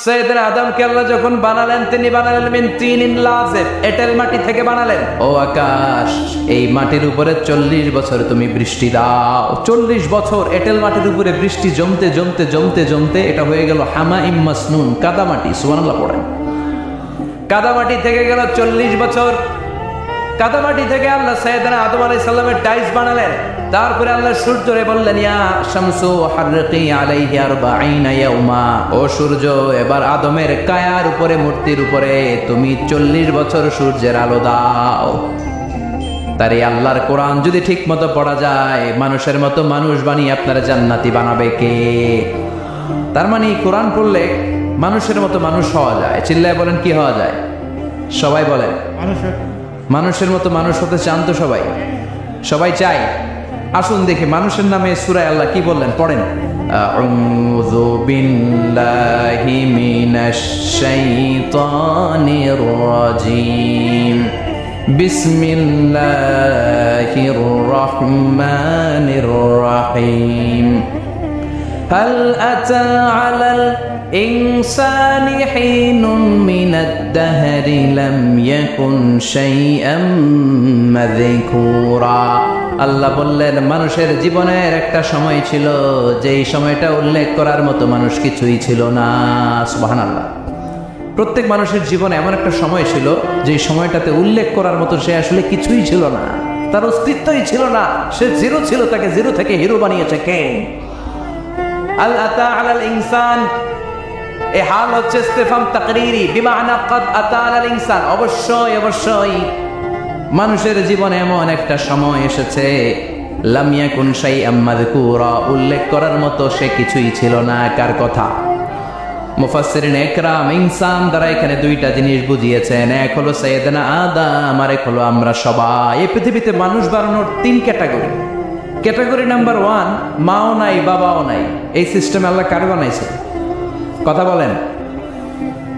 সাইয়েদনা আদমকে আল্লাহ যখন বানালেন, তিনি বানালেন মিন তিনিন লাযিব, এঁটেল মাটি থেকে বানালেন। ও আকাশ, এই মাটির উপরে 40 বছর তুমি বৃষ্টি দাও। 40 বছর এঁটেল মাটির উপরে বৃষ্টি জমতে জমতে জমতে জমতে এটা হয়ে গেল হামাইম মাসনুন, কাদামাটি। সুবহানাল্লাহ পড়েন। কাদামাটি থেকে গেল 40 বছর। কাদামাটি থেকে আল্লাহ সাইয়েদনা আদম আলাইহিস সালামের টাইলস বানালেন। তারপরে আল্লাহ সূর্যরে বললেন, ইয়া শামসু হাররিকি আলাইহি 40 ইয়াউমা, ও সূর্য এবার আদমের কায়ার উপরে, মূর্তির উপরে তুমি 40 বছর সূর্যের আলো দাও। তার এই আল্লাহর কোরআন যদি ঠিক মতো পড়া যায়, মানুষের মতো মানুষ বানিয়ে আপনারা জান্নাতি বানাবে কে? তার মানে কোরআন পড়লে মানুষের মতো মানুষ হওয়া যায়। চিল্লায় বলেন, কি হওয়া যায়? সবাই বলেন মানুষের মতো মানুষ হতে চান তো সবাই? সবাই চাই। আসুন দেখি মানুষের নামে সূরায় আল্লাহ কি বললেন, পড়েন। আউযু বিল্লাহি মিনাশ শাইতানির রাজিম, বিসমিল্লাহির রহমানির রহিম। হাল আতা আলাল ইনসানি হিনুম মিনাদ দাহরি লাম ইয়াকুন শাইআম মাযকুরা। আল্লাহ বললেন, মানুষের জীবনের একটা সময় ছিল যেই সময়টা উল্লেখ করার মতো মানুষ কিছুই ছিল না। সুবহানাল্লাহ। প্রত্যেক মানুষের জীবনে এমন একটা সময় ছিল যেই সময়টাতে উল্লেখ করার মতো সে আসলে কিছুই ছিল না, তার অস্তিত্বই ছিল না, সে জিরো ছিল, তাকে জিরো থেকে হিরো বানিয়েছে কে? আল আতা আলাল ইনসান, এই হাল হচ্ছে ইস্তিফহাম তাকরীরি, বিমানা ক্বাদ আতা আলাল ইনসান। অবশ্যই অবশ্যই মানুষের জীবনে এমন একটা সময় এসেছে, লাম ইয়াকুন শাইআম মাযকুরা, উল্লেখ করার মতো সে কিছুই ছিল না। কার কথা? মুফাসসিরিন ইকরাম ইনসান দ্বারা এখানে দুইটা জিনিস বুঝিয়েছেন। এক হলো সাইয়েদনা আদম, আর এক হলো আমরা সবাই। এই পৃথিবীতে মানুষ বানানোর 3 ক্যাটাগরি। ক্যাটাগরি নাম্বার 1, মাও নাই বাবাও নাই। এই সিস্টেম আল্লাহ কারে বানাইছে? কথা বলেন।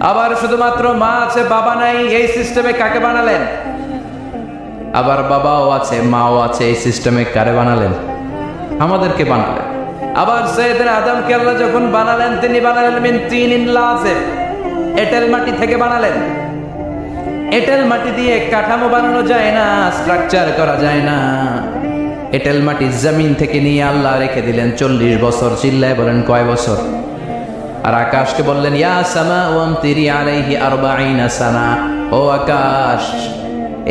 আবার শুধুমাত্র মা আছে বাবা নাই, এই সিস্টেমে কাকে বানালেন? আবার বাবাও আছে মাও আছে, এই সিস্টেমে কারে বানালেন? আমাদেরকে বানালেন। আবার সাইয়েদনা আদমকে আল্লাহ যখন বানালেন, তিনি বানালেন মিন তিনিন লাযিব, এঁটেল মাটি থেকে বানালেন। এঁটেল মাটি দিয়ে কাঠামো বানানো যায় না, স্ট্রাকচার করা যায় না। এঁটেল মাটি জমিন থেকে নিয়ে আল্লাহ রেখে দিলেন 40 বছর। চিল্লায় বলেন, কয় বছর? আর আকাশকে বললেন, ইয়া সামাউ আমতিরি আলাইহি 40 সানা, ও আকাশ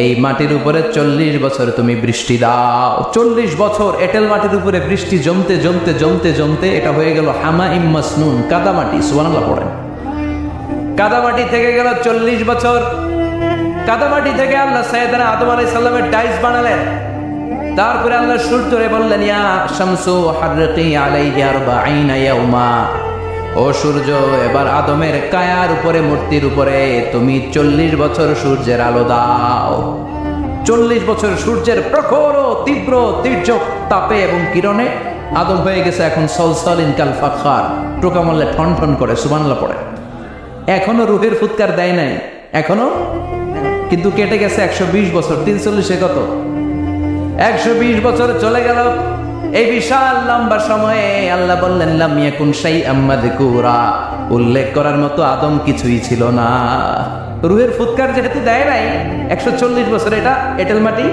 এই মাটির উপরে 40 বছর তুমি বৃষ্টি দাও। 40 বছর এঁটেল মাটির উপরে বৃষ্টি জমতে জমতে জমতে জমতে এটা হয়ে গেল হামাইম মাসনুন, কাদামাটি। সুবহানাল্লাহ পড়েন। কাদামাটি থেকে গেল 40 বছর। কাদামাটি থেকে আল্লাহ সাইয়েদনা আদম আলাইহিস সালামের টাইলস বানালেন। তারপরে আল্লাহ সূর্যরে বললেন, ইয়া শামসু হাররিকি আলাইহি 40 ইয়াউমা, ও সূর্য এবার আদমের কায়ার উপরে, মূর্তির উপরে তুমি 40 বছর সূর্যের আলো দাও। 40 বছর সূর্যের প্রখর ও তীব্র তির্যক তাপে এবং কিরণে আদম হয়ে গেছে এখন সলসলিন কাল ফাখার, টোকা মারলে ঠন ঠন করে। সুবহানাল্লাহ পড়ে। এখনো রুহের ফুৎকার দেয় নাই, এখনো, কিন্তু কেটে গেছে 120 বছর। 340 কত? 120 বছর চলে গেল। এই বিশাল লম্বা সময়ে আল্লাহ বললেন, লাম ইয়াকুন শাইআম মাযকুরা, উল্লেখ করার মতো আদম কিছুই ছিল না। রুহের ফুৎকার যেহেতু দেয় নাই 140 বছর, এটা এঁটেল মাটি,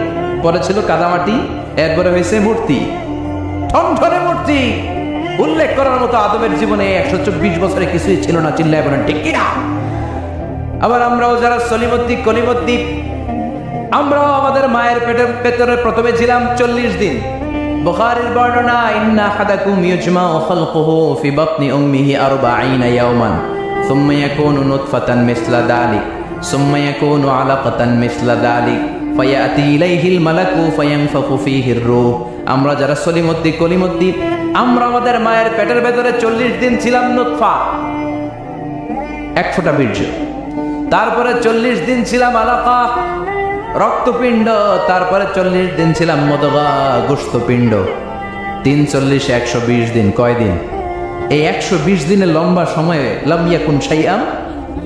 পরে ছিল কাদামাটি, এরপরে হয়েছে মূর্তি, ঠনঠনে মূর্তি। উল্লেখ করার মতো আদমের জীবনে 124 বছরে কিছুই ছিল না। চিল্লায় বলেন, ঠিক কিনা? আবার আমরাও যারা সলিমদ্দি কলিমদ্দি, আমরাও আমাদের মায়ের পেটের ভেতরে প্রথমে ছিলাম 40 দিন। বুখারীর বর্ণনা, ইন্না আহাদাকুম ইউজমাউ খালকুহু ফি বাতনি উম্মিহি 40 ইয়াওমান সুম্মা ইয়াকুনু নুতফাতান মিসলা যালিক সুম্মা ইয়াকুনু আলাকাতান মিসলা যালিক ফায়াতি ইলাইহিল মালাকু ফায়ানফাখু ফীহির রূহ। আমরা যারা সলিমদ্দি কলিমদ্দি, আমরা আমাদের মায়ের পেটের ভেতরে 40 দিন ছিলাম নুতফা, এক ফোঁটা বীর্য। তারপরে 40 দিন ছিলাম আলাকা, রক্তপিণ্ড। তারপরে 40 দিন ছিলাম মুদগা, গোশতপিণ্ড। 340 120 দিন। কয় দিন? এই 120 দিনের লম্বা সময়ে লাম ইয়াকুন শাইআম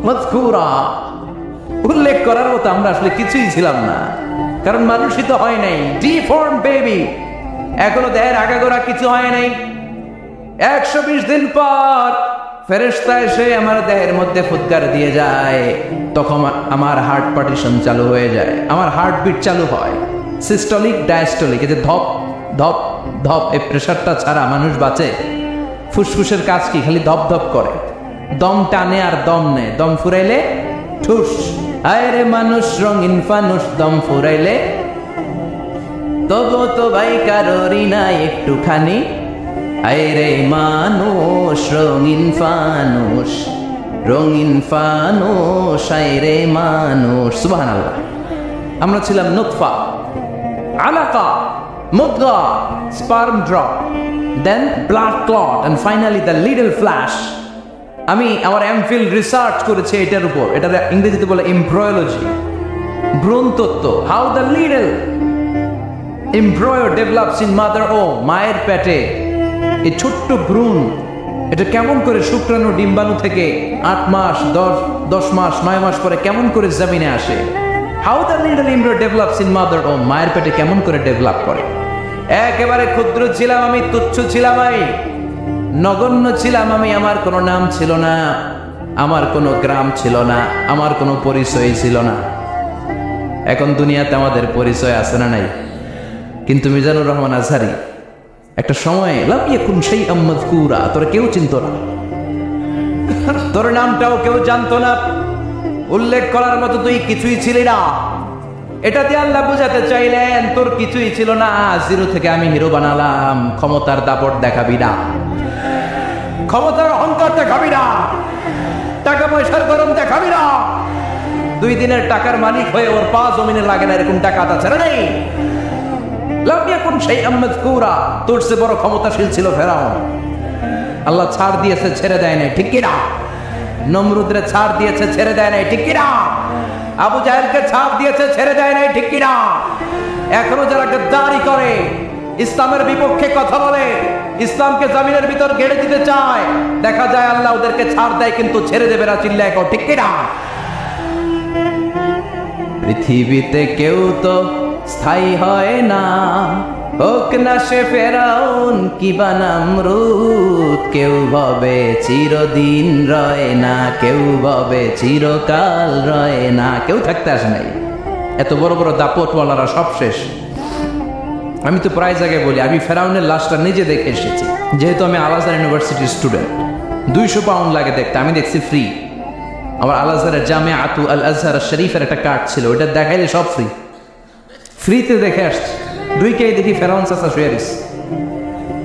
মাযকুরা, উল্লেখ করার মতো আমরা আসলে কিছুই ছিলাম না, কারণ মানুষই তো হয় নাই, ডিফর্ম বেবি, এখনো দেহের আগাগোড়া কিছু হয় নাই। 120 দিন পর ফেরেশতা এসে আমার দেহের মধ্যে ফুৎকার দিয়ে যায়, তখন আমার হার্ট পার্টিশন চালু হয়ে যায়, আমার হার্টবিট চালু হয়, সিস্টলিক ডায়াস্টলিক, এই যে ধপ ধপ ধপ, এই প্রেশারটা ছাড়া মানুষ বাঁচে? ফুসফুসের কাজ কি? খালি ধপ ধপ করে, দম টানে আর দম নেয়, দম ফুরাইলে ঠুস। আরে মানুষ রঙিন ফানুষ, দম ফুরাইলে তবু তো ভাই কারোরই নাই একটুখানি। আরে মানুষ রঙিন ফানুষ, রঙিন ফানুষ, আরে মানুষ। সুবহানাল্লাহ। আমরা ছিলাম নুতফা, আলাকা, মুদগা, sperm drop, then blood clot, and finally the little flash. আমি আমার এমফিল রিসার্চ করেছি এটার উপর, এটা ইংরেজিতে বলে এমব্রয়োলজি, ভ্রূণ তত্ত্ব। How the little embryo develops in mother, ও মায়ের পেটে এই ছোট্ট ভ্রূণ, এটা কেমন করে শুক্রাণু ডিম্বাণু থেকে 8 মাস 10 মাস 9 মাস পরে কেমন করে জমিনে আসে। How the little embryo develops in mother, ও মায়ের পেটে কেমন করে ডেভেলপ করে। একেবারে ক্ষুদ্র ছিলাম আমি, তুচ্ছ ছিলাম আমি, নগণ্য ছিলাম আমি। আমার কোনো নাম ছিল না, আমার কোনো গ্রাম ছিল না, আমার কোনো পরিচয় ছিল না। এখন দুনিয়াতে আমাদের পরিচয় আছে না নাই? কিন্তু মিজানুর রহমান আজহারী একটা সময় লাম ইয়াকুন শাইআম মাযকুরা, তোর কেউ চিনত না, তোর নামটাও কেউ জানতো না, উল্লেখ করার মতো তুই কিছুই ছিলি না। এটাতে আল্লাহ বুঝাতে চাইলেন তোর কিছুই ছিল না, জিরো থেকে আমি হিরো বানালাম। ক্ষমতার দাপট দেখাবি না, ক্ষমতার অহংকার দেখাবি না, টাকা পয়সার গরম দেখাবি না। 2 দিনের টাকার মালিক হয়ে ওর পা জমিনে লাগে না, এরকম টাকা তা ছেড়ে নেই। লাম ইয়াকুন শাইআম মাযকুরা, তোর চেয়ে বড় ক্ষমতাশীল ছিল ফেরাউন। আল্লাহ ছাড় দিয়েছে, ছেড়ে দেয় নাই, ঠিক কি না? নমরুদরে ছাড় দিয়েছে, ছেড়ে দেয় নাই, ঠিক কি না? আবু জাহেলকে ছাড় দিয়েছে, ছেড়ে দেয় নাই, ঠিক কি না? এখনো যারা গদ্দারি করে, ইসলামের বিপক্ষে কথা বলে, ইসলামকে জমিনের ভিতর গেড়ে দিতে চায়, দেখা যায় আল্লাহ ওদেরকে ছাড় দেয় কিন্তু ছেড়ে দেবে না। চিল্লায় কও ঠিক কি না? পৃথিবীতে কেউ তো স্থায়ী হয় না, হোক না সে ফেরাউন কিবা নমরুদ। কেউ ভাবে চিরদিন রয় না, কেউ ভাবে চিরকাল রয় না। কেউ থাকতে আসে নাই, এত বড় বড় দাপটওয়ালারা সব শেষ। আমি তো প্রায় জায়গায় বলি, আমি ফেরাউনের লাশটা নিজে দেখে এসেছি, যেহেতু আমি আল আজহার ইউনিভার্সিটির স্টুডেন্ট। 200 পাউন্ড লাগে দেখতে, আমি দেখছি ফ্রি। আমার আল আজহারের জামিআতু আল আজহার শরীফের একটা কার্ড ছিল, ওইটা দেখাইলে সব ফ্রি, ফ্রিতে দেখে আসছি। 2 দেখি ফেরাউন চাচা শুয়ে দিস।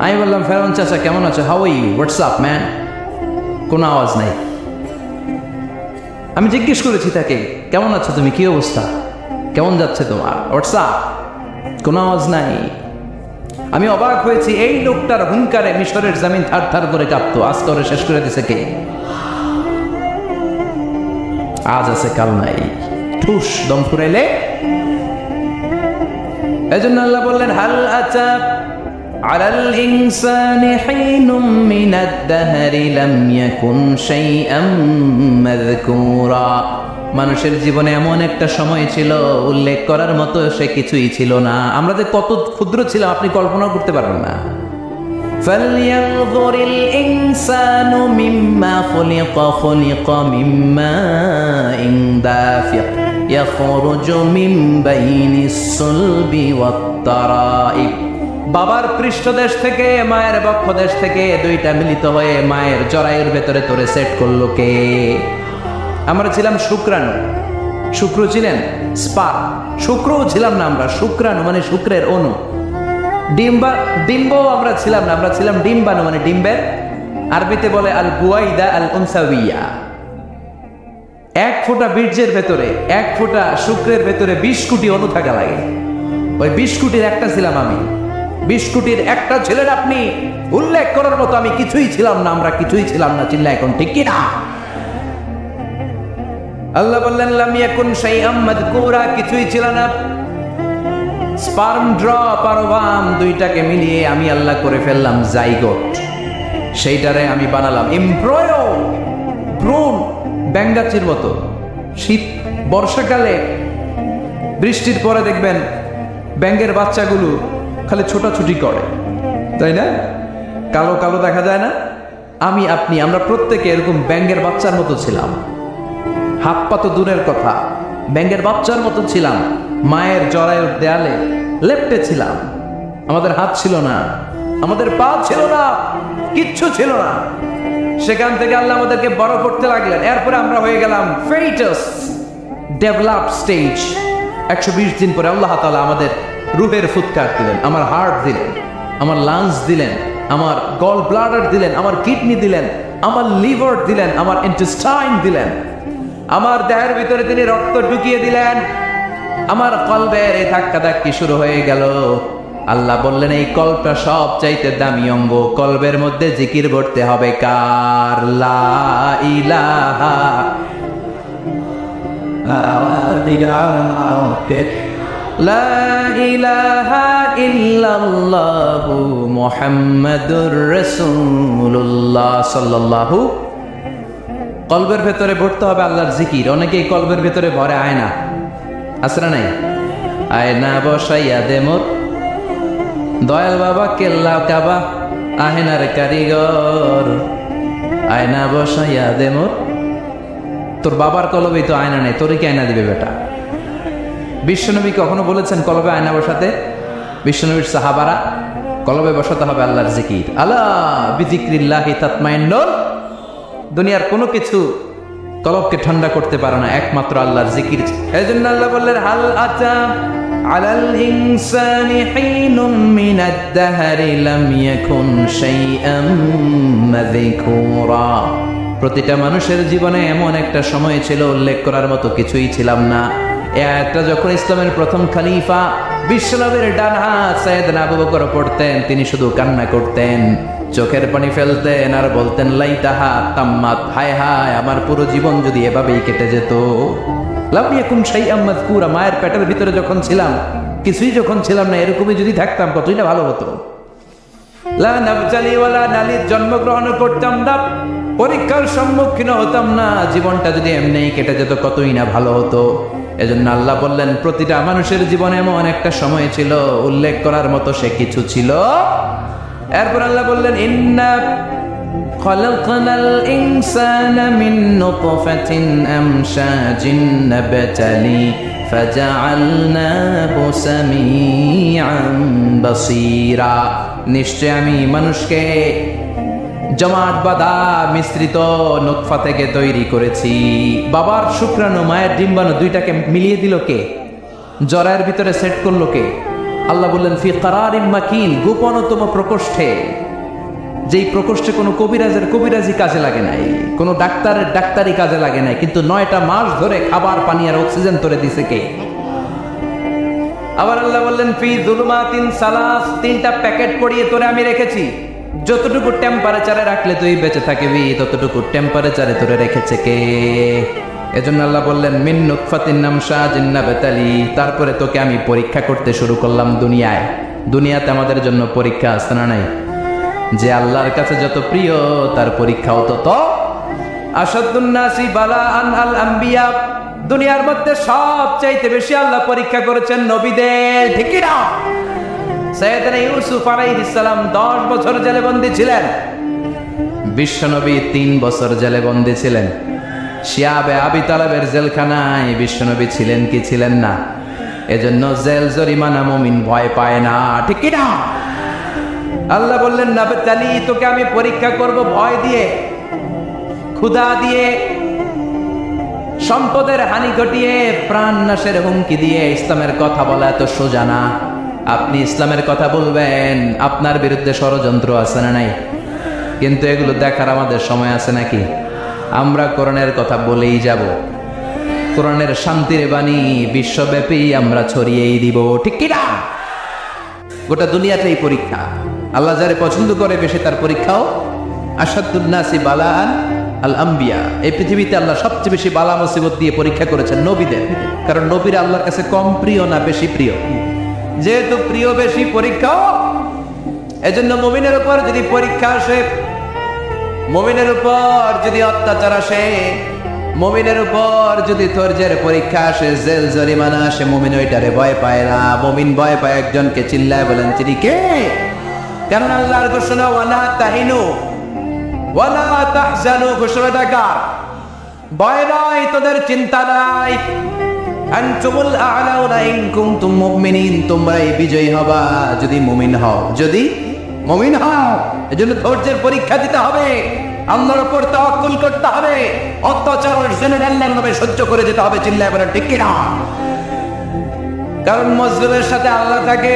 আমি বললাম, ফেরাউন চাচা কেমন আছো? How are you, WhatsApp man? কোনো আওয়াজ নাই। আমি জিজ্ঞেস করেছি তাকে, কেমন আছো তুমি, কি অবস্থা, কেমন যাচ্ছে তোমার, হোয়াটসঅ্যাপ? কোনো আওয়াজ নাই। আমি অবাক হয়েছি, এই লোকটার হুঙ্কারে মিশরের জমিন থার থার করে কাঁপতো, আজ করে শেষ করে দিছে কে? আজ আছে কাল নাই, ঠুস, দম ফুরাইলে। এজন্য আল্লাহ বললেন, হাল আতা আলাল ইনসানি হিনুম মিনাদ দাহরি লাম ইয়াকুন শাইআম মাযকুরা। মানুষের জীবনে এমন একটা সময় ছিল, উল্লেখ করার মতো সে কিছুই ছিল না। আমরা যে কত ক্ষুদ্র ছিলাম আপনি কল্পনা করতে পারবেন না। ফালইয়ানযুরিল ইনসানু মিম্মা খুলিকা, খুলিকা মিম্মাইন দাফিক ইয়াখরুজু মিন বাইনিস সুলবি ওয়াত তারাইব। বাবার পৃষ্ঠদেশ থেকে, মায়ের বক্ষদেশ থেকে 2টা মিলিত হয়ে মায়ের জরায়ুর ভেতরে তোরে সেট করলো কে? আমরা ছিলাম শুক্রাণু, শুক্র ছিলেন স্পার্ম, শুক্রও ছিলাম না আমরা, শুক্রাণু মানে শুক্রের অণু। ডিম্ব আমরা ছিলাম না, আমরা ছিলাম ডিম্বাণু মানে ডিম্বের, আরবিতে বলে আল বুয়াইদা আল উনসাউইয়া। 1 ফোঁটা বীর্যের ভেতরে, 1 ফোঁটা শুক্রের ভেতরে 20 কোটি অণু থাকা লাগে। ওই 20 কোটির একটা ছিলাম আমি, 20 কোটির একটা ছিলেন আপনি। উল্লেখ করার মতো আমি কিছুই ছিলাম না, আমরা কিছুই ছিলাম না। চিল্লা এখন ঠিক কি না? আল্লাহ বললেন, লাম ইয়াকুন শাইআম মাযকুরা, কিছুই ছিল না। স্পার্ম ড্রপ আর ওভাম 2টাকে মিলিয়ে আমি আল্লাহ করে ফেললাম জাইগোট। সেইটারে আমি বানালাম এমব্রয়ো, ভ্রূণ, ব্যাঙ্গাচির মতো। শীত বর্ষাকালে বৃষ্টির পরে দেখবেন ব্যাঙের বাচ্চাগুলো খালি ছোটাছুটি করে, তাই না? কালো কালো দেখা যায় না? আমরা প্রত্যেকে এরকম ব্যাঙের বাচ্চার মতো ছিলাম। হাত পা তো দূরের কথা, ব্যাঙের বাচ্চার মতো ছিলাম। মায়ের জরায়ুর দেয়ালে লেপ্টে ছিলাম। আমাদের হাত ছিল না, আমাদের পা ছিল না, কিচ্ছু ছিল না। সেখান থেকে আল্লাহ আমাদেরকে বড় করতে লাগলেন। এরপরে আমরা হয়ে গেলাম ফেটাস, ডেভেলপ স্টেজ। 120 দিন পরে আল্লাহ তাআলা আমাদের রূহের ফুৎকার দিলেন, আমার হার্ট দিলেন, আমার লাংস দিলেন, আমার গল ব্লাডার দিলেন, আমার কিডনি দিলেন, আমার লিভার দিলেন, আমার ইন্টেস্টাইন দিলেন, আমার দেহের ভিতরে তিনি রক্ত ঢুকিয়ে দিলেন। আমার কলবের এই ধাক্কাধাক্কি শুরু হয়ে গেল। আল্লাহ বললেন এই কলবটা সব চাইতে দামি অঙ্গ, কলবের মধ্যে জিকির করতে হবে কার? লা ইলাহা লা ইলাহা ইল্লাল্লাহু মুহাম্মাদুর রাসূলুল্লাহ সাল্লাল্লাহু। কলবের ভেতরে ভরতে হবে আল্লাহর জিকির। অনেকেই কলবের ভেতরে ভরে আয়না, আছে না নাই? আয়না বসাইয়া দে মোর দয়াল বাবা, কেল্লা কাবা আহেনার কারিগর। আয়না বসাইয়া দে মোর। তোর বাবার কলবে তো আয়না নেই, তোরে কি আয়না দিবে বেটা? বিশ্বনবী কখনো বলেছেন কলবে আয়না বসাতে? বিশ্বনবীর সাহাবারা কলবে বসাতে হবে আল্লাহর জিকির। আলা বিযিকরিল্লাহি তাতমাইন্নুল। দুনিয়ার কোনো কিছু কলবকে ঠান্ডা করতে পারে না, একমাত্র আল্লাহর জিকির। এজন্য আল্লাহ বললেন হাল আতা আলাল ইনসানি হিনুম মিনাদ দাহরি লাম ইয়াকুন শাইআম মাযকুরা। প্রতিটা মানুষের জীবনে এমন একটা সময় ছিল উল্লেখ করার মতো কিছুই ছিলাম না। একটা যখন ইসলামের প্রথম খলিফা বিশ্বনবীর ডান হাত সাইয়েদনা আবু বকর পড়তেন, তিনি শুধু কান্না করতেন, চোখের পানি ফেলতেন আর বলতেন লাইতাহা তাম্মাত, হায় হায় আমার পুরো জীবন যদি এভাবেই কেটে যেত। লাম ইয়াকুন শাইআম মাযকুরা, মায়ের পেটের ভিতরে যখন ছিলাম, কিছুই যখন ছিলাম না, এরকমই যদি থাকতাম কতই না ভালো হতো। লা নাবজালি ওয়ালা নালিদ, জন্মগ্রহণ করতাম না, পরীক্ষার সম্মুখীন হতাম না, জীবনটা যদি এমনিই কেটে যেত কতই না ভালো হতো। এজন্য আল্লাহ বললেন প্রতিটা মানুষের জীবনে এমন একটা সময় ছিল উল্লেখ করার মতো সে কিছু ছিল। এরপর আল্লাহ বললেন ইন্না খালাকনাল ইনসানা মিন নুতফাতিন আমশাজিন নাবতালি ফাজআলনাহু সামিআন বাসীরা। নিশ্চয় আমি মানুষকে জমাট বাঁধা মিশ্রিত নুতফা থেকে তৈরি করেছি। বাবার শুক্রাণু মায়ের ডিম্বাণু দুইটাকে মিলিয়ে দিল কে? জরায়ের ভিতরে সেট করলো কে? আল্লাহ বললেন ফি কারারিম মাকিন, গোপনতম প্রকোষ্ঠে। যেই প্রকোষ্ঠে কোনো কবিরাজি কাজে লাগে নাই, কোনো ডাক্তারের ডাক্তারি কাজে লাগে নাই, কিন্তু 9টা মাস ধরে খাবার পানি আর অক্সিজেন তোরে দিছে কে? আবার আল্লাহ বললেন ফি যুলুমাতিন সালাস, 3টা প্যাকেট পরিয়ে তোরে আমি রেখেছি। যতটুকু টেম্পারেচারে রাখলে তুই বেঁচে থাকবি, ততটুকু টেম্পারেচারে তোরে রেখেছে কে? এজন্য আল্লাহ বললেন মিন নুতফাতিন আমশাজিন নাবতালি, তারপরে তোকে আমি পরীক্ষা করতে শুরু করলাম দুনিয়ায়। দুনিয়াতে আমাদের জন্য পরীক্ষা আছে না নাই? যে আল্লাহর কাছে যত প্রিয় তার পরীক্ষাও তত। আসাদুন নাসি বালাআন আল আম্বিয়া, দুনিয়ার মধ্যে সবচাইতে বেশি আল্লাহ পরীক্ষা করেছেন নবীদের। ঠিক কি না? সাইয়েদনা ইউসুফ আলাইহিস সালাম 10 বছর জেলে বন্দী ছিলেন, বিশ্বনবী 3 বছর জেলে বন্দী ছিলেন। শিয়াবে আবি তালেবের জেলখানায় বিশ্বনবী ছিলেন কি ছিলেন না? এজন্য জেল জরিমানা মুমিন ভয় পায় না। ঠিক কি না? আল্লাহ বললেন নাবতালি, তোকে আমি পরীক্ষা করব ভয় দিয়ে, ক্ষুধা দিয়ে, সম্পদের হানি ঘটিয়ে, প্রাণ নাশের হুমকি দিয়ে। ইসলামের কথা বলা এত সোজা না। আপনি ইসলামের কথা বলবেন, আপনার বিরুদ্ধে ষড়যন্ত্র আছে না নাই? কিন্তু এগুলো দেখার আমাদের সময় আছে নাকি? আমরা কোরআনের কথা বলেই যাব, কোরআনের শান্তির বাণী বিশ্বব্যাপী আমরা ছড়িয়েই দিব। ঠিক কি না? গোটা দুনিয়াতেই পরীক্ষা। আল্লাহ যারে পছন্দ করে বেশি তার পরীক্ষাও। আসাদুন নাসি বালাআন আল আম্বিয়া, এই পৃথিবীতে আল্লাহ সবচেয়ে বেশি বালা মুসিবত দিয়ে পরীক্ষা করেছেন নবীদের। কারণ নবীরা আল্লাহর কাছে কম প্রিয় না বেশি প্রিয়? যেহেতু প্রিয় বেশি, পরীক্ষাও। এজন্য মুমিনের উপর যদি পরীক্ষা আসে, মুমিনের উপর যদি অত্যাচার আসে, মুমিনের উপর যদি ধৈর্যের পরীক্ষা আসে, জেল জরিমানা আসে, মুমিন ওইটারে ভয় পায় না। মুমিন ভয় পায় একজনকে, চিল্লায় বলেন তিনি কে? কারণ আল্লাহর ঘোষণা ওয়ালা তাহিনু, ওয়ালা তাহজানু, ঘোষণাটা কার? ভয় নাই, তোদের চিন্তা নাই। আনতুমুল আ'লাউনা ইন কুনতুম মুমিনিন, তোমরাই বিজয়ী হবা যদি মুমিন হও, যদি মুমিন হও। এজন্য ধৈর্যের পরীক্ষা দিতে হবে, আল্লাহর উপর তাওয়াক্কুল করতে হবে, অত্যাচার জেনে আল্লাহর নামে সহ্য করে যেতে হবে। চিল্লায় বলেন ঠিক কি না? কারণ মুসলিমের সাথে আল্লাহ থাকে।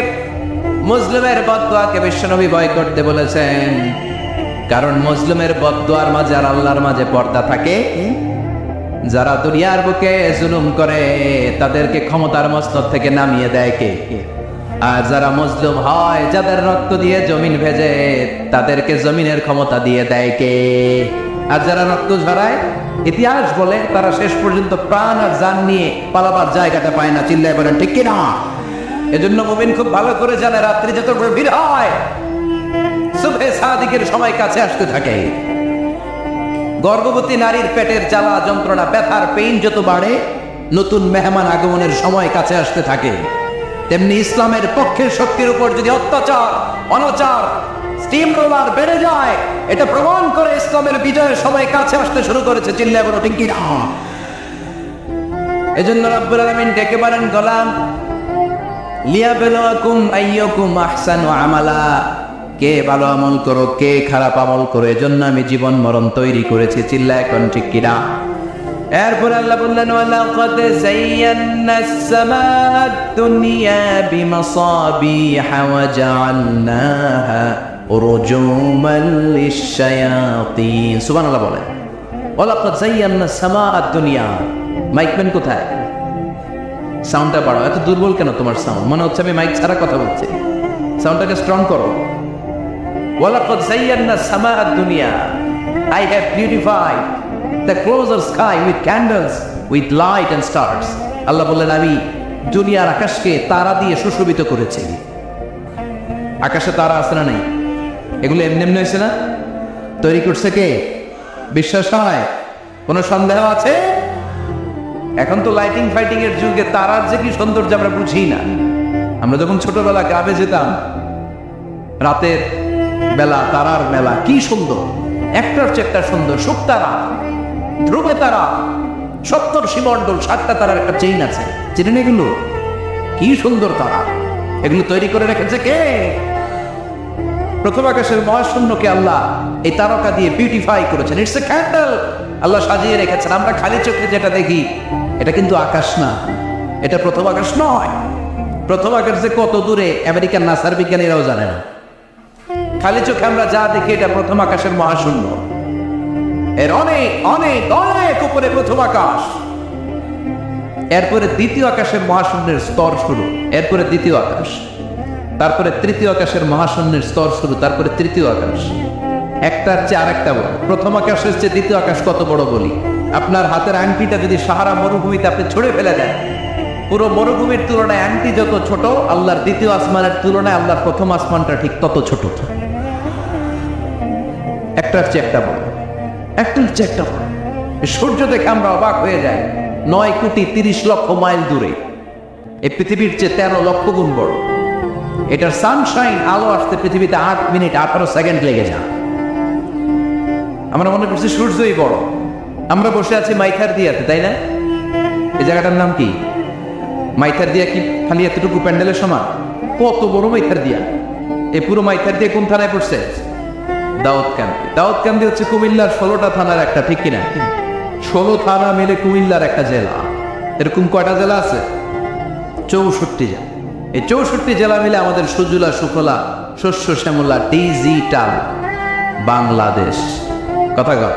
মুসলিমের বদদুয়াকে বিশ্বনবী ভয় করতে বলেছেন, কারণ মুসলিমের বদদুয়ার মাঝে আর আল্লাহর মাঝে পর্দা থাকে। যারা দুনিয়ার বুকে জুলুম করে তাদেরকে ক্ষমতার মস্তক থেকে নামিয়ে দেয় কে? আর যারা মজলুম হয়, যাদের রক্ত দিয়ে জমিন ভেজে, তাদেরকে জমিনের ক্ষমতা দিয়ে দেয় কে? আর যারা রক্ত ঝরায়, ইতিহাস বলে তারা শেষ পর্যন্ত প্রাণ আর জান নিয়ে পালাবার জায়গাটা পায় না। চিল্লায় বলেন ঠিক কিনা? এজন্য মুমিন খুব ভালো করে জানে, রাত্রি যত গভীর হয়, সুবহে সাদিকের সময় কাছে আসতে থাকে। গর্ভবতী নারীর পেটের জ্বালা যন্ত্রণা, ব্যথার পেইন যত বাড়ে, নতুন মেহমান আগমনের সময় কাছে আসতে থাকে। তেমনি ইসলামের পক্ষের শক্তির উপর যদি অত্যাচার, অনাচার, স্টিম রোলার বেড়ে যায়, এটা প্রমাণ করে ইসলামের বিজয়ের সময় কাছে আসতে শুরু করেছে। চিল্লায় বলো ঠিক কি না? এজন্য রব্বুল আলামিন ডেকে বলেন, গোলাম লিয়াবলুয়াকুম আইয়ুকুম আহসানু আমালা, কে ভালো আমল করো, কে খারাপ আমল করো, এজন্য আমি জীবন মরণ তৈরি করেছি। চিল্লায় এখন ঠিক কি না? এরপর আল্লাহ বললেন, ওয়ালাকাদ যায়্যানাস সামাআদ দুনিয়া বিমাসাবিহা ওয়া জাআলনাহা রুজুমান লিশ-শায়াতিন। সুবহানাল্লাহ বলেন, ওয়ালাকাদ যায়্যানাস সামাআদ দুনিয়া। মাইকম্যান কোথায়? সাউন্ডটা বাড়াও। এত দুর্বল কেন তোমার সাউন্ড? মনে হচ্ছে আমি মাইক ছাড়া কথা বলছি। সাউন্ডটাকে স্ট্রং করো। ওয়ালাকাদ যায়্যানাস সামাআদ দুনিয়া, I have beautified the closer sky with candles, with light and stars. আল্লাহ বললেন, আমি দুনিয়ার আকাশকে তারা দিয়ে সুশোভিত করেছি। আকাশে তারা আছে না নাই? এগুলো এমনি এমনি হয়েছে না? তৈরি করছে কে? বিশ্বাস হয়? কোনো সন্দেহ আছে? এখন তো লাইটিং ফাইটিং এর যুগে তারার যে কি সৌন্দর্য আমরা বুঝি না। আমরা যখন ছোটবেলা গ্রামে যেতাম, রাতের বেলা তারার মেলা, কি সুন্দর, একটার চেয়ে একটা সুন্দর। শুকতারা, ধ্রুবে তারা, সপ্তর্ষিমণ্ডল, 7টা তারার একটা চেইন আছে, চিনেন এগুলো? কি সুন্দর তারা! এগুলো তৈরি করে রেখেছে কে? প্রথম আকাশের মহাশূন্যকে আল্লাহ এই তারকা দিয়ে বিউটিফাই করেছেন। ইটস এ ক্যান্ডেল, আল্লাহ সাজিয়ে রেখেছেন। আমরা খালি চোখে যেটা দেখি, এটা কিন্তু আকাশ না, এটা প্রথম আকাশ নয়। প্রথম আকাশ যে কত দূরে আমেরিকার নাসার বিজ্ঞানীরাও জানে না। খালি চোখে আমরা যা দেখি, এটা প্রথম আকাশের মহাশূন্য। এর অনেক অনেক অনেক উপরে প্রথম আকাশ। এরপরে দ্বিতীয় আকাশের মহাশূন্যের স্তর শুরু, এরপরে দ্বিতীয় আকাশ, তারপরে তৃতীয় আকাশের মহাশূন্যের স্তর শুরু, তারপরে তৃতীয় আকাশ। একটার চেয়ে আরেকটা বড়। প্রথম আকাশের চেয়ে দ্বিতীয় আকাশ কত বড় বলি? আপনার হাতের আংটিটা যদি সাহারা মরুভূমিতে আপনি ছুঁড়ে ফেলে দেন, পুরো মরুভূমির তুলনায় আংটি যত ছোট, আল্লাহর দ্বিতীয় আসমানের তুলনায় আল্লাহর প্রথম আসমানটা ঠিক তত ছোট। একটার চেয়ে একটা বড়, একটার চেয়ে একটা বড়। সূর্য দেখে আমরা অবাক হয়ে যাই। 9,30,00,000 মাইল দূরে, এই পৃথিবীর চেয়ে 13 লক্ষ গুণ বড়। এটার সানশাইন, আলো আসতে পৃথিবীতে 8 মিনিট 18 সেকেন্ড লেগে যায়। আমরা মনে করছি সূর্যই বড়। আমরা বসে আছি মাইথার দিয়াতে, তাই না? এই জায়গাটার নাম কি? মাইথার দিয়া কি খালি এতটুকু প্যান্ডেলের সমান? কত বড় মাইথার দিয়া! এই পুরো মাইথার দিয়ে কোন থানায় পড়ছে? দাউদকান্দি। দাউদকান্দি হচ্ছে কুমিল্লার 16টা থানার একটা, ঠিক কিনা? 16 থানা মিলে কুমিল্লার একটা জেলা। এরকম কয়টা জেলা আছে? 64 জেলা। এই 64 জেলা মিলে আমাদের সুজলা সুফলা শস্য শ্যামলা ডিজিটাল বাংলাদেশ। কথা কর।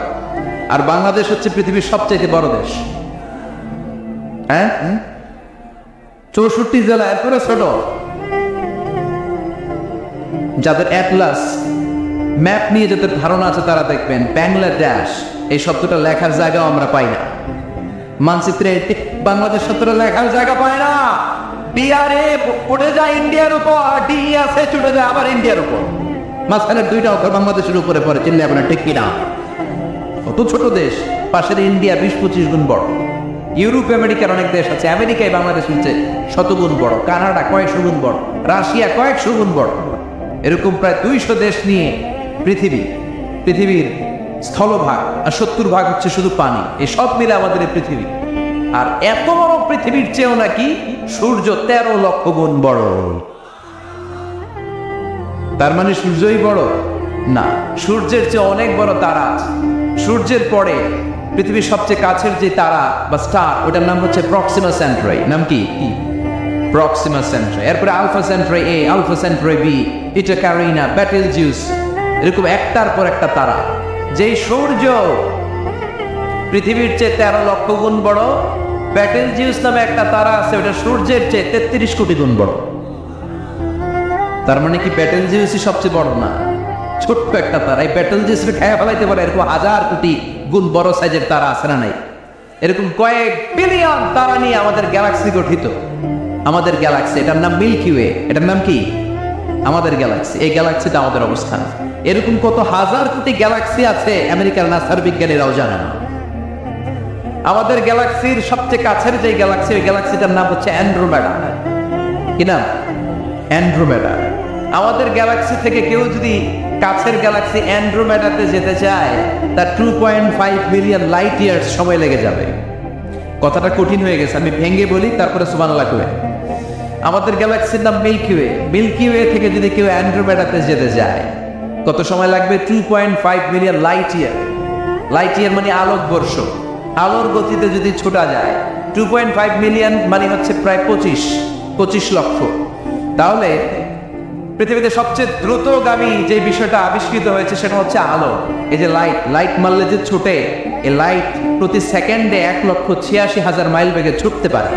আর বাংলাদেশ হচ্ছে পৃথিবীর সবচেয়ে বড় দেশ। হ্যাঁ, 64 জেলা, এরপরে ছোট। যাদের অ্যাটলাস ম্যাপ নিয়ে যাদের ধারণা আছে তারা দেখবেন বাংলাদেশ এই শব্দটা লেখার জায়গাও আমরা পাই না। মানচিত্রে বাংলাদেশ শব্দটা লেখার জায়গা পায় না। ডিআরএ উঠে যায় ইন্ডিয়ার উপর, ডি আছে চলে যায় আবার ইন্ডিয়ার উপর, মাঝখানে 2টা অক্ষর বাংলাদেশের উপরে পড়ে। চিনলে আপনার ঠিক কিনা? কত ছোট দেশ। পাশের ইন্ডিয়া 20-25 গুণ বড়। ইউরোপ আমেরিকার অনেক দেশ আছে, আমেরিকায় বাংলাদেশ হচ্ছে 100 গুণ বড়, কানাডা কয়েকশো গুণ বড়, রাশিয়া কয়েকশো গুণ বড়। এরকম প্রায় 200 দেশ নিয়ে পৃথিবীর স্থলভাগ, আর 70% হচ্ছে শুধু পানি। এই সব মিলে আমাদের এই পৃথিবী। আর এত বড় পৃথিবীর চেয়েও নাকি সূর্য 13 লক্ষ গুণ বড়। তার মানে সূর্যই বড় না, সূর্যের চেয়ে অনেক বড় তারা আছে। সূর্যের পরে পৃথিবীর সবচেয়ে কাছের যে তারা বা স্টার, ওটার নাম হচ্ছে প্রক্সিমা সেন্ট্রাই। নাম কি? প্রক্সিমা সেন্ট্রাই। এরপরে আলফা সেন্ট্রাই এ, আলফা সেন্ট্রাই বি, ইটা ক্যারিনা, বেটেলজিউস, এরকম একটার পর একটা তারা। যেই সূর্য পৃথিবীর চেয়ে 13 লক্ষ গুণ বড়, বেটেলজিউস নামে একটা তারা আছে, ওটা সূর্যের চেয়ে 33 কোটি গুণ বড়। তার মানে কি বেটেলজিউসই সবচেয়ে বড় না? ছোট্ট একটা তারা। এই বেটেলজিউসকে খেয়ে ফেলাইতে পারে এরকম 1000 কোটি গুণ বড় সাইজের তারা আছে না নাই? এরকম কয়েক বিলিয়ন তারা নিয়ে আমাদের গ্যালাক্সি গঠিত। আমাদের গ্যালাক্সি, এটার নাম মিল্কি ওয়ে। এটার নাম কি? আমাদের গ্যালাক্সি। এই গ্যালাক্সিটা আমাদের অবস্থান। এরকম কত হাজার কোটি গ্যালাক্সি আছে আমেরিকার নাসার বিজ্ঞানীরাও জানে না। আমাদের গ্যালাক্সির সবচেয়ে কাছের যে গ্যালাক্সি, ওই গ্যালাক্সিটার নাম হচ্ছে অ্যান্ড্রোমেডা। কি নাম? অ্যান্ড্রোমেডা। আমাদের গ্যালাক্সি থেকে কেউ যদি কাছের গ্যালাক্সি অ্যান্ড্রোমেডাতে যেতে চায়, তার 2.5 মিলিয়ন লাইট ইয়ার্স সময় লেগে যাবে। কথাটা কঠিন হয়ে গেছে, আমি ভেঙে বলি, তারপরে সুবহানাল্লাহ কই। আমাদের গ্যালাক্সির নাম মিল্কি ওয়ে। মিল্কি ওয়ে থেকে যদি কেউ অ্যান্ড্রোমেডাতে যেতে যায়, কত সময় লাগবে? 2.5 million light year. Light year মানে আলোক বর্ষ। আলোর গতিতে যদি ছোটা যায়, 2.5 মিলিয়ন মানে হচ্ছে প্রায় 25 লক্ষ। তাহলে পৃথিবীতে সবচেয়ে দ্রুতগামী যে বিষয়টা আবিষ্কৃত হয়েছে সেটা হচ্ছে আলো। এই যে লাইট মারলে যে ছুটে, এই লাইট প্রতি সেকেন্ডে 1,86,000 মাইল বেগে ছুটতে পারে।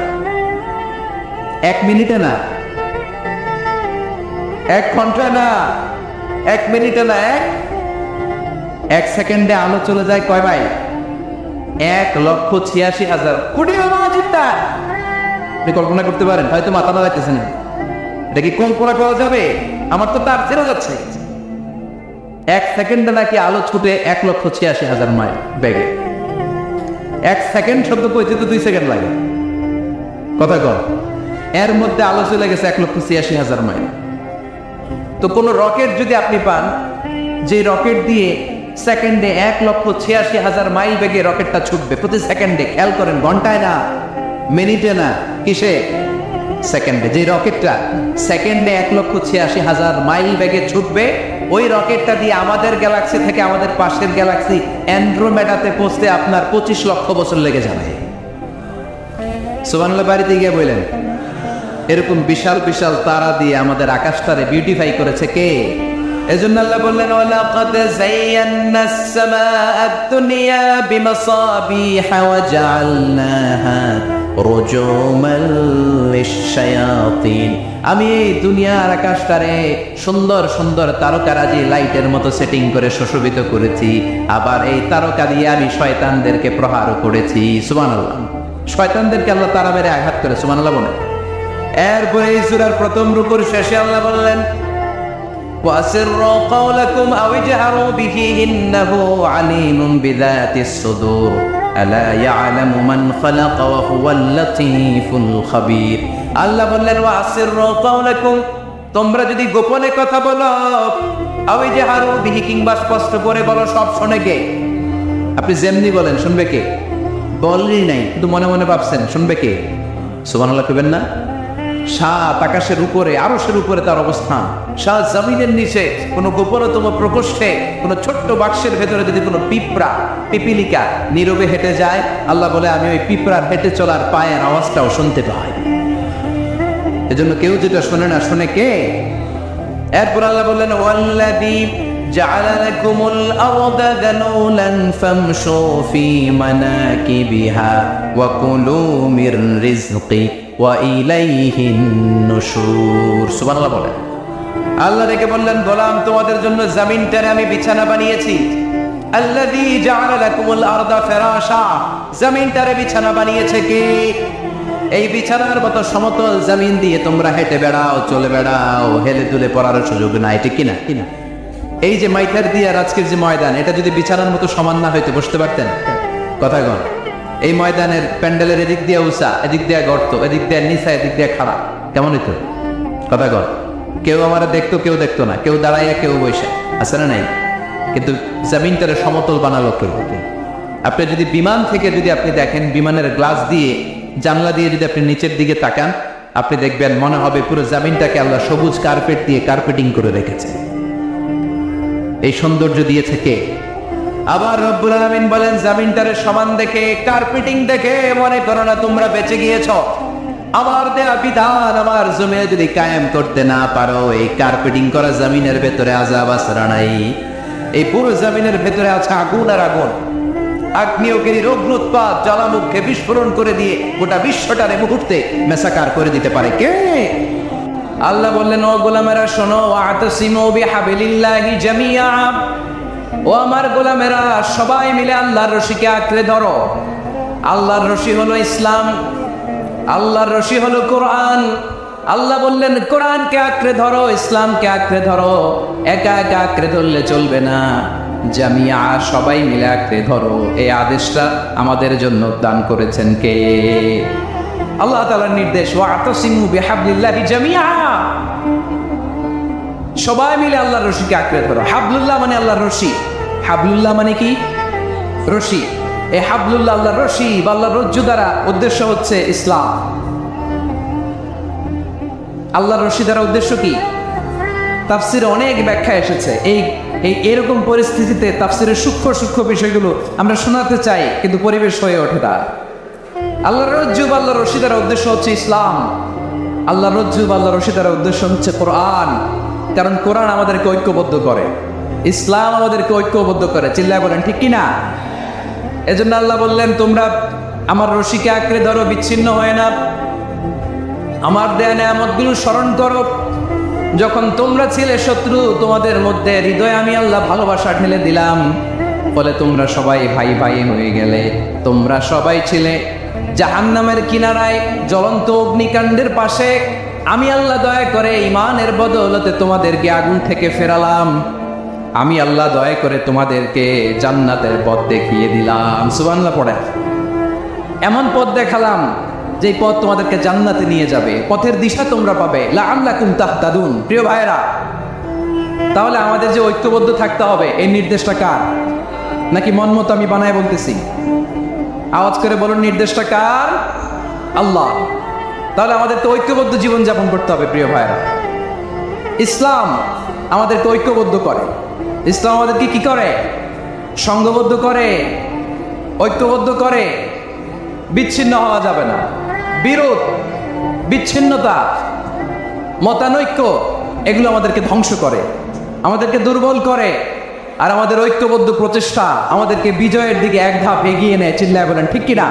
1 মিনিটে না, 1 ঘন্টা না, 1 মিনিটে না, 1 সেকেন্ডে আলো চলে যায় কয় মাইল? 1,86,000 কোটি মাইল। আপনি কল্পনা করতে পারেন? হয়তো মাথা না লাগতেছে না। এটা কি কল্পনা করা যাবে? আমার তো তার চেনা যাচ্ছে। 1 সেকেন্ডে নাকি আলো ছুটে 1,86,000 মাইল বেগে। 1 সেকেন্ড শব্দ পৌঁছে তো 2 সেকেন্ড লাগে। কথা কর, এর মধ্যে আলো চলে গেছে 1,86,000 মাইল। তো কোন রকেট যদি আপনি পান, যে রকেট দিয়ে সেকেন্ডে 1,86,000 মাইল বেগে রকেটটা ছুটবে প্রতি সেকেন্ডে, খেয়াল করেন, ঘন্টায় না, মিনিটে না, কিসে? সেকেন্ডে। যে রকেটটা সেকেন্ডে 1,86,000 মাইল বেগে ছুটবে, ওই রকেটটা দিয়ে আমাদের গ্যালাক্সি থেকে আমাদের পাশের গ্যালাক্সি অ্যান্ড্রোমেডাতে পৌঁছতে আপনার 25 লক্ষ বছর লেগে যাবে। সুবহানাল্লাহ বাড়িতে গিয়ে বললেন, এরকম বিশাল বিশাল তারা দিয়ে আমাদের আকাশটারে বিউটিফাই করেছে কে? এজন্য আল্লাহ বললেন, ওয়ালাকাদ যায়্যানাস সামাআদ দুনিয়া বিমাসাবিহা ওয়া জাআলনাহা রুজুমান লিশ-শায়াতিন। আমি এই দুনিয়ার আকাশটারে সুন্দর সুন্দর তারকারাজি লাইটের মতো সেটিং করে সুশোভিত করেছি। আবার এই তারকা দিয়ে আমি শয়তানদেরকে প্রহার করেছি। সুবহানাল্লাহ। শয়তানদেরকে আল্লাহ তারা মেরে আঘাত করে। সুবহানাল্লাহ বলেন। এরপরে এই সূরার প্রথম রুকুর শেষে আল্লাহ বললেন, وَأَسِرُّوا قَوْلَكُمْ أَوِ اجْهَرُوا بِهِ إِنَّهُ عَلِيمٌ بِذَاتِ الصُّدُورِ أَلَا يَعْلَمُ مَنْ خَلَقَ وَهُوَ اللَّطِيفُ الْخَبِيرُ। আল্লাহ বললেন, وَأَسِرُّوا قَوْلَكُمْ, তোমরা যদি গোপনে কথা বলো, أَوِ اجْهَرُوا بِهِ, কিংবা স্পষ্ট করে বলো, সব শোনে কে? আপনি যেমনি বলেন শুনবে কে? বলেনই নাই, কিন্তু মনে মনে ভাবছেন শুনবে কে? সুবহানাল্লাহ কইবেন না? সাত আকাশের উপরে, আরশের উপরে তার অবস্থান, সাত জমিনের নিচে, কোন গোপনতম প্রকোষ্ঠে, কোন ছোট্ট বাক্সের ভেতরে যদি কোনো পিঁপড়া, পিপিলিকা নীরবে হেঁটে যায়, আল্লাহ বলে আমি ওই পিঁপড়ার হেঁটে চলার পায়ের আওয়াজটাও শুনতে পাই। এজন্য কেউ যেটা শোনে না, শোনে কে? এরপর আল্লাহ বললেন, ওয়াল্লাযী জাআলা লাকুমুল আরদা যালুলান ফামশু ফি মানাকিবিহা ওয়া কুলু মির রিজকি ওয়া ইলাইহিন নুশুর। সুবহানাল্লাহ বলেন। আল্লাহ ডেকে বললেন, গোলাম, তোমাদের জন্য জমিনটারে আমি বিছানা বানিয়েছি। আল্লাযী জাআলা লাকুমুল আরদা ফিরাশা, জমিনটারে বিছানা বানিয়েছে কে? এই বিছানার মতো সমতল জমিন দিয়ে তোমরা হেঁটে বেড়াও, চলে বেড়াও, হেলে দুলে পড়ার সুযোগ নাই, ঠিক কিনা? এই যে মাইথার দিয়ে আর আজকের যে ময়দান, এটা যদি বিছানার মতো সমান না হইতো বসতে পারতেন? কথা কন। এই ময়দানের প্যান্ডেলের এদিক দিয়ে উঁচা, এদিক দিয়ে গর্ত, এদিক দিয়ে নিচা, এদিক দিয়ে খাড়া, কেমন হইতো? কথা কন। কেউ আমার দেখতো, কেউ দেখতো না, কেউ দাঁড়াইয়া, কেউ বসে, আছে না নাই? কিন্তু জমিনটারে সমতল বানালো কে? আপনি যদি বিমান থেকে যদি আপনি দেখেন, বিমানের গ্লাস দিয়ে জানলা দিয়ে যদি আপনি নিচের দিকে তাকান, আপনি দেখবেন মনে হবে পুরো জমিনটাকে আল্লাহ সবুজ কার্পেট দিয়ে কার্পেটিং করে রেখেছে। এই সৌন্দর্য দিয়েছে কে? আবার রব্বুল আলামিন বলেন, জমিনটারে সমান দেখে, কার্পেটিং দেখে মনে করো না তোমরা বেঁচে গিয়েছো। আমার দেয়া বিধান আমার জমিনে যদি কায়েম করতে না পারো, এই কার্পেটিং করা জমিনের ভেতরে আযাব আসরা নাই। এই পুরো জমিনের ভেতরে আছে আগুন আর আগুন। আগ্নেয়গিরির অগ্নুৎপাত জ্বালামুখে বিস্ফোরণ করে দিয়ে গোটা বিশ্বটারে মুহূর্তে মেসাকার করে দিতে পারে কে? আল্লাহ বললেন, ও গোলামেরা শোনো, ওয়াতাসিমু বিহাবিলিল্লাহি জামিআ, ও আমার গোলামেরা সবাই মিলে আল্লাহর রশিকে আঁকড়ে ধরো। আল্লাহর রশি হলো ইসলাম, আল্লাহর রশি হলো কোরআন। আল্লাহ বললেন কোরআনকে আঁকড়ে ধরো, ইসলামকে আঁকড়ে ধরো। একা একা আঁকড়ে ধরলে চলবে না, জামিয়া সবাই মিলে আঁকড়ে ধরো। এই আদেশটা আমাদের জন্য দান করেছেন কে? আল্লাহ তাআলার নির্দেশ, ওয়াতাসিমু বিহাবলিল্লাহি জামিআ, সবাই মিলে আল্লাহর রশিকে আঁকড়ে ধরো। হাবলুল্লাহ মানে আল্লাহর রশি। হাবলুল্লাহ মানে কি? রশি। এই হাবলুল্লাহ আল্লাহর রশি বা আল্লাহর রজ্জু দ্বারা উদ্দেশ্য হচ্ছে ইসলাম। আল্লাহর রশি দ্বারা উদ্দেশ্য কি? তাফসিরে অনেক ব্যাখ্যা এসেছে। এরকম পরিস্থিতিতে তাফসিরের সূক্ষ্ম সূক্ষ্ম বিষয়গুলো আমরা শোনাতে চাই, কিন্তু পরিবেশ হয়ে ওঠে না। আল্লাহর রজ্জু বা আল্লাহর রশি দ্বারা উদ্দেশ্য হচ্ছে ইসলাম। আল্লাহর রজ্জু বা আল্লাহর রশি দ্বারা উদ্দেশ্য হচ্ছে কোরআন। কারণ কোরআন আমাদেরকে ঐক্যবদ্ধ করে, ইসলাম আমাদেরকে ঐক্যবদ্ধ করে। চিল্লায় বলেন ঠিক কিনা? এজন্য আল্লাহ বললেন, তোমরা আমার রশিকে আঁকড়ে ধরো, বিচ্ছিন্ন হয় না। আমার দেয়া নেয়ামতগুলো স্মরণ করো। যখন তোমরা ছিলে শত্রু, তোমাদের মধ্যে হৃদয়ে আমি আল্লাহ ভালোবাসা ঢেলে দিলাম, ফলে তোমরা সবাই ভাই ভাই হয়ে গেলে। তোমরা সবাই ছিলে জাহান্নামের কিনারায়, জ্বলন্ত অগ্নিকাণ্ডের পাশে। আমি আল্লাহ দয়া করে ঈমানের বদৌলতে তোমাদেরকে আগুন থেকে ফেরালাম। আমি আল্লাহ দয়া করে তোমাদেরকে জান্নাতের পথ দেখিয়ে দিলাম। সুবহানাল্লাহ পড়েন। এমন পথ দেখালাম যে পথ তোমাদেরকে জান্নাতে নিয়ে যাবে, পথের দিশা তোমরা পাবে। লাআল্লাকুম তাহতাদুন। প্রিয় ভাইয়েরা, তাহলে আমাদের যে ঐক্যবদ্ধ থাকতে হবে, এই নির্দেশটা কার? নাকি মন মতো আমি বানায় বলতেছি? আওয়াজ করে বলুন, নির্দেশটা কার? আল্লাহ। তাহলে আমাদের তো ঐক্যবদ্ধ জীবন যাপন করতে হবে। প্রিয় ভাইয়েরা, ইসলাম আমাদেরকে ঐক্যবদ্ধ করে। ইসলাম আমাদেরকে কি করে? সংঘবদ্ধ করে, ঐক্যবদ্ধ করে। বিচ্ছিন্ন হওয়া যাবে না। বিরোধ, বিচ্ছিন্নতা, মতানৈক্য, এগুলো আমাদেরকে ধ্বংস করে, আমাদেরকে দুর্বল করে। আর আমাদের ঐক্যবদ্ধ প্রচেষ্টা আমাদেরকে বিজয়ের দিকে এক ধাপ এগিয়ে নেয়। চিল্লায় বলেন ঠিক কিনা?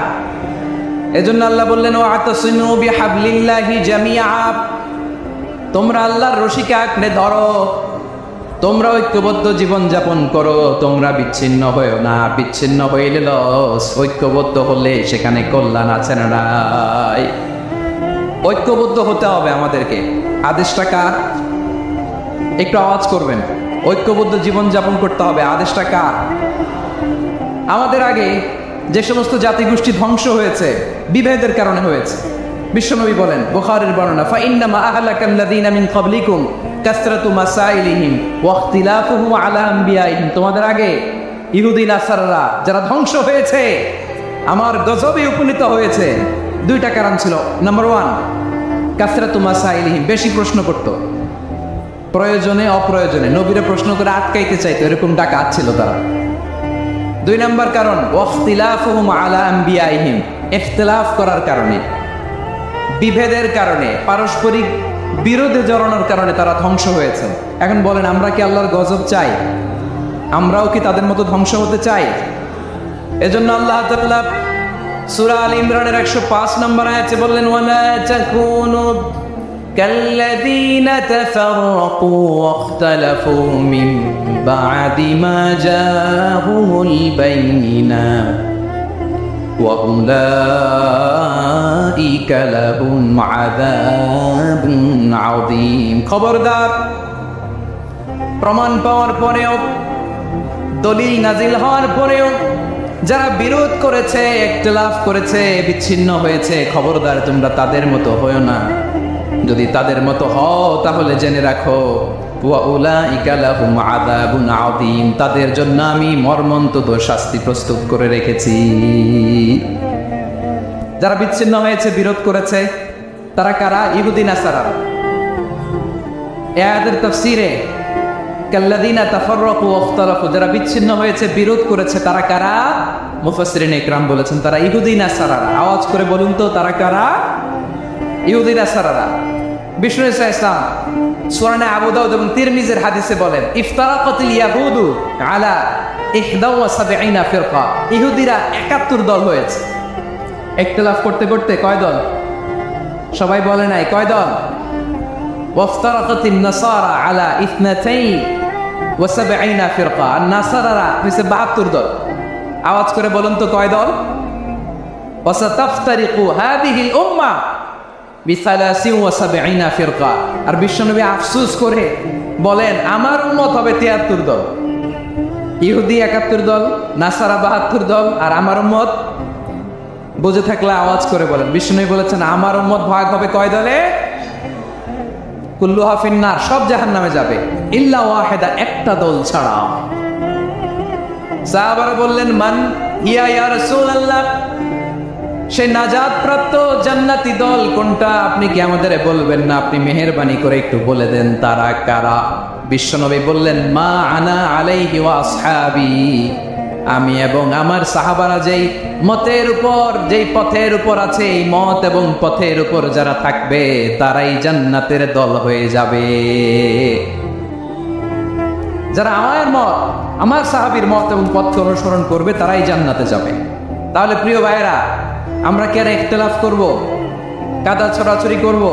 এজন্য আল্লাহ বললেন, ওয়াতাসিমু বিহাবলিল্লাহি জামিআ, তোমরা আল্লাহর রশিকে আঁকড়ে ধরো, তোমরা ঐক্যবদ্ধ জীবন যাপন করো, তোমরা বিচ্ছিন্ন হয়েও না। বিচ্ছিন্ন হইলে লস, ঐক্যবদ্ধ হলে সেখানে কল্যাণ আছে না নাই? ঐক্যবদ্ধ হতে হবে আমাদেরকে। আদেশটা কার? একটু আওয়াজ করবেন। ঐক্যবদ্ধ জীবন যাপন করতে হবে, আদেশটা কার? আমাদের আগে যে সমস্ত জাতিগোষ্ঠী ধ্বংস হয়েছে, বিভেদের কারণে হয়েছে। বিশ্বনবী বলেন, বুখারীর বর্ণনা, ফাইন্নামা আহলাকাল্লাযীনা মিন ক্বাবলিকুম কাসরাতু মাসাইলিহিম ওয়া ইখতিলাফুহুম আলা আনবিয়াইহিম। তোমাদের আগে ইহুদি নাসারারা যারা ধ্বংস হয়েছে, আমার গজবে উপনীত হয়েছে, দুইটা কারণ ছিল। নাম্বার 1, কাসরাতু মাসাইলিহিম, বেশি প্রশ্ন করত, প্রয়োজনে অপ্রয়োজনে নবীরে প্রশ্ন করে আটকাইতে চাইতো, এরকম ডাকাত ছিল তারা। 2 নাম্বার কারণ, ওয়া ইখতিলাফুহুম আলা আনবিয়াইহিম, ইখতিলাফ করার কারণে, বিভেদের কারণে, পারস্পরিক বিরোধে জড়ানোর কারণে তারা ধ্বংস হয়েছে। এখন বলেন, আমরা কি আল্লাহর গজব চাই? আমরাও কি তাদের মতো ধ্বংস হতে চাই? এজন্য আল্লাহ তাআলা সূরা আল ইমরানের 105 নম্বর আয়াতে বললেন, ওয়ালা তাকুনু কাল্লাযীনা তাফাররাকু ওয়াখতালাফু মিন বা'দি মা জাআহুমুল বাইয়িনাত ওয়া উলাইকা লাহুম আযাবুন আযীম। খবরদার, প্রমাণ পাওয়ার পরেও, দলিল নাজিল হওয়ার পরেও যারা বিরোধ করেছে, ইখতিলাফ করেছে, বিচ্ছিন্ন হয়েছে, খবরদার তোমরা তাদের মতো হয়ো না। যদি তাদের মতো হও তাহলে জেনে রাখো ওয়া উলাইকা লাহুম আযাবুন আযীম, তাদের জন্য আমি মর্মন্তুদ শাস্তি প্রস্তুত করে রেখেছি। যারা বিচ্ছিন্ন হয়েছে, বিরোধ করেছে, তারা কারা? ইহুদি নাসারা। এই আয়াতের তাফসীরে কাল্লাযীনা তাফাররাকু ওয়াখতালাফু, যারা বিচ্ছিন্ন হয়েছে, বিরোধ করেছে, তারা কারা? মুফাসসিরিন ইকরাম বলেছেন তারা ইহুদি নাসারারা। আওয়াজ করে বলুন তো তারা কারা? ইহুদি নাসারারা। বিষ্ণু ইসা ইসলাম সূরা আবু দাউদ এবং তিরমিজির হাদিসে বলেন ইফতারাকাতিল ইয়াহুদু আলা 71 ফিরকা, ইহুদিরা 71 দল হয়েছে। ইখতিলাফ করতে করতে কয় দল? সবাই বলে নাই কয় দল? ওয়াফতারাকাতিন নাসারা আলা 72 ফিরকা, আর নাসারারা হইছে 72 দল। আওয়াজ করে বলুন তো কয় দল? ওয়াসাতাফতারিকু হাদিহিল উম্মাহ বি73 ফিরকা। আর বিশ্বনবী আফসোস করে বলেন আমার উম্মত হবে 73 দল। ইহুদি 71 দল, নাসারা 72 দল, আর আমার উম্মত বুঝে থাকলে আওয়াজ করে বলেন। বিশ্বনবী বলেছেন আমার উম্মত ভাগ হবে কয় দলে? কুল্লুহা ফিন্নার, সব জাহান্নামে যাবে, ইল্লা ওয়াহিদা, একটা দল ছাড়া। সাহাবারা বললেন মান হিয়া ইয়া রাসূলুল্লাহ, সেই নাজাত প্রাপ্ত জান্নাতি দল কোনটা? আপনি কি আমাদের বলবেন না? আপনি মেহেরবানি করে একটু বলে দেন তারা কারা। বিশ্বনবী বললেন মা আনা আলাইহি ওয়া আসহাবি, আমি এবং আমার সাহাবারা যেই মতের উপর, যেই পথের উপর আছে, এই মত এবং পথের উপর যারা থাকবে তারাই জান্নাতের দল হয়ে যাবে। যারা আমার মত, আমার সাহাবীর মত এবং পথকে অনুসরণ করবে তারাই জান্নাতে যাবে। তাহলে প্রিয় ভাইয়েরা, আমরা কি আর ইখতিলাফ করব? কাদা ছড়াছড়ি করব?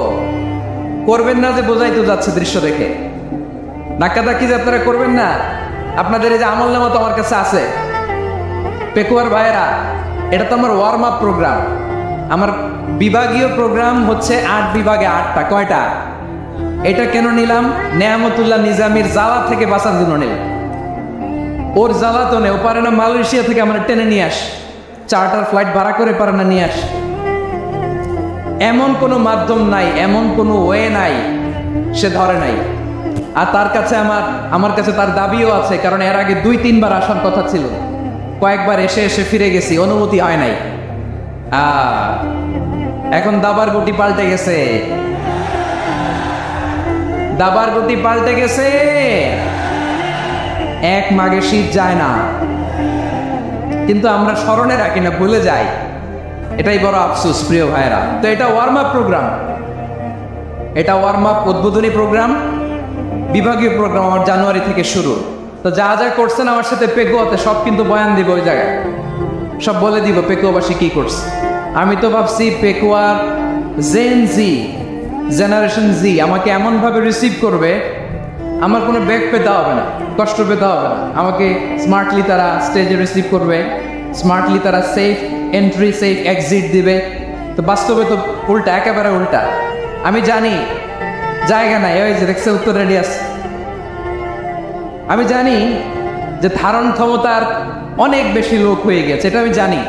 করবেন না যে বোঝাই তো যাচ্ছে দৃশ্য দেখে। নাকাদা কি আপনারা করবেন না? আপনাদের এই যে আমলনামা তো আমার কাছে আছে। পেকুয়ার ভাইয়েরা, এটা তো আমার ওয়ার্ম আপ প্রোগ্রাম। আমার বিভাগীয় প্রোগ্রাম হচ্ছে 8 বিভাগে 8টা। কয়টা? এটা কেন নিলাম? নেয়ামতুল্লাহ নিজামীর জ্বালা থেকে বাঁচার জন্য নিলাম। ওর জ্বালা তো নেই, ও পারে না মালয়েশিয়া থেকে আমরা টেনে নিয়ে আস, চার্টার ফ্লাইট ভাড়া করে পারে না নিয়ে আস। এমন কোনো মাধ্যম নাই, এমন কোনো ওয়ে নাই সে ধরে নাই। আর তার কাছে আমার কাছে তার দাবিও আছে, কারণ এর আগে 2-3 বার আসার কথা ছিল, কয়েকবার এসে এসে ফিরে গেছি, অনুমতি হয় নাই। এখন দাবার গুটি পাল্টে গেছে, দাবার গুটি পাল্টে গেছে। এক মাঘে শীত যায় না, কিন্তু আমরা স্মরণে রাখি না, ভুলে যাই। এটাই বড় আফসোস প্রিয় ভাইরা। তো এটা ওয়ার্ম আপ প্রোগ্রাম, এটা ওয়ার্ম আপ উদ্বোধনী প্রোগ্রাম, বিভাগীয় প্রোগ্রাম আমার জানুয়ারি থেকে শুরু। তো যা যা করছেন আমার সাথে পেকুয়াতে সব কিন্তু বয়ান দিব, ওই জায়গায় সব বলে দিব পেকুয়াবাসী কি করছে। আমি তো ভাবছি পেকুয়ার জেনারেশন জি আমাকে এমনভাবে রিসিভ করবে, আমার কোনো ব্যাক পেতে হবে না, কষ্ট পেতে হবে না। আমাকে স্মার্টলি তারা স্টেজে রিসিভ করবে, স্মার্টলি তারা সেফ এন্ট্রি, সেফ এক্সিট দিবে। তো বাস্তবে তো উল্টা, একেবারে উল্টা। আমি জানি জায়গা নাই, ওই যে দেখছে উত্তর রেডি আছে। আমি জানি যে ধারণ ক্ষমতার অনেক বেশি লোক হয়ে গেছে, এটা আমি জানি।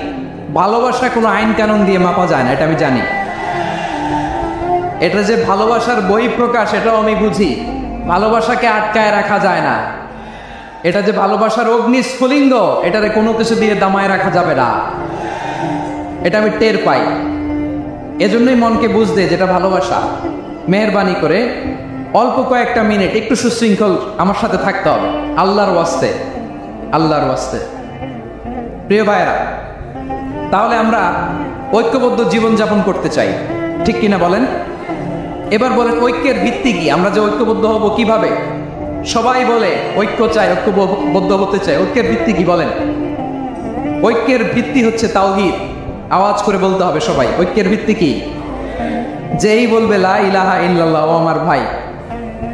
ভালোবাসা কোনো আইন কানুন দিয়ে মাপা যায় না, এটা আমি জানি। এটা যে ভালোবাসার বহিঃপ্রকাশ, এটাও আমি বুঝি। ভালোবাসাকে আটকায় রাখা যায় না। এটা যে ভালোবাসার অগ্নিস্ফুলিঙ্গ, এটারে কোনো কিছু দিয়ে দামায় রাখা যাবে না, এটা আমি টের পাই। এজন্যই মনকে বুঝতে যেটা ভালোবাসা। মেহেরবানি করে অল্প কয়েকটা মিনিট একটু সুশৃঙ্খল আমার সাথে থাকতে হবে, আল্লাহর ওয়াস্তে, আল্লাহর ওয়াস্তে। প্রিয় ভাইয়েরা, তাহলে আমরা ঐক্যবদ্ধ জীবনযাপন করতে চাই, ঠিক কিনা বলেন? এবার বলেন ঐক্যের ভিত্তি কি? আমরা যে ঐক্যবদ্ধ হব কিভাবে? সবাই বলে ঐক্য চাই, ঐক্যবদ্ধ হতে চাই। ঐক্যের ভিত্তি কি বলেন? ঐক্যের ভিত্তি হচ্ছে তাওহীদ। আওয়াজ করে বলতে হবে সবাই, ঐক্যের ভিত্তি কি? যেই বলবে লা ইলাহা ইল্লাল্লাহ, ও আমার ভাই,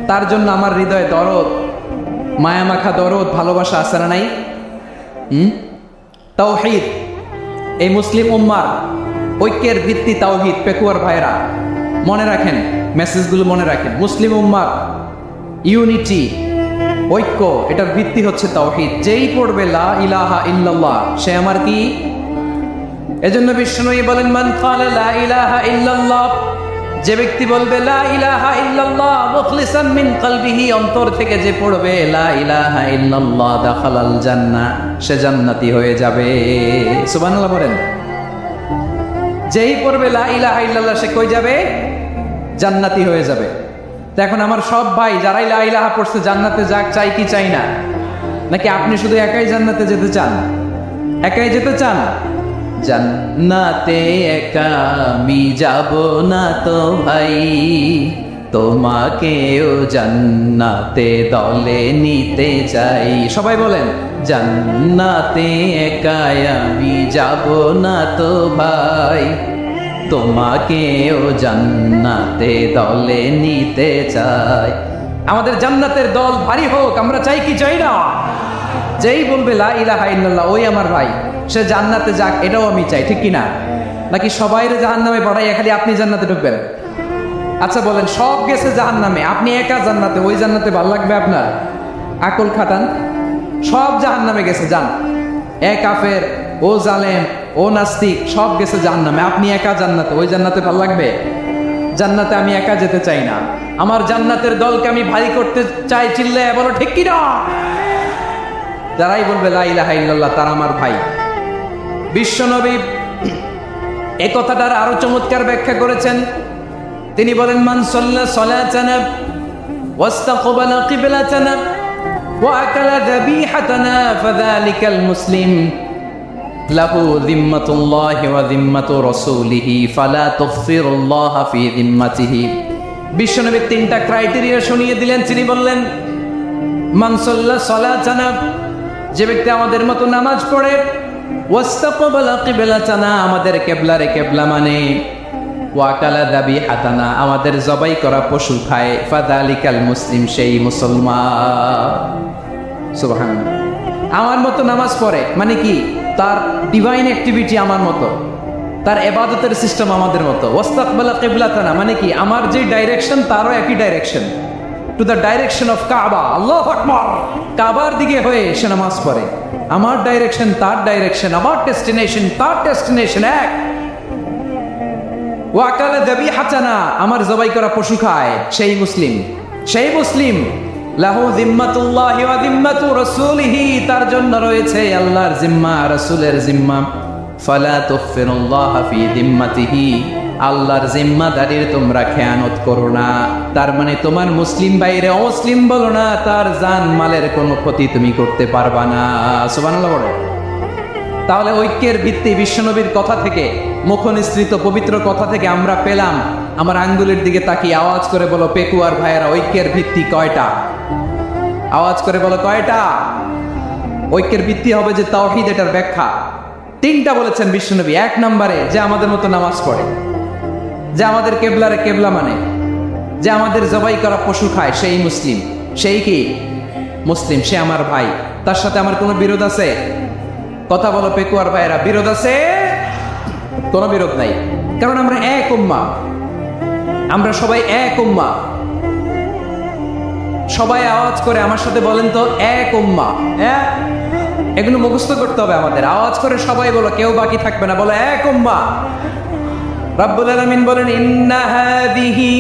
তার জন্য আমার হৃদয়ে দরদ, মায়ামাখা দরদ, ভালোবাসা আছে না নাই? তাওহীদ। এই মুসলিম উম্মার ঐক্যের ভিত্তি তাওহীদ। পেকুয়ার ভাইরা মনে রাখেন, মেসেজগুলো মনে রাখেন। মুসলিম উম্মার ইউনিটি, ঐক্য, এটার ভিত্তি হচ্ছে তাওহীদ। যেই পড়বে লা ইলাহা ইল্লাল্লাহ, সে আমার কি? এজন্য বিষ্ণু বলেন মান ক্বালা লা ইলাহা ইল্লাল্লাহ, যে ব্যক্তি বলবে লা ইলাহা ইল্লাল্লাহ মুখলিসান মিন কলবিহি, অন্তর থেকে যে পড়বে লা ইলাহা ইল্লাল্লাহ দাখালাল জান্নাহ, সে জান্নাতি হয়ে যাবে। সুবহানাল্লাহ বলেন। যেই পড়বে লা ইলাহা ইল্লাল্লাহ সে কই যাবে? জান্নাতি হয়ে যাবে। তো এখন আমার সব ভাই যারাই লা ইলাহা পড়ছে জান্নাতে যাক, চাই কি চাই না? নাকি আপনি শুধু একাই জান্নাতে যেতে চান? একাই যেতে চান? জান্নাতে একা আমি যাব না তো ভাই, তোমাকেও জান্নাতে দলে নিতে চাই। সবাই বলেন, জান্নাতে একা আমি যাব না তো ভাই, তোমাকেও জান্নাতে দলে নিতে চাই। আমাদের জান্নাতের দল ভারী হোক, আমরা চাই কি চাই না? যেই বলবে লা ইলাহা ইল্লাল্লাহ ওই আমার ভাই, সে জান্নাতে যাক, এটাও আমি চাই, ঠিক কিনা? নাকি সবাইরে জাহান্নামে পড়াইয়া খালি আপনি জান্নাতে ঢুকবেন? আচ্ছা বলেন, সব গেছে জাহান্নামে, আপনি একা জান্নাতে, ওই জান্নাতে ভালো লাগবে আপনার? আকল খাটান। সব জাহান্নামে গেছে, যান। এ কাফের, ও জালেম, ও নাস্তিক, সব গেছে জাহান্নামে, আপনি একা জান্নাতে, ওই জান্নাতে ভালো লাগবে? জান্নাতে আমি একা যেতে চাই না, আমার জান্নাতের দলকে আমি ভারী করতে চাই। চিল্লায় বলো ঠিক কিনা? যারাই বলবে লা ইলাহা ইল্লাল্লাহ তারা আমার ভাই। বিশ্বনবী এই কথাটার আরো চমৎকার ব্যাখ্যা করেছেন। তিনি বলেন, মান সাল্লা সালাতানা ওয়াস্তাকবালা কিবলাতানা ওয়া আকালা যাবিহাতানা ফাযালিকাল মুসলিম লাহু যিম্মাতুল্লাহি ওয়া যিম্মাতু রাসূলিহি ফালা তুগফিরুল্লাহা ফি যিম্মাতিহি। বিশ্বনবী তিনটা ক্রাইটেরিয়া শুনিয়ে দিলেন। তিনি বললেন, মান সাল্লা সালাতানা, যে ব্যক্তি আমাদের মতো নামাজ পড়ে, ওয়াস্তাকবালা কিবলাতানা, আমাদের কিবলারে কিবলা মানে, ওয়া আকালা যাবিহাতানা, আমাদের জবাই করা পশু খায়, ফাযালিকাল মুসলিম, সেই মুসলমান। সুবহানাল্লাহ। আমার মতো নামাজ পড়ে মানে কি? তার ডিভাইন অ্যাক্টিভিটি আমার মতো, তার ইবাদতের সিস্টেম আমাদের মতো। ওয়াস্তাকবালা কিবলাতানা মানে কি? আমার যে ডাইরেকশন তারও একই direction, to the direction of কাবা। আল্লাহু আকবার। কাবার দিকে হয়ে সে নামাজ পড়ে। আমার ডাইরেকশন তার ডাইরেকশন, আমার ডেস্টিনেশন তার ডেস্টিনেশন এক। ওয়া আকালা যাবিহাতানা, আমার জবাই করা পশু খায়, সেই মুসলিম। সেই মুসলিম। লাহু যিম্মাতুল্লাহি ওয়া যিম্মাতু রাসূলিহি, তার জন্য রয়েছে আল্লাহর জিম্মা, রাসূলের জিম্মা। ফালা তুগফিরুল্লাহা ফি যিম্মাতিহি, আল্লাহর জিম্মাদারির তোমরা খেয়ানত করো না। তার মানে তোমার মুসলিম বাইরে অমুসলিম বলো না, তার জান মালের কোনো ক্ষতি তুমি করতে পারবা না। সুবহানাল্লাহ বলো। তাহলে ঐক্যের ভিত্তি বিশ্বনবীর কথা থেকে, মুখনিসৃত পবিত্র কথা থেকে আমরা পেলাম। আমার আঙ্গুলের দিকে তাকিয়ে আওয়াজ করে বলো পেকুয়ার ভাইয়েরা, ঐক্যের ভিত্তি কয়টা? আওয়াজ করে বলো কয়টা? ঐক্যের ভিত্তি হবে যে তাওহীদ, এটার ব্যাখ্যা তিনটা বলেছেন বিশ্বনবী। এক নম্বরে, যে আমাদের মতো নামাজ পড়ে, যে আমাদের কেবলারে কেবলা মানে, যে আমাদের জবাই করা পশু খায়, সেই মুসলিম। সেই কি মুসলিম? সে আমার ভাই। তার সাথে আমার কোনো বিরোধ আছে? কথা বলো পেকুয়ার ভাইয়েরা, বিরোধ আছে? কোনো বিরোধ নাই, কারণ আমরা এক উম্মাহ, আমরা সবাই এক উম্মাহ। সবাই আওয়াজ করে আমার সাথে বলেন তো, এক উম্মাহ। এগুলো মুখস্থ করতে হবে আমাদের। আওয়াজ করে সবাই বলো, কেউ বাকি থাকবে না, বলো এক উম্মাহ। রব্বুল আলামিন বলেন, ইন্না হাযিহি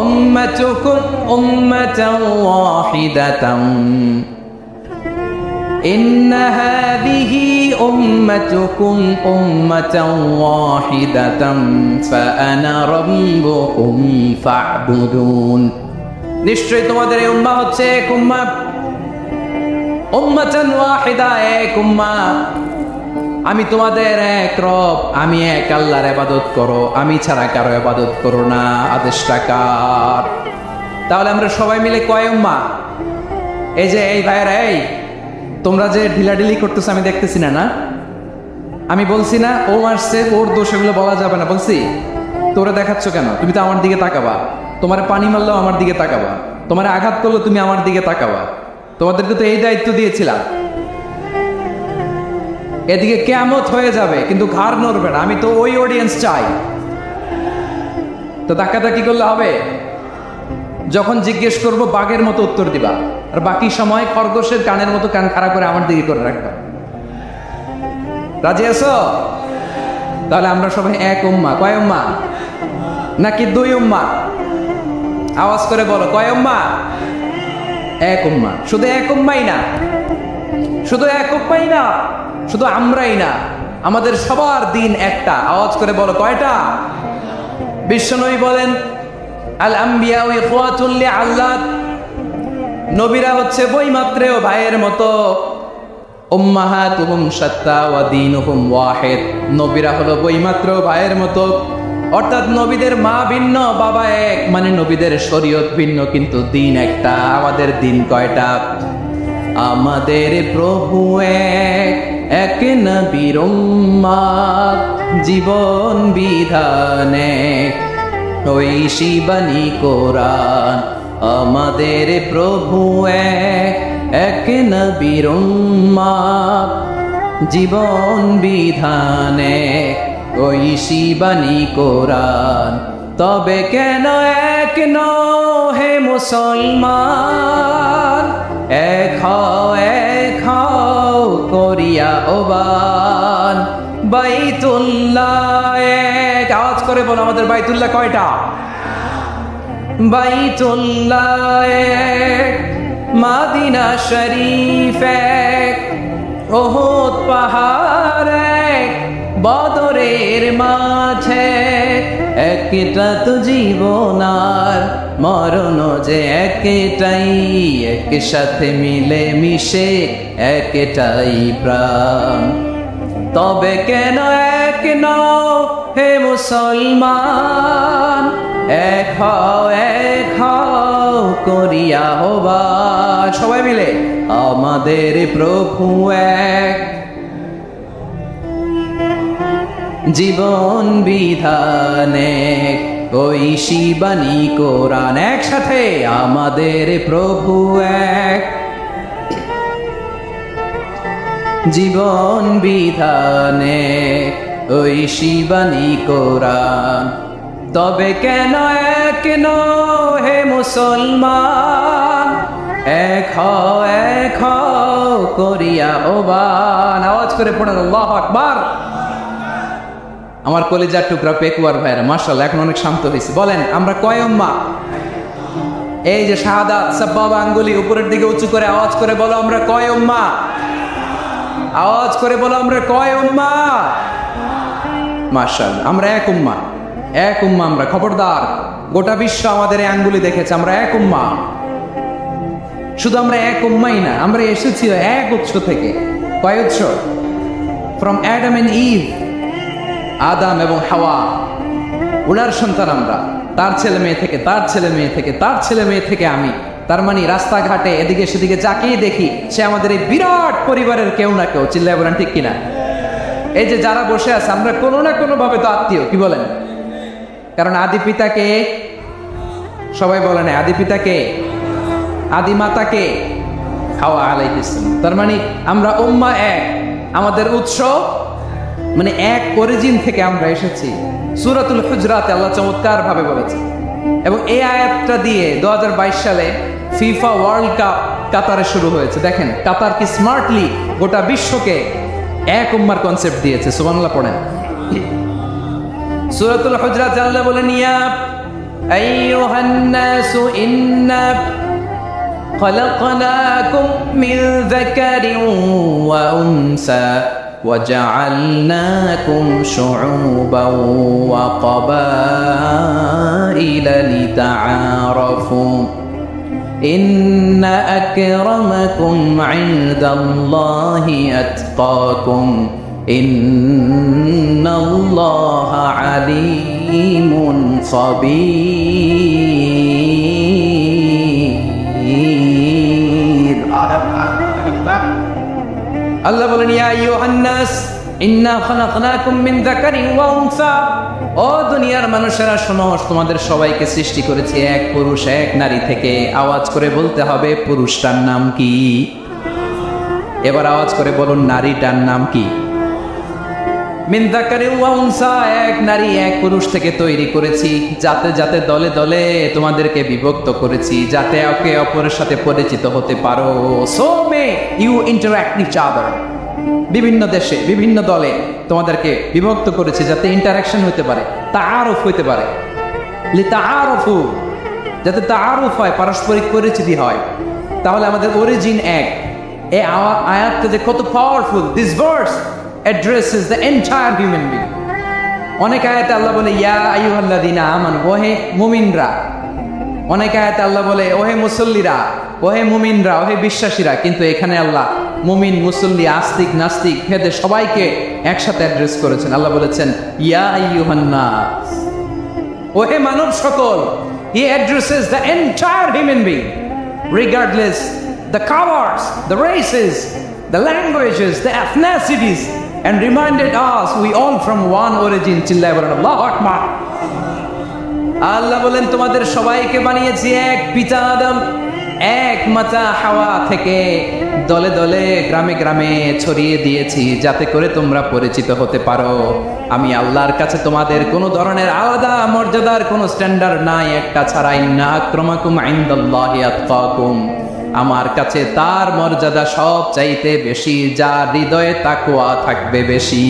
উম্মাতুকুম উম্মাতান ওয়াহিদাতান, ইন্না হাযিহি উম্মাতুকুম উম্মাতান ওয়াহিদাতান ফাআনা রাব্বুকুম ফা'বুদুন। নিশ্চয়ই তোমাদের এই উম্মাহ হচ্ছে এক উম্মাহ, উম্মাতান ওয়াহিদা, এক উম্মাহ। আমি তোমাদের এক রব, আমি এক আল্লাহর ইবাদত করো, আমি ছাড়া কারো ইবাদত করো না। আদেশটা কার? তাহলে আমরা সবাই মিলে কয় উম্মাহ? এই যে এই ভাইয়েরা, এই তোমরা যে ঢিলাঢিলি করতেছো আমি দেখতেছি না, না? আমি বলছি না ও মারছে, ওর দোষ, এগুলো বলা যাবে না বলছি? তোরা দেখাচ্ছ কেন? তুমি তো আমার দিকে তাকাবা। তোমার পানি মারলেও আমার দিকে তাকাবা, তোমার আঘাত করলো তুমি আমার দিকে তাকাবা। তোমাদেরকে তো এই দায়িত্ব দিয়েছিলাম। এদিকে কিয়ামত হয়ে যাবে কিন্তু ঘাড় নড়বে না। আমি তো ওই অডিয়েন্স চাই। তো তাকাতাকি করলে হবে? যখন জিজ্ঞেস করব বাঘের মতো উত্তর দিবা, আর বাকি সময় খরগোশের কানের মতো কান খাড়া করে আমার দিকে করে রাখবা। রাজি আছো? তাহলে আমরা সবাই এক উম্মাহ। কয় উম্মাহ? নাকি দুই উম্মাহ? আওয়াজ করে বলো, কয় উম্মাহ? এক উম্মাহ। শুধু এক উম্মাই না, শুধু এক উম্মাই না, শুধু আমরাই না, আমাদের সবার দিন একটা। আওয়াজ করে বলো, কয়টা? বিশ্বনবী বলেন, আল আম্বিয়া ইখওয়াতুল লিআল্লাত, নবীরা হচ্ছে বৈমাত্রেয় ভাইয়ের মতো। উম্মাহাতুহুম শাত্তা ওয়া দীনুহুম ওয়াহিদ, নবীরা হলো বৈমাত্রেয় ভাইয়ের মতো। অর্থাৎ নবীদের মা ভিন্ন, বাবা এক, মানে নবীদের শরীয়ত ভিন্ন, কিন্তু দিন একটা। আমাদের দিন কয়টা? আমাদের প্রভু এক, এক নবীর উম্মাহ, জীবন বিধানে ওই শিবানী কোরআন। আমাদের প্রভু এক, এক নবীর উম্মাহ, জীবন বিধানে ওই শিবানী কোরআন। তবে কেন এক নও হে মুসলমান, এক হও করিয়া ওবান। বাইতুল্লাহ এক, আওয়াজ করে বলো, আমাদের বাইতুল্লাহ কয়টা? বাইতুল্লাহ এক, মাদিনা শরীফ এক, ওহুদ পাহাড় এক, বদরের মাঝে একটা তো জীবন আর মরণ যে একটাই, একসাথে মিলে মিশে একটাই প্রাণ। তবে কেন এক নও হে মুসলমান, এক হও করিয়া আহ্বান। সবাই মিলে, আমাদের প্রভু এক, জীবন বিধানে ওই শিবানী কোরআন। একসাথে, আমাদের প্রভু এক, জীবন বিধানে ওই শিবানী কোরআন। তবে কেন এক নও হে মুসলমান, এক হও করিয়া আহ্বান। আওয়াজ করে পড়েন আল্লাহু আকবার। আমার কলিজার টুকরা পেকুয়ার ভাইরা, মাশাআল্লাহ, এখন অনেক শান্ত হয়েছে। বলেন, আমরা কয় উম্মাহ? এই যে শাহাদাত সাব্বাবা আঙ্গুলি উপরের দিকে উঁচু করে আওয়াজ করে বলো, আমরা কয় উম্মাহ? আওয়াজ করে বলো, আমরা কয় উম্মাহ? মাশাআল্লাহ, আমরা এক উম্মাহ, এক উম্মাহ আমরা। খবরদার, গোটা বিশ্ব আমাদের এই আঙ্গুলি দেখেছে, আমরা এক উম্মাহ। শুধু আমরা এক উম্মাই না, আমরা এসেছি এক উৎস থেকে। কয় উৎস? ফ্রম অ্যাডাম এন্ড ইভ, আদাম এবং হাওয়া, ওনার সন্তান আমরা। তার ছেলে মেয়ে থেকে, তার ছেলে মেয়ে থেকে, তার ছেলে মেয়ে থেকে আমি। তার মানে রাস্তাঘাটে এদিকে সেদিকে যাকেই দেখি, সে আমাদের এই বিরাট পরিবারের কেউ না কেউ। চিল্লায় বলেন ঠিক কিনা? এই যে যারা বসে আছে, আমরা কোনো না কোনো ভাবে তো আত্মীয়, কি বলেন? কারণ আদি পিতাকে, সবাই বলেন, আদি পিতাকে, আদি মাতাকে, হাওয়া আলাইহিস সালাম। তার মানে আমরা উম্মাহ এক, আমাদের উৎস মানে এক অরিজিন থেকে আমরা এসেছি। সূরাতুল হুজরাতে আল্লাহ চমৎকার ভাবে বলেছে। এবং এই আয়াতটা দিয়ে 2022 সালে ফিফা ওয়ার্ল্ড কাপ কাতারে শুরু হয়েছে। দেখেন, কাতার কি স্মার্টলি গোটা বিশ্বকে এক উম্মার কনসেপ্ট দিয়েছে। সুবহানাল্লাহ পড়েন। সূরাতুল হুজরাতে আল্লাহ বলেন, ইয়া আইয়ুহান নাসু ইন্না খলাকনাকুম মিন যাকারিন ওয়া উনসা وجعلناكم شعوبا وقبائل لتعارفوا إن أكرمكم عند الله أتقاكم إن الله عليم خبير. আল্লাহ বলেন, ইয়া আইয়ুহান নাস ইন্না খালাকনাকুম মিন যাকারিন ওয়া উনসা, ও দুনিয়ার মানুষেরা শোনো, তোমাদের সবাইকে সৃষ্টি করেছি এক পুরুষ এক নারী থেকে। আওয়াজ করে বলতে হবে, পুরুষটার নাম কি? এবার আওয়াজ করে বলুন, নারীটার নাম কি? মিন যাকারিন ওয়া উনসা, এক নারী এক পুরুষ থেকে তৈরি করেছি। যাতে যাতে দলে দলে তোমাদেরকে বিভক্ত করেছি, যাতে একে অপরের সাথে পরিচিত হতে পারো। So may you interact each other. বিভিন্ন দেশে, বিভিন্ন দলে তোমাদেরকে বিভক্ত করেছি যাতে ইন্টারাকশন হতে পারে, তাআরুফ হতে পারে, লিতাআরুফু, যাতে তাআরুফ হয়, পারস্পরিক পরিচিতি হয়। তাহলে আমাদের অরিজিন এক। এই আয়াতটা যে কত powerful! This verse addresses the entire human being. অনেক আয়াতে আল্লাহ বলে ইয়া আইয়ুহাল্লাযীনা আমানু, ওহে মুমিনরা। অনেক আয়াতে আল্লাহ বলে ওহে মুসল্লিরা, ওহে মুমিনরা, ওহে বিশ্বাসীরা। কিন্তু এখানে আল্লাহ মুমিন, মুসল্লি, আস্তিক, নাস্তিক ভেদে সবাইকে একসাথে অ্যাড্রেস করেছেন। আল্লাহ বলেছেন ইয়া আইয়ুহান নাস, ওহে মানব সকল। He addresses the entire human being, regardless the colors, the races, the languages, the ethnicities, and reminded us we all from one origin. চিল্লায় বলেন আল্লাহু আকবার। আল্লাহ বলেন তোমাদের সবাইকে বানিয়েছি এক পিতা আদম, এক মাতা হাওয়া থেকে, দলে দলে গ্রামে গ্রামে ছড়িয়ে দিয়েছি যাতে করে তোমরা পরিচিত হতে পারো। আমি আল্লাহর কাছে তোমাদের কোনো ধরনের আলাদা মর্যাদার কোনো স্ট্যান্ডার্ড নাই একটা ছাড়া। ইন্না আক্রামাকুম ইনদাল্লাহি আতকাকুম, আমার কাছে তার মর্যাদা সব চাইতে বেশি যার হৃদয়ে তাকওয়া থাকবে বেশি।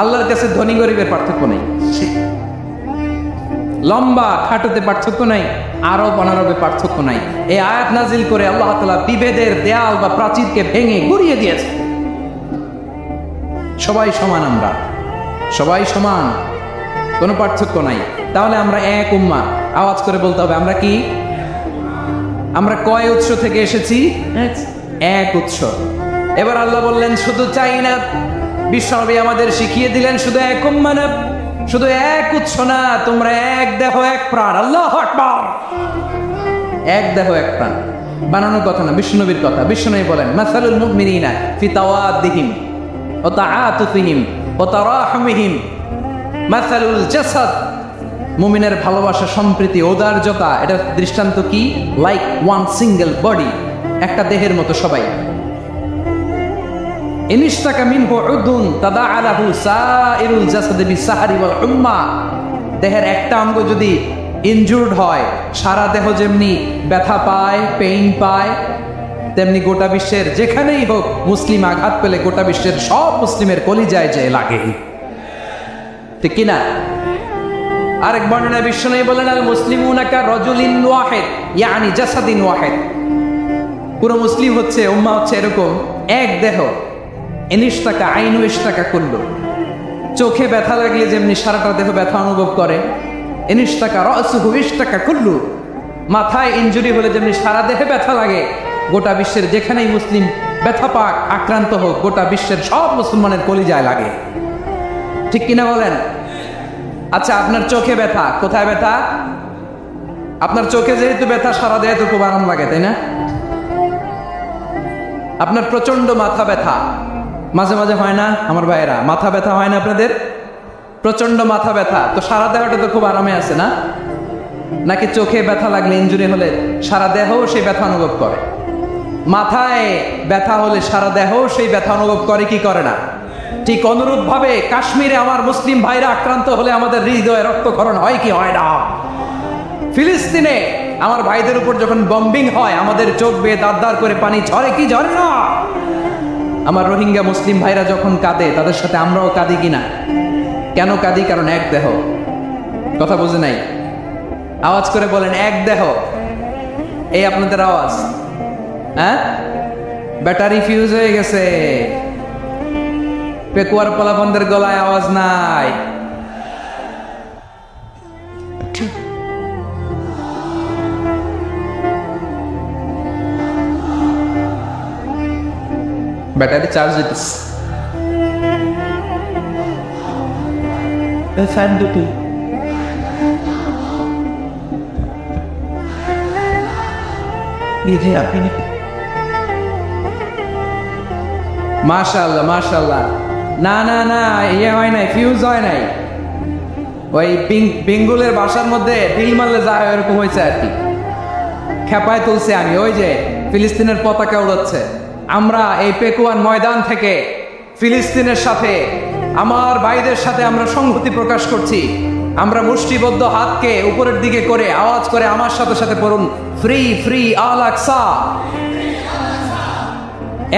আল্লাহর কাছে ধনী গরিবের পার্থক্য নেই, লম্বা খাটোতে পার্থক্য নাই, আরব অনারবে পার্থক্য নাই। এই আয়াত নাজিল করে আল্লাহ তাআলা বিভেদের দেয়াল বা প্রাচীরকে ভেঙে গুড়িয়ে দিয়েছে। সবাই সমান, আমরা সবাই সমান, কোনো পার্থক্য নাই। তাহলে আমরা এক উম্মাহ। আওয়াজ করে বলতে হবে আমরা কি? আমরা কয় উৎস থেকে এসেছি? এক উৎস। এবার আল্লাহ বললেন শুধু চাই না, বিশ্বনবী আমাদের শিখিয়ে দিলেন শুধু এক উম্মাহ না, শুধু এক উৎস না, তোমরা এক দেহ এক প্রাণ। আল্লাহু আকবার। এক দেহ এক প্রাণ বানানোর কথা না, বিশ্বনবীর কথা। বিশ্বনবী বলেন মাসালুল মুমিনিনা ফি তাওয়াদ্দিহিম ওয়া তাআতুফিহিম ওয়া তারাহুমিহিম মাসালুল জাসাদ। মুমিনের ভালোবাসা, সম্প্রীতি, ঔদার্যতা, এটা দৃষ্টান্ত কি? লাইক ওয়ান সিঙ্গেল বডি, একটা দেহের মতো সবাই। ইনিশতাকা মিনহু উদুন তাদাআ লাহু সাইরুল জাসাদি বিসাহরি ওয়াল হুম্মা। দেহের একটা অঙ্গ যদি ইনজুরড হয়, সারা দেহ যেমনি ব্যথা পায়, পেইন পায়, তেমনি গোটা বিশ্বের যেখানেই হোক মুসলিম আঘাত পেলে গোটা বিশ্বের সব মুসলিমের কলিজায় যে লাগে, ঠিক কিনা? আরেক বর্ণনায় বিশ্বনবী বলেন আল মুসলিমুনা কা রাজুলিন ওয়াহিদ ইয়ানি জাসাদিন ওয়াহিদ। পুরো মুসলিম হচ্ছে, উম্মাহ হচ্ছে এরকম এক দেহ। ইনিশতাকা আইনু ইশতাকা কুল্লু। চোখে ব্যথা লাগলে যেমনি সারাটা দেহ ব্যথা অনুভব করে, ইনিশতাকা রাসুহু ইশতাকা কুল্লু। মাথায় ইনজুরি হলে যেমনি সারা দেহে ব্যথা লাগে, গোটা বিশ্বের যেখানেই মুসলিম ব্যথা পাক, আক্রান্ত হোক, গোটা বিশ্বের সব মুসলমানের কলিজায় লাগে, ঠিক কিনা বলেন? আচ্ছা, আপনার চোখে ব্যথা, কোথায় ব্যথা? আপনার চোখে যেহেতু ব্যথা, সারা দেহে তো খুব আরাম লাগে, তাই না? আপনার প্রচন্ড মাথা ব্যথা মাঝে মাঝে হয় না আমার ভাইয়েরা? মাথা ব্যথা হয় না আপনাদের? প্রচন্ড মাথা ব্যথা, তো সারা দেহটা তো খুব আরামে আছে না? নাকি চোখে ব্যথা লাগলে, ইনজুরি হলে সারা দেহ সেই ব্যথা অনুভব করে? মাথায় ব্যথা হলে সারা দেহ সেই ব্যথা অনুভব করে কি করে না? ঠিক অনুরূপ ভাবে কাশ্মীরে আমার মুসলিম ভাইরা আক্রান্ত হলে আমাদের হৃদয়ে রক্তক্ষরণ হয় কি হয় না? ফিলিস্তিনে আমার ভাইদের উপর যখন বম্বিং হয়, আমাদের চোখ বেয়ে দাঁত দাঁত করে পানি ঝরে কি ঝরে না? আমার রোহিঙ্গা মুসলিম ভাইরা যখন কাঁদে, তাদের সাথে আমরাও কাঁদি কিনা? কেন কাঁদি? কারণ এক দেহ। কথা বুঝে নাই? আওয়াজ করে বলেন এক দেহ। এই আপনাদের আওয়াজ, হ্যাঁ? ব্যাটারি ফিউজ হয়ে গেছে, পেকুয়ার পোলাপনদের গলায় আওয়াজ নাই। ব্যাটারি চার্জ দিতেছে। ফ্যান দুটি মাশাআল্লাহ মাশাআল্লাহ। না না না, ইয়ে হয় নাই, ফিউজ হয় নাই। ওই বেঙ্গুলের বাসার মধ্যে ঢিল মারলে যা হয় এরকম হয়েছে আর কি। খেপায় তুলছে আমি, ওই যে ফিলিস্তিনের পতাকা উড়াচ্ছে। আমরা এই পেকুয়ান ময়দান থেকে ফিলিস্তিনের সাথে, আমার ভাইদের সাথে আমরা সংহতি প্রকাশ করছি। আমরা মুষ্টিবদ্ধ হাতকে উপরের দিকে করে আওয়াজ করে আমার সাথে সাথে পড়ুন, ফ্রি ফ্রি আল আকসা।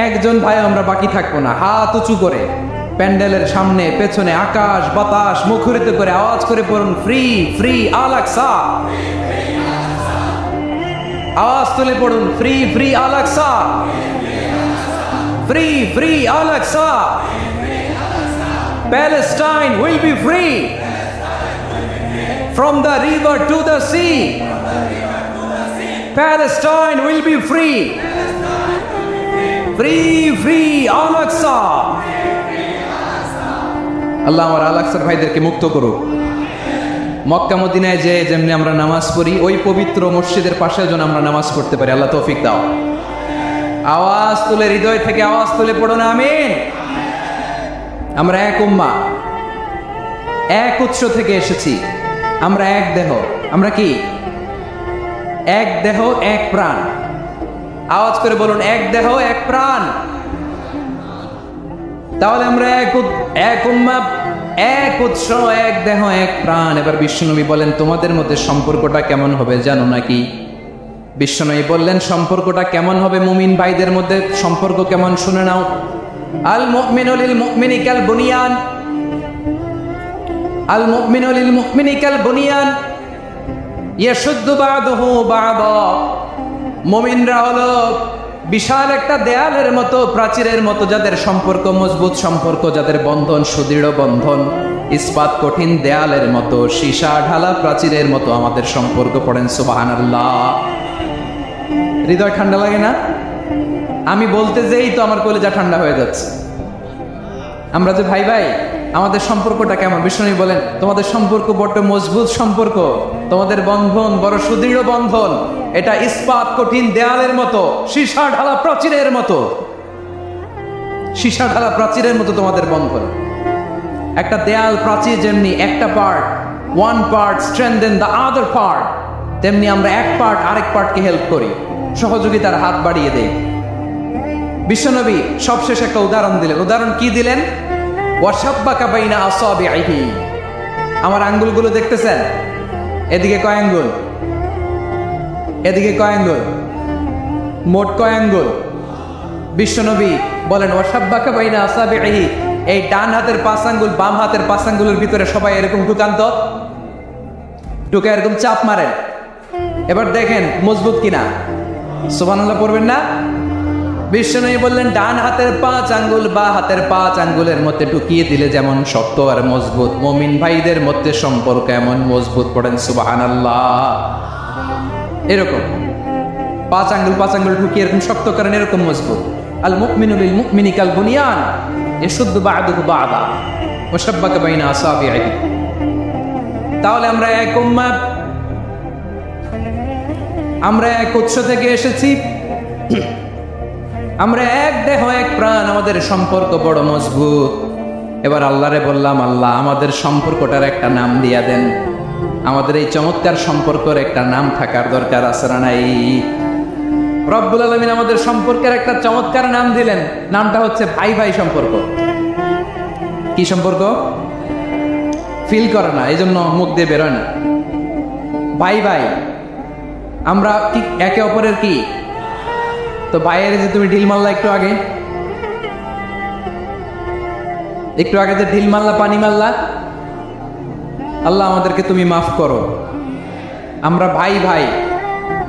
একজন ভাই আমরা বাকি থাকবো না, হাত উঁচু করে। প্যান্ডেলের সামনে পেছনে আকাশ বাতাস মুখরিত করে আওয়াজ করে পড়ুন, ফ্রি ফ্রি আল আকসা। আওয়াজ তুলে পড়ুন, free free Al Aqsa, free free Al Aqsa. Palestine will be free from the river to the sea. Palestine will be free. Free free Al Aqsa. আল্লাহ আমার আল আকসার ভাইদেরকে মুক্ত করুক। মক্কা মদিনায় যে যেমনি আমরা নামাজ পড়ি, ওই পবিত্র মসজিদের পাশে যেন আমরা নামাজ পড়তে পারি। আল্লাহ তৌফিক দাও। আওয়াজ তুলে, হৃদয় থেকে আওয়াজ তুলে পড়ো না আমিন। আমরা এক উম্মা, এক উৎস থেকে এসেছি, আমরা এক দেহ। আমরা কি? এক দেহ এক প্রাণ। আওয়াজ করে বলুন, এক দেহ এক প্রাণ। তাহলে আমরা এক উম্মা, এক উৎস, এক দেহ এক প্রাণ। এবার বিশ্বনবী বলেন, তোমাদের মধ্যে সম্পর্কটা কেমন হবে জানো নাকি? বিশ্বনবী বললেন, সম্পর্কটা কেমন হবে মুমিন ভাইদের মধ্যে? সম্পর্ক কেমন শুনে নাও। আল মুমিনু লিল মুমিনি কাল বুনিয়ান, আল মুমিনু লিল মুমিনি কাল বুনিয়ান ইয়াশুদ্দু বা'দুহু বা'দা। মুমিনরা হলো বিশাল একটা দেয়ালের মতো, প্রাচীরের মতো, যাদের সম্পর্ক মজবুত সম্পর্ক, যাদের বন্ধন সুদৃঢ় বন্ধন, ইস্পাত কঠিন দেয়ালের মতো, সীসা ঢালা প্রাচীরের মতো আমাদের সম্পর্ক। পড়েন সুবহানাল্লাহ। হৃদয় ঠান্ডা লাগে না? আমি বলতে যেই তো আমার কলিজা ঠান্ডা হয়ে যাচ্ছে। আমরা যে ভাই ভাই, আমাদের সম্পর্কটা কেমন? বিষ্ণু বলেন, তোমাদের সম্পর্ক বড় মজবুত সম্পর্ক, তোমাদের বন্ধন বড় সুদৃঢ় বন্ধন। এটা ইস্পাত কঠিন দেয়ালের মতো, সীসা ঢালা প্রাচীরের মতো, সীসা ঢালা প্রাচীরের মতো তোমাদের বন্ধন। একটা দেয়াল প্রাচীর যেমনি একটা part, one part strengthen the other part, তেমনি আমরা এক পার্ট আরেক পার্টকে হেল্প করি, সহযোগিতার হাত বাড়িয়ে দেই। বিশ্বনবী সবশেষ একটা উদাহরণ দিলেন। উদাহরণ কি দিলেন? ওয়াশাব্বাকা বাইনা আসাবিহি। আমার আঙ্গুলগুলো দেখতেছেন? এদিকে কয় আঙ্গুল, এদিকে কয় আঙ্গুল, মোট কয় আঙ্গুল? বিশ্বনবী বলেন, ওয়াশাব্বাকা বাইনা আসাবিহি। এই ডান হাতের 5 আঙ্গুল বাম হাতের 5 আঙ্গুলের ভিতরে সবাই এরকম ঢুকান্ত, ঢুকে এরকম চাপ মারেন। এবার দেখেন মজবুত কিনা। সুবহানাল্লাহ পড়বেন না? বিশ্বনবী বললেন, ডান হাতের 5 আঙ্গুল বা হাতের 5 আঙ্গুলের মধ্যে ঢুকিয়ে দিলে যেমন শক্ত আর মজবুত, মুমিন ভাইদের মধ্যে সম্পর্ক এমন মজবুত। পড়েন সুবহানাল্লাহ। এরকম 5 আঙ্গুল ঢুকিয়ে এরকম শক্ত করেন, এরকম মজবুত। আল মুমিনু লিল মুমিনি কাল বুনিয়ান ইয়াশুদ্দু বা'দুহু বা'দা ওয়া শাব্বাকা বাইনা আসাবিহি। তাহলে আমরা এক উম্মাহ, আমরা এক উৎস থেকে এসেছি, আমরা এক দেহ এক প্রাণ, আমাদের সম্পর্ক বড় মজবুত। এবার আল্লাহরে বললাম, আল্লাহ আমাদের সম্পর্কটার একটা নাম দিয়া দেন। আমাদের এই চমৎকার সম্পর্কের একটা নাম থাকার দরকার আছে না নাই? রব্বুল আলামিন আমাদের সম্পর্কের একটা চমৎকার নাম দিলেন। নামটা হচ্ছে ভাই ভাই সম্পর্ক। কি সম্পর্ক? ফিল করে না, এই জন্য মুখ দিয়ে বেরোয় না। ভাই ভাই, আমরা কি একে অপরের কি? তো ভাইয়ের যে তুমি ঢিল মারলা একটু আগে, যে ঢিল মারলা, পানি মারলা, আল্লাহ আমাদেরকে তুমি মাফ করো। আমরা ভাই ভাই,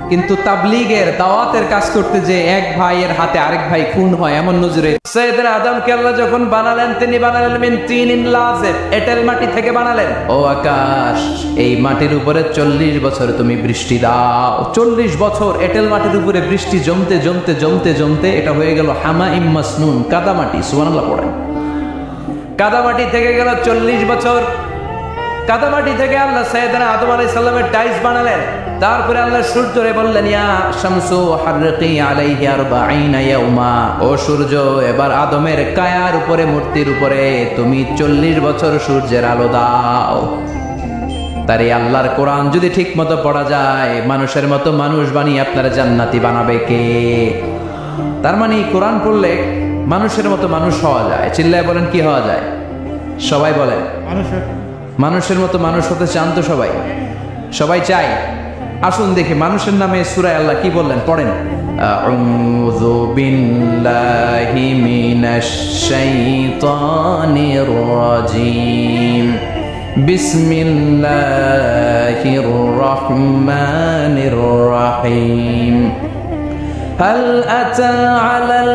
কিন্তু তাবলীগের দাওয়াতের কাজ করতে যে এক ভাইয়ের হাতে আরেক ভাই খুন হয়, এমন নজরে সাইয়েদনা আদমকে আল্লাহ যখন বানালেন, তিনি বানালেন মিন তিনিন লাযিব, এঁটেল মাটি থেকে বানালেন। ও আকাশ, এই মাটির উপরে 40 বছর তুমি বৃষ্টি দাও। 40 বছর এঁটেল মাটির উপরে বৃষ্টি জমতে জমতে জমতে জমতে এটা হয়ে গেল হামাইম মাসনুন, কাদামাটি। সুবহানাল্লাহ পড়েন। কাদামাটি থেকে গেল 40 বছর। কাদামাটি থেকে আল্লাহ সাইয়েদনা আদম আলাইহিস সালামের টাইলস বানালেন। তারপরে আল্লাহ সূর্যরে বললেন, ইয়া শামসু হাররিকি আলাইহি 40 ইয়াওমা। ও সূর্য, এবার আদমের কায়ার উপরে, মূর্তির উপরে তুমি 40 বছর সূর্যের আলো দাও। তার এই আল্লাহর কোরআন যদি ঠিক মতো পড়া যায়, মানুষের মতো মানুষ বানিয়ে আপনারা জান্নাতি বানাবে কে? তার মানে কোরআন পড়লে মানুষের মতো মানুষ হওয়া যায়। চিল্লায় বলেন, কি হওয়া যায়? সবাই বলেন, মানুষের মতো মানুষ হতে চান তো? সবাই চায়। আসুন দেখি মানুষের নামে সূরায় আল্লাহ কি বললেন, পড়েন। আউযু বিল্লাহি মিনাশ শাইতানির রাজিম। বিসমিল্লাহির রহমানির রহিম। হাল আতা আলাল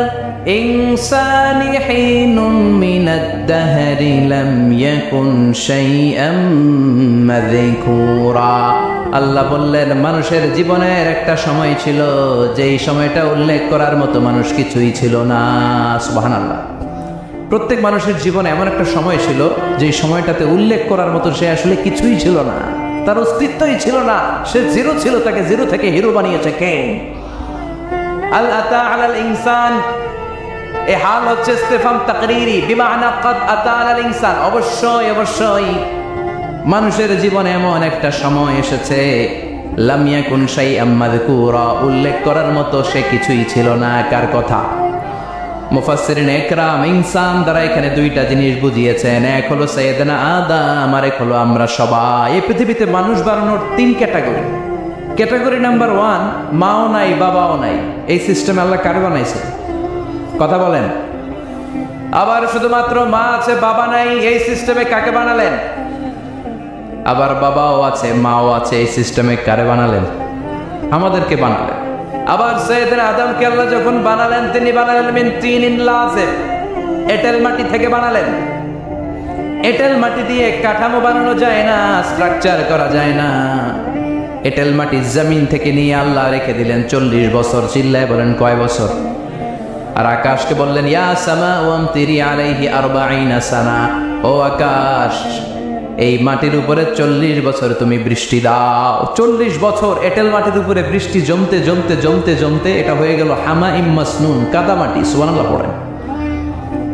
ইনসানি হিনুন মিনাদ দাহরি লাম ইয়াকুন শাইআম মাযকুরা। আল্লাহ বললেন মানুষের জীবনের একটা সময় ছিল যেই সময়টা উল্লেখ করার মতো মানুষ কিছুই ছিল না। সুবহানাল্লাহ। প্রত্যেক মানুষের জীবনে এমন একটা সময় ছিল যেই সময়টাতে উল্লেখ করার মতো সে আসলে কিছুই ছিল না, তার অস্তিত্বই ছিল না, সে জিরো ছিল, তাকে জিরো থেকে হিরো বানিয়েছে কে? আল আতা আলাল ইনসান, এ হাল হচ্ছে ইস্তিফহাম তাকরীরি বিমানা ক্বাদ আতা আলাল ইনসান। অবশ্যই অবশ্যই মানুষের জীবনে এমন একটা সময় এসেছে লাম ইয়াকুন শাইআম মাযকুরা, উল্লেখ করার মতো সে কিছুই ছিল না। কার কথা? মুফাসসিরিন ইকরাম ইনসান দ্বারা এখানে দুইটা জিনিস বুঝিয়েছেন, এক হলো সাইয়েদনা আদম আর এক হলো আমরা সবাই। এই পৃথিবীতে মানুষ বানানোর তিন ক্যাটাগরি। ক্যাটাগরি নাম্বার 1, মাও নাই বাবাও নাই। এই সিস্টেম আল্লাহ কারে বানাইছে? কথা বলেন। আবার শুধুমাত্র মা আছে বাবা নাই, এই সিস্টেমে কাকে বানালেন? আবার বাবাও আছে মাও আছে, এই সিস্টেমে কারে বানালেন? আমাদেরকে বানালেন। আবার সাইয়েদনা আদমকে আল্লাহ যখন বানালেন তিনি বানালেন মিন তিনিন লাযিব, এঁটেল মাটি থেকে বানালেন। এঁটেল মাটি দিয়ে কাঠামো বানানো যায় না, স্ট্রাকচার করা যায় না। এঁটেল মাটি জমিন থেকে নিয়ে আল্লাহ রেখে দিলেন 40 বছর। চিল্লায় বলেন কয় বছর? আর আকাশকে বললেন ইয়া সামাউ আমতিরি আলাইহি 40 সানা, ও আকাশ এই মাটির উপরে 40 বছর তুমি বৃষ্টি দাও। 40 বছর এঁটেল মাটির উপরে বৃষ্টি জমতে জমতে জমতে জমতে এটা হয়ে গেল হামাইম মাসনুন, কাদামাটি। সুবহানাল্লাহ পড়েন।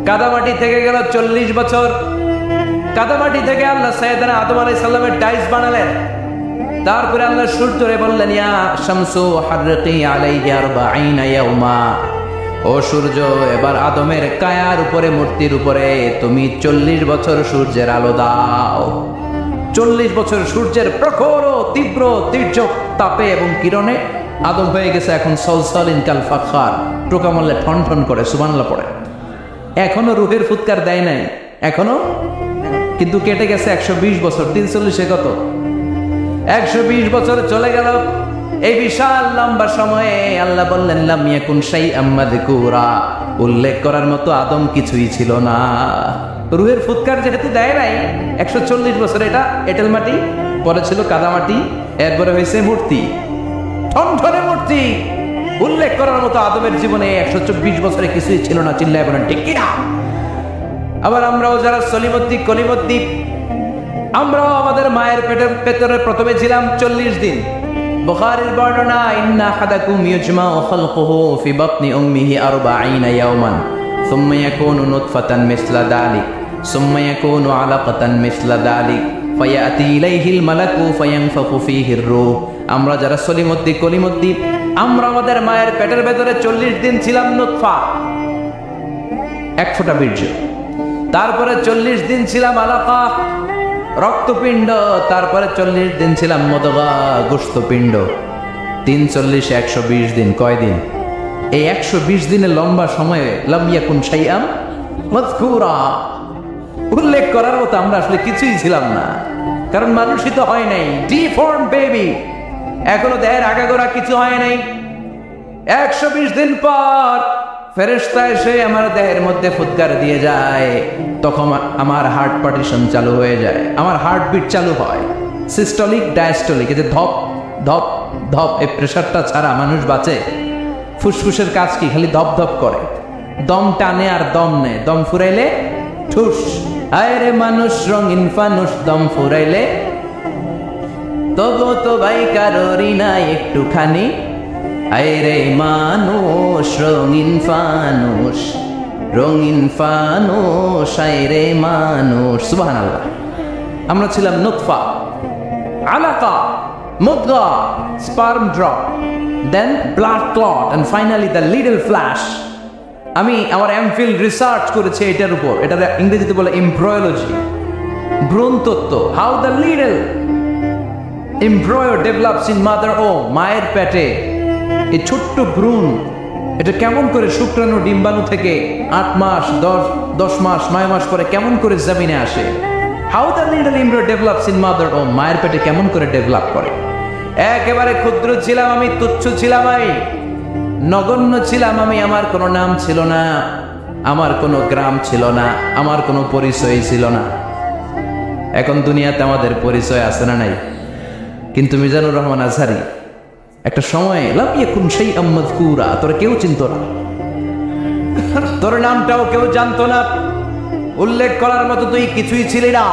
কাদামাটি থেকে গেল 40 বছর। কাদামাটি থেকে আল্লাহ সাইয়েদনা আদম আলাইহিস সালামের ডাইস বানালেন। তারপরে আল্লাহ সূর্যরে বললেন ইয়া শামসু হাররিকি আলাইহি 40 ইয়াওমা, ও সূর্য এবার আদমের কায়ার উপরে মূর্তির উপরে তুমি 40 বছর সূর্যের আলো দাও। 40 বছর সূর্যের প্রখর ও তীব্র তীর্যক তাপে এবং কিরণে আদম হয়ে গেছে এখন সলসলিন কাল ফাখার, টোকা মারলে ঠন ঠন করে। সুবহানাল্লাহ পড়ে। এখনো রুহের ফুৎকার দেয় নাই এখনো, কিন্তু কেটে গেছে 120 বছর। 340 কত? 120 বছর চলে গেল। এই বিশাল লম্বা সময়ে আল্লাহ বললেন লাম ইয়াকুন শাইআম মাযকুরা, উল্লেখ করার মতো আদম কিছুই ছিল না। রুহের ফুৎকার যেহেতু দেয় নাই 140 বছর, এটা এঁটেল মাটি, পরে ছিল কাদামাটি, এরপরে হয়েছে মূর্তি, ঠনঠনে মূর্তি। উল্লেখ করার মতো আদমের জীবনে 124 বছরে কিছুই ছিল না। চিল্লায় বলেন ঠিক কিনা? আবার আমরাও যারা সলিমদ্দি কলিমদ্দি, আমরাও আমাদের মায়ের পেটের ভেতরে প্রথমে ছিলাম 40 দিন। বুখারীর বর্ণনা ইন্না আহাদাকুম ইউজমাউ খালকুহু ফি বাতনি উম্মিহি 40 ইয়াওমান সুম্মা ইয়াকুনু নুতফাতান মিসলা যালিক সুম্মা ইয়াকুনু আলাকাতান মিসলা যালিক ফায়াতি ইলাইহিল মালাকু ফায়ানফাখু ফীহির রূহ। আমরা যারা সলিমদ্দি কলিমদ্দি, আমরা আমাদের মায়ের পেটের ভেতরে 40 দিন ছিলাম নুতফা, এক ফোঁটা বীর্য। তারপরে 40 দিন ছিলাম আলাকা, রক্তপিণ্ড। তারপরে 40 দিন ছিলাম মুদগা, গোশতপিণ্ড। 340 120 দিন। কয় দিন? এই 120 দিনের লম্বা সময়ে লাম ইয়াকুন শাইআম মাযকুরা, উল্লেখ করার মতো আমরা আসলে কিছুই ছিলাম না, কারণ মানুষই তো হয় নাই। ডিফর্ম বেবি, এখনো দেহের আগাগোড়া কিছু হয় নাই। 120 দিন পর ফেরেশতা এসে আমার দেহের মধ্যে ফুৎকার দিয়ে যায়, তখন আমার হার্ট পার্টিশন চালু হয়ে যায়, আমার হার্টবিট চালু হয়, সিস্টোলিক ডায়াস্টোলিক। এই যে ধপ ধপ ধপ, এই প্রেশারটা ছাড়া মানুষ বাঁচে? ফুসফুসের কাজ কি? খালি ধপ ধপ করে, দম টানে আর দম নেয়, দম ফুরাইলে ঠুস। আয় রে মানুষ রঙিন ফানুস, দম ফুরাইলে তবু তো ভাই কারোরই নাই একটুখানি। আয় রে মানুষ রঙিন ফানুস, রঙিন ফানুস, আয় রে মানুষ। সুবহানাল্লাহ। আমরা ছিলাম নুতফা, আলাকা, মুদগা, sperm drop, then blood clot, and finally the little flash. আমি আমার এমফিল রিসার্চ করেছি এটার উপর, এটা ইংরেজিতে বলে এমব্রয়োলজি, ভ্রূণতত্ত্ব। How the little embryo develops in mother, ও মায়ের পেটে এই ছোট্ট ভ্রূণ এটা কেমন করে শুক্রাণু ডিম্বাণু থেকে 8 মাস 10 মাস 9 মাস পরে কেমন করে জমিনে আসে। How the little embryo develops in mother, ও মায়ের পেটে কেমন করে ডেভেলপ করে। একেবারে ক্ষুদ্র ছিলাম আমি, তুচ্ছ ছিলাম আমি, নগণ্য ছিলাম আমি, আমার কোনো নাম ছিল না, আমার কোনো গ্রাম ছিল না, আমার কোনো পরিচয় ছিল না। এখন দুনিয়াতে আমাদের পরিচয় আছে না নাই? কিন্তু মিজানুর রহমান আজহারী একটা সময় লাম ইয়াকুন শাইআম মাযকুরা, তোর কেউ চিনতো না, তোর নামটাও কেউ জানতো না, উল্লেখ করার মতো তুই কিছুই ছিলি না।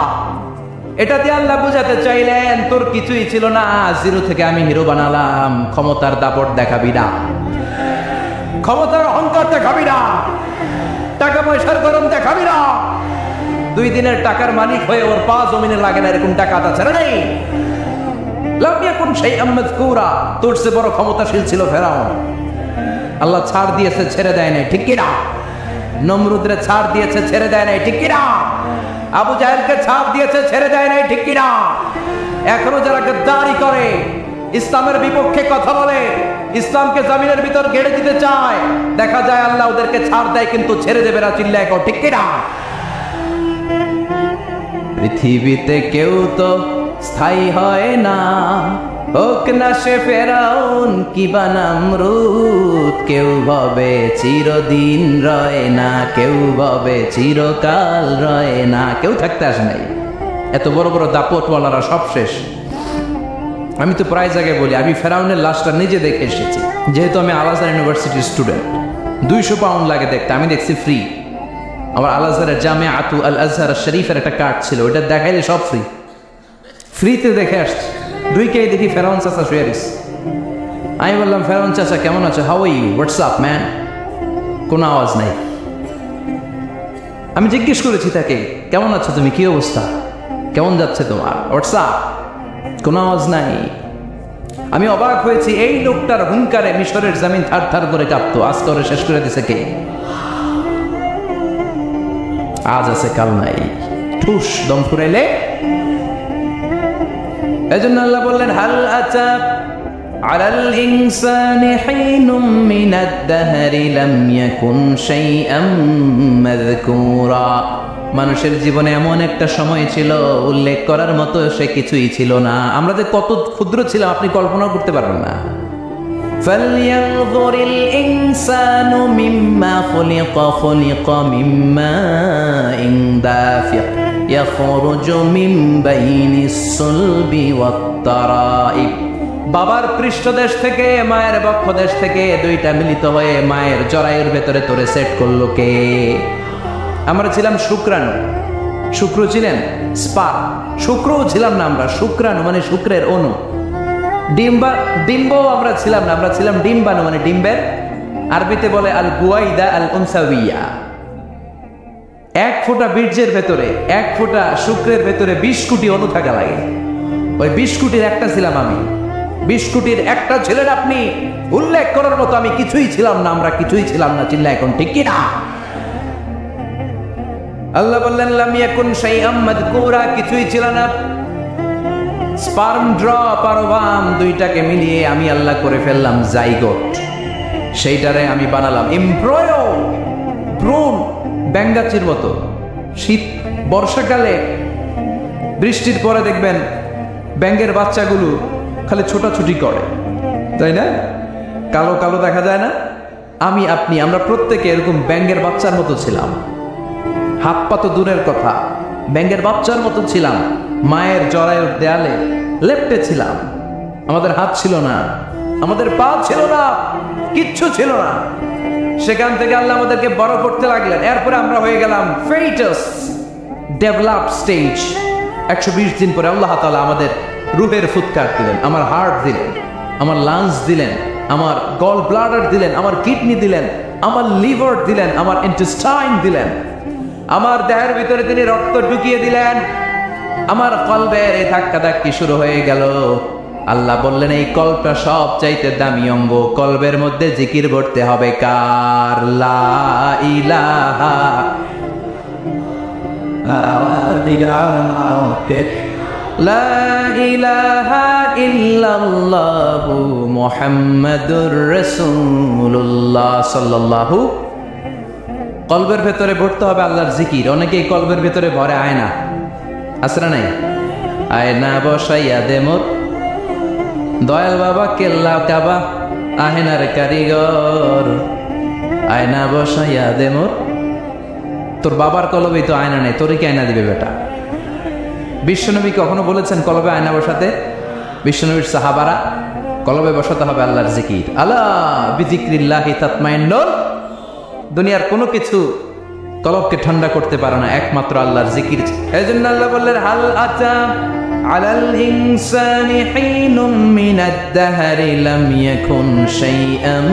এটাতে আল্লাহ বুঝাতে চাইলেন তোর কিছুই ছিল না, জিরো থেকে আমি হিরো বানালাম। ক্ষমতার দাপট দেখাবি না, ক্ষমতার অহংকার দেখাবি না, টাকা পয়সার গরম দেখাবি না। 2 দিনের টাকার মালিক হয়ে ওর পা জমিনে লাগে না এরকম টাকা আছে না নেই? লাম ইয়াকুন শাইআম মাযকুরা, তোর চেয়ে বড় ক্ষমতাশীল ছিল ফেরাউন। আল্লাহ ছাড় দিয়েছে, ছেড়ে দেয় নাই, ঠিক কি না? নমরুদরে ছাড় দিয়েছে, ছেড়ে দেয় নাই, ঠিক কি না? আবু জাহেলকে ছাড় দিয়েছে, ছেড়ে দেয় নাই, ঠিক কি না? এখনো যারা গদ্দারি করে, ইসলামের বিপক্ষে কথা বলে, ইসলামকে জমিনের ভিতর গেড়ে দিতে চায়, দেখা যায় আল্লাহ ওদেরকে ছাড় দেয় কিন্তু ছেড়ে দেবে না। চিল্লায় কও ঠিক কি না? পৃথিবীতে কেউ তো স্থায়ী হয় না, হোক না সে ফেরাউন কিবা নমরুদ, কেউ ভাবে চিরদিন রয় না, কেউ ভাবে চিরকাল রয় না। কেউ থাকতে আসে নাই, এত বড় বড় দাপটওয়ালারা সব শেষ। আমি তো প্রায় জায়গায় বলি আমি ফেরাউনের লাশটা নিজে দেখে এসেছি, যেহেতু আমি আল আজহার ইউনিভার্সিটির স্টুডেন্ট। 200 পাউন্ড লাগে দেখতে, আমি দেখছি ফ্রি। আমার আল আজহারের জামিআতু আল আজহার শরীফের একটা কার্ড ছিল, ওইটা দেখাইলে সব ফ্রি, ফ্রিতে দেখে আসছি। ঢুকেই দেখি ফেরাউন চাচা শুয়ে রইছে। আমি বললাম ফেরাউন চাচা কেমন আছো, how are you, WhatsApp man? কোনো আওয়াজ নাই। আমি জিজ্ঞেস করেছি তাকে কেমন আছো তুমি, কি অবস্থা, কেমন যাচ্ছে তোমার, হোয়াটসঅ্যাপ? কোনো আওয়াজ নাই। আমি অবাক হয়েছি, এই লোকটার হুঙ্কারে মিশরের জমিন থার থার করে কাঁপতো, আজ করে শেষ করে দিছে কে? আজ আছে কাল নাই, ঠুস দম ফুরাইলে। এজন্য আল্লাহ বললেন হাল আতা আলাল ইনসানি হিনুম মিনাদ দাহরি লাম ইয়াকুন শাইআম মাযকুরা। মানুষের জীবনে এমন একটা সময় ছিল উল্লেখ করার মতো সে কিছুই ছিল না। আমরা যে কত ক্ষুদ্র ছিলাম আপনি কল্পনা করতে পারবেন না। ফালইয়ানযুরিল ইনসানু মিম্মা খুলিকা, খুলিকা মিম্মা ইন দাফিক ইয়াখরুজু মিন বাইনিস সুলবি ওয়াত তারাইব। বাবার পৃষ্ঠদেশ থেকে মায়ের বক্ষদেশ থেকে দুইটা মিলিত হয়ে মায়ের জরায়ুর ভেতরে তোরে সেট করলো কে? আমরা ছিলাম শুক্রাণু, শুক্র ছিলেন স্পার্ম, শুক্রও ছিলাম না আমরা, শুক্রাণু মানে শুক্রের অণু। ডিম্ব আমরা ছিলাম না, আমরা ছিলাম ডিম্বাণু মানে ডিম্বের, আরবিতে বলে আল বুয়াইদা আল উনসাউইয়া। 1 ফোঁটা বীর্যের ভেতরে, 1 ফোঁটা শুক্রের ভেতরে 20 কোটি অণু থাকা লাগে। ওই 20 কোটির একটা ছিলাম আমি, 20 কোটির একটা ছিলেন আপনি। উল্লেখ করার মতো আমি কিছুই ছিলাম না, আমরা কিছুই ছিলাম না। চিল্লা এখন ঠিক কি না? আল্লাহ বললেন লাম ইয়াকুন শাইআম মাযকুরা, কিছুই ছিল না। স্পার্ম ড্রপ আর ওভাম দুইটাকে মিলিয়ে আমি আল্লাহ করে ফেললাম জাইগোট, সেইটারে আমি বানালাম এমব্রয়ো, ভ্রূণ, ব্যাঙ্গাচির মতো। শীত বর্ষাকালে বৃষ্টির পরে দেখবেন ব্যাঙের বাচ্চাগুলো খালি ছোটাছুটি করে, তাই না? কালো কালো দেখা যায় না? আমি আপনি আমরা প্রত্যেকে এরকম ব্যাঙের বাচ্চার মতো ছিলাম। হাত পা তো দূরের কথা, ব্যাঙের বাচ্চার মতো ছিলাম। মায়ের জরায়ুর দেয়ালে লেপ্টে ছিলাম। আমাদের হাত ছিল না, আমাদের পা ছিল না, কিচ্ছু ছিল না। সেখান থেকে আল্লাহ আমাদেরকে বড় করতে লাগলেন। এরপরে আমরা হয়ে গেলাম ফেটাস, ডেভেলপ স্টেজ। 120 দিন পরে আল্লাহ তাআলা আমাদের রুহের ফুৎকার দিলেন, আমার হার্ট দিলেন, আমার লাংস দিলেন, আমার গল ব্লাডার দিলেন, আমার কিডনি দিলেন, আমার লিভার দিলেন, আমার ইন্টেস্টাইন দিলেন, আমার দেহের ভিতরে তিনি রক্ত ঢুকিয়ে দিলেন। আমার কলবের এই ধাক্কাধাক্কি শুরু হয়ে গেল। আল্লাহ বললেন এই কলবটা সব চাইতে দামি অঙ্গ, কলবের মধ্যে জিকির করতে হবে কার? লা ইলাহা লা ইলাহা ইল্লাল্লাহু মুহাম্মাদুর রাসূলুল্লাহ সাল্লাল্লাহু। কলবের ভেতরে ভরতে হবে আল্লাহর জিকির। অনেকেই কলবের ভেতরে ভরে আয়না, আছে না নাই? আয়না বসাইয়া দে মোর দয়াল বাবা কেল্লা কাবা আহেনার কারিগর, আয়না বসাইয়া দে মোর। তোর বাবার কলবেই তো আয়না নেই, তোরে কি আয়না দিবে বেটা? বিশ্বনবী কখনো বলেছেন কলবে আয়না বসাতে? বিশ্বনবীর সাহাবারা কলবে বসাতে হবে আল্লাহর জিকির। আলা বিযিকরিল্লাহি তাতমাইন্নুল। দুনিয়ার কোনো কিছু কলবকে ঠান্ডা করতে পারে না, একমাত্র আল্লাহর জিকির। এজন্য আল্লাহ বললেন হাল আতা আলাল ইনসানি হিনুম মিনাদ দাহরি লাম ইয়াকুন শাইআম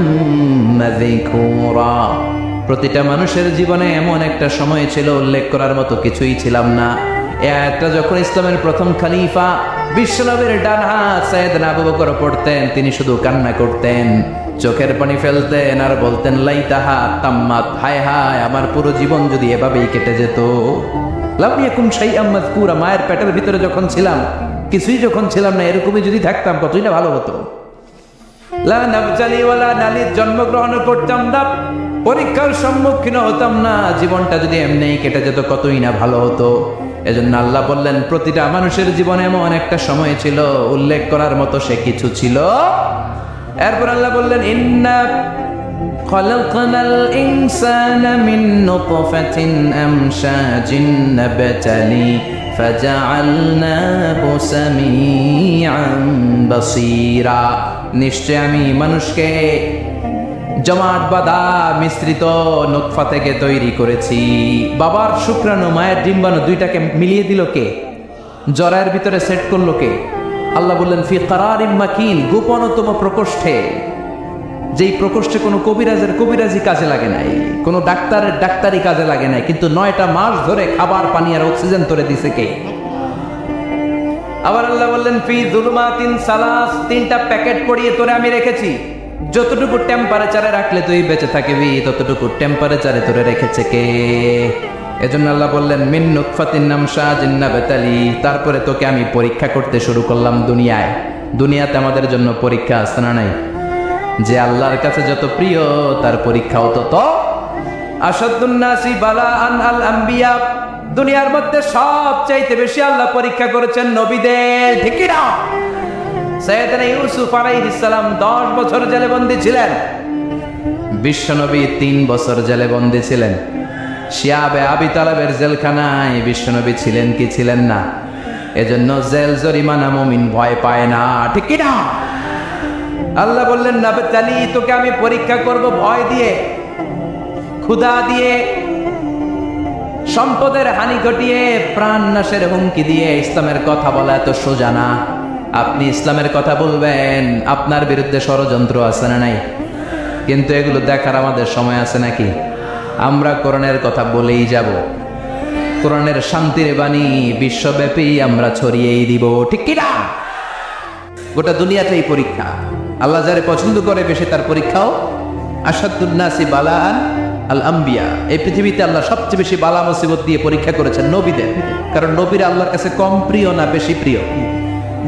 মাযকুরা। প্রতিটা মানুষের জীবনে এমন একটা সময় ছিল উল্লেখ করার মতো কিছুই ছিলাম না। একটা যখন ইসলামের প্রথম খলিফা বিশ্বনবীর ডান হাত সাইয়েদনা আবু বকর পড়তেন, তিনি শুধু কান্না করতেন, চোখের পানি ফেলতেন আর বলতেন লাইতাহা তাম্মাত, হায় হায় আমার পুরো জীবন যদি এভাবেই কেটে যেত। লাম ইয়াকুন শাইআম মাযকুরা, মায়ের পেটের ভিতরে যখন ছিলাম, কিছুই যখন ছিলাম না, এরকমই যদি থাকতাম কতই না ভালো হতো। লা নাবজালি ওয়ালা নালিদ, জন্মগ্রহণ করতাম না, পরীক্ষার সম্মুখীন হতাম না, জীবনটা যদি এমনিই কেটে যেত কতই না ভালো হতো। এজন্য আল্লাহ বললেন প্রতিটা মানুষের জীবনে এমন একটা সময় ছিল উল্লেখ করার মতো সে কিছু ছিল। এরপর আল্লাহ বললেন ইন্না খলাকনাল ইনসানা মিন নুতফাতিন আমশাজিন নাবতালি ফাজআলনাহু সামিআন বাসীরা। নিশ্চয় আমি মানুষকে জমাট বাঁধা মিশ্রিত নুতফা থেকে তৈরি করেছি। বাবার শুক্রাণু মায়ের ডিম্বাণু দুইটাকে মিলিয়ে দিল কে? জরায়ের ভিতরে সেট করলো কে? আল্লাহ বললেন ফি কারারিম মাকিন, গোপনতম প্রকোষ্ঠে। যেই প্রকোষ্ঠে কোনো কবিরাজের কবিরাজি কাজে লাগে নাই, কোনো ডাক্তারের ডাক্তারি কাজে লাগে নাই, কিন্তু 9টা মাস ধরে খাবার পানি আর অক্সিজেন তোরে দিছে কে? আবার আল্লাহ বললেন ফি যুলুমাতিন সালাস, 3টা প্যাকেট পরিয়ে তোরে আমি রেখেছি। যতটুকু টেম্পারেচারে রাখলে তুই বেঁচে থাকবি, ততটুকু টেম্পারেচারে তোরে রেখেছে কে? এজন্য আল্লাহ বললেন মিন নুতফাতিন আমশাজিন নাবতালি, তারপরে তোকে আমি পরীক্ষা করতে শুরু করলাম দুনিয়ায়। দুনিয়াতে আমাদের জন্য পরীক্ষা আছে না নাই? যে আল্লাহর কাছে যত প্রিয় তার পরীক্ষাও তত। আসাদুন নাসি বালাআন আল আম্বিয়া, দুনিয়ার মধ্যে সবচাইতে বেশি আল্লাহ পরীক্ষা করেছেন নবীদের, ঠিক কি না? সাইয়েদনা ইউসুফ আলাইহিস সালাম 10 বছর জেলে বন্দী ছিলেন, বিশ্বনবী 3 বছর জেলে বন্দী ছিলেন। শিয়াবে আবি তালেবের জেলখানায় বিশ্বনবী ছিলেন কি ছিলেন না? এজন্য জেল জরিমানা মুমিন ভয় পায় না, ঠিক কি না? আল্লাহ বললেন নাবতালি, তোকে আমি পরীক্ষা করব ভয় দিয়ে, ক্ষুধা দিয়ে, সম্পদের হানি ঘটিয়ে, প্রাণ নাশের হুমকি দিয়ে। ইসলামের কথা বলা এত সোজা না। আপনি ইসলামের কথা বলবেন, আপনার বিরুদ্ধে ষড়যন্ত্র আছে না নাই? কিন্তু এগুলো দেখার আমাদের সময় আছে নাকি? আমরা কোরআনের কথা বলেই যাব, কোরআনের শান্তির বাণী বিশ্বব্যাপী আমরা ছড়িয়েই দিব, ঠিক কি না? গোটা দুনিয়াতেই পরীক্ষা। আল্লাহ যারে পছন্দ করে বেশি তার পরীক্ষাও। আসাদুন নাসি বালাআন আল আম্বিয়া, এই পৃথিবীতে আল্লাহ সবচেয়ে বেশি বালা মুসিবত দিয়ে পরীক্ষা করেছেন নবীদের। কারণ নবীরা আল্লাহর কাছে কম প্রিয় না বেশি প্রিয়?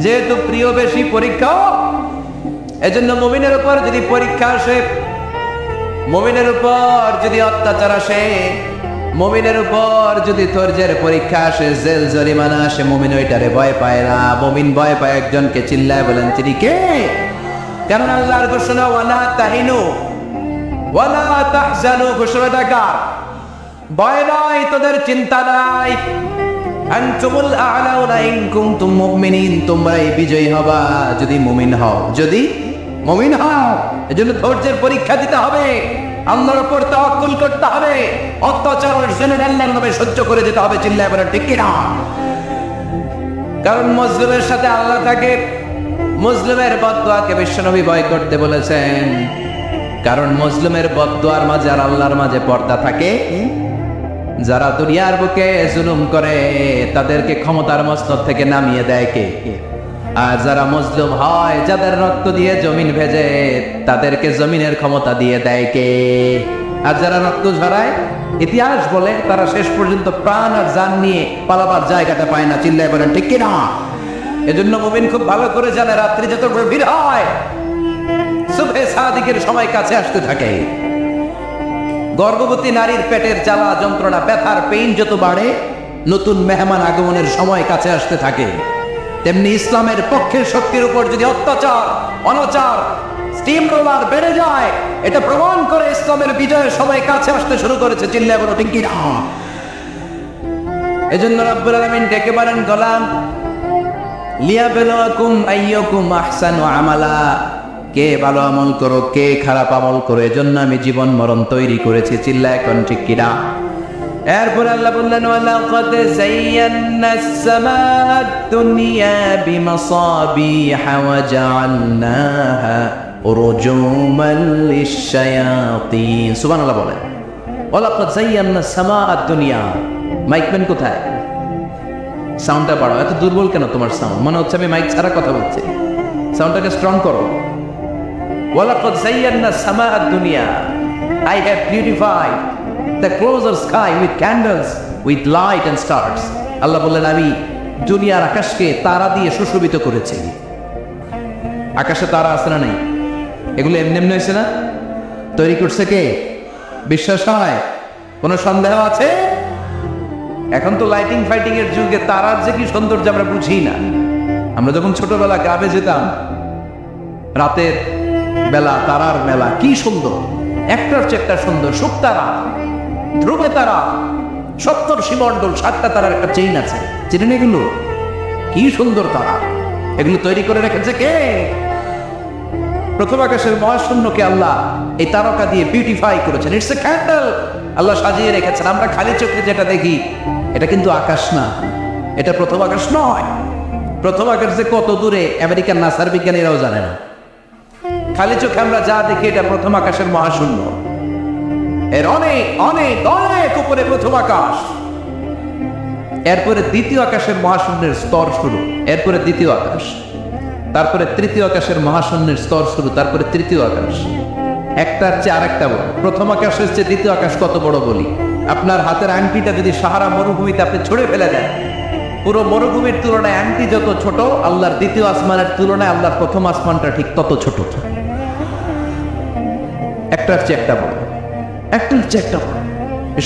যেহেতু প্রিয় বেশি, পরীক্ষাও। এজন্য মুমিনের উপর যদি পরীক্ষা আসে, মুমিনের উপর যদি অত্যাচার আসে, মুমিনের উপর যদি ধৈর্যের পরীক্ষা আসে, জেল জরিমানা আসে, মুমিন ওইটারে ভয় পায় না। মুমিন ভয় পায় একজনকে, চিল্লায় বলেন তিনি কে? কারণ আল্লাহর ঘোষণা ওয়ালা তাহিনু ওয়ালা তাহজানু, ঘোষণাটা কার? ভয় নাই, তোদের চিন্তা নাই। আনতুমুল আ'লাউনা ইন কুনতুম মুমিনিন, তোমরাই বিজয়ী হবা যদি মুমিন হও, যদি মুমিন হও। এজন্য ধৈর্যের পরীক্ষা দিতে হবে, আল্লাহর উপর তাওয়াক্কুল করতে হবে, অত্যাচার জেনে আল্লাহর নামে সহ্য করে যেতে হবে, চিল্লায় বলেন ঠিক কি না? কারণ মুসলিমের সাথে আল্লাহ থাকে। মুসলিমের বদদুয়াকে বিশ্বনবী ভয় করতে বলেছেন, কারণ মুসলিমের বদদুয়ার মাঝে আর আল্লাহর মাঝে পর্দা থাকে। যারা দুনিয়ার বুকে জুলুম করে তাদেরকে ক্ষমতার মসনদ থেকে নামিয়ে দেয় কে? আর যারা মজলুম হয়, যাদের রক্ত দিয়ে জমিন ভেজে, তাদেরকে জমিনের ক্ষমতা দিয়ে দেয় কে? আর যারা রক্ত ঝরায়, ইতিহাস বলে তারা শেষ পর্যন্ত প্রাণ আর জান নিয়ে পালাবার জায়গাটা পায় না, চিল্লায় বলেন ঠিক কি না? এজন্য মুমিন খুব ভালো করে জানে রাত্রি যত গভীর হয় সুবহে সাদিকের সময় কাছে আসতে থাকে। গর্ভবতী নারীর পেটের জ্বালা যন্ত্রণা ব্যথার পেইন যত বাড়ে নতুন মেহমান আগমনের সময় কাছে আসতে থাকে। তেমনি ইসলামের পক্ষের শক্তির উপর যদি অত্যাচার অনাচার স্টিম রোলার বেড়ে যায় এটা প্রমাণ করে ইসলামের বিজয়ের সময় কাছে আসতে শুরু করেছে। চিল্লায় বলো ঠিক কি না? এজন্য রব্বুল আলামিন ডেকে বলেন গোলাম লিয়াবলুয়াকুম আইয়ুকুম আহসানু আমালা, কে ভালো আমল করো কে খারাপ আমল করো এজন্য আমি জীবন মরণ তৈরি করেছি। চিল্লায় এখন ঠিক কি না? এরপর আল্লাহ বললেন ওয়ালাকাদ যায়্যানাস সামাআদ দুনিয়া বিমাসাবিহা ওয়া জাআলনাহা রুজুমান লিশ-শায়াতিন। সুবহানাল্লাহ বলেন ওয়ালাকাদ যায়্যানাস সামাআদ দুনিয়া। মাইকম্যান কোথায়? সাউন্ডটা বাড়াও। এত দুর্বল কেন তোমার সাউন্ড? মনে হচ্ছে আমি মাইক ছাড়া কথা বলছি। সাউন্ডটাকে স্ট্রং করো। ওয়ালাকাদ যায়্যানাস সামাআদ দুনিয়া, I have beautified the closer sky with candles, with light and stars. আল্লাহ বললেন আমি দুনিয়ার আকাশকে তারা দিয়ে সুশোভিত করেছি। আকাশে তারা আছে না নাই? এগুলো এমনি এমনি হয়েছে না? তৈরি করছে কে? বিশ্বাস হয়? কোনো সন্দেহ আছে? এখন তো লাইটিং ফাইটিং এর যুগে তারার যে কি সৌন্দর্য আমরা বুঝি না। আমরা যখন ছোটবেলা গ্রামে যেতাম রাতের বেলা তারার মেলা, কি সুন্দর, একটার চেয়ে একটা সুন্দর। শুকতারা, ধ্রুবে তারা, সপ্তর্ষিমণ্ডল, 7টা তারার একটা চেইন আছে, চিনেন এগুলো? কি সুন্দর তারা। এগুলো তৈরি করে রেখেছে কে? প্রথম আকাশের মহাশূন্যকে আল্লাহ এই তারকা দিয়ে বিউটিফাই করেছেন। ইটস এ ক্যান্ডেল, আল্লাহ সাজিয়ে রেখেছেন। আমরা খালি চোখে যেটা দেখি এটা কিন্তু আকাশ না, এটা প্রথম আকাশ নয়। প্রথম আকাশ যে কত দূরে আমেরিকার নাসার বিজ্ঞানীরাও জানে না। খালি চোখে আমরা যা দেখি এটা প্রথম আকাশের মহাশূন্য। এর অনেক অনেক অনেক উপরে প্রথম আকাশ। এরপরে দ্বিতীয় আকাশের মহাশূন্যের স্তর শুরু, এরপরে দ্বিতীয় আকাশ, তারপরে তৃতীয় আকাশের মহাশূন্যের স্তর শুরু, তারপরে তৃতীয় আকাশ। একটার চেয়ে আরেকটা বড়। প্রথম আকাশের চেয়ে দ্বিতীয় আকাশ কত বড় বলি? আপনার হাতের আংটিটা যদি সাহারা মরুভূমিতে আপনি ছুঁড়ে ফেলে দেন, পুরো মরুভূমির তুলনায় আংটি যত ছোট, আল্লাহর দ্বিতীয় আসমানের তুলনায় আল্লাহর প্রথম আসমানটা ঠিক তত ছোট। একটার চেয়ে একটা বড়, একটার চেয়ে একটা বড়।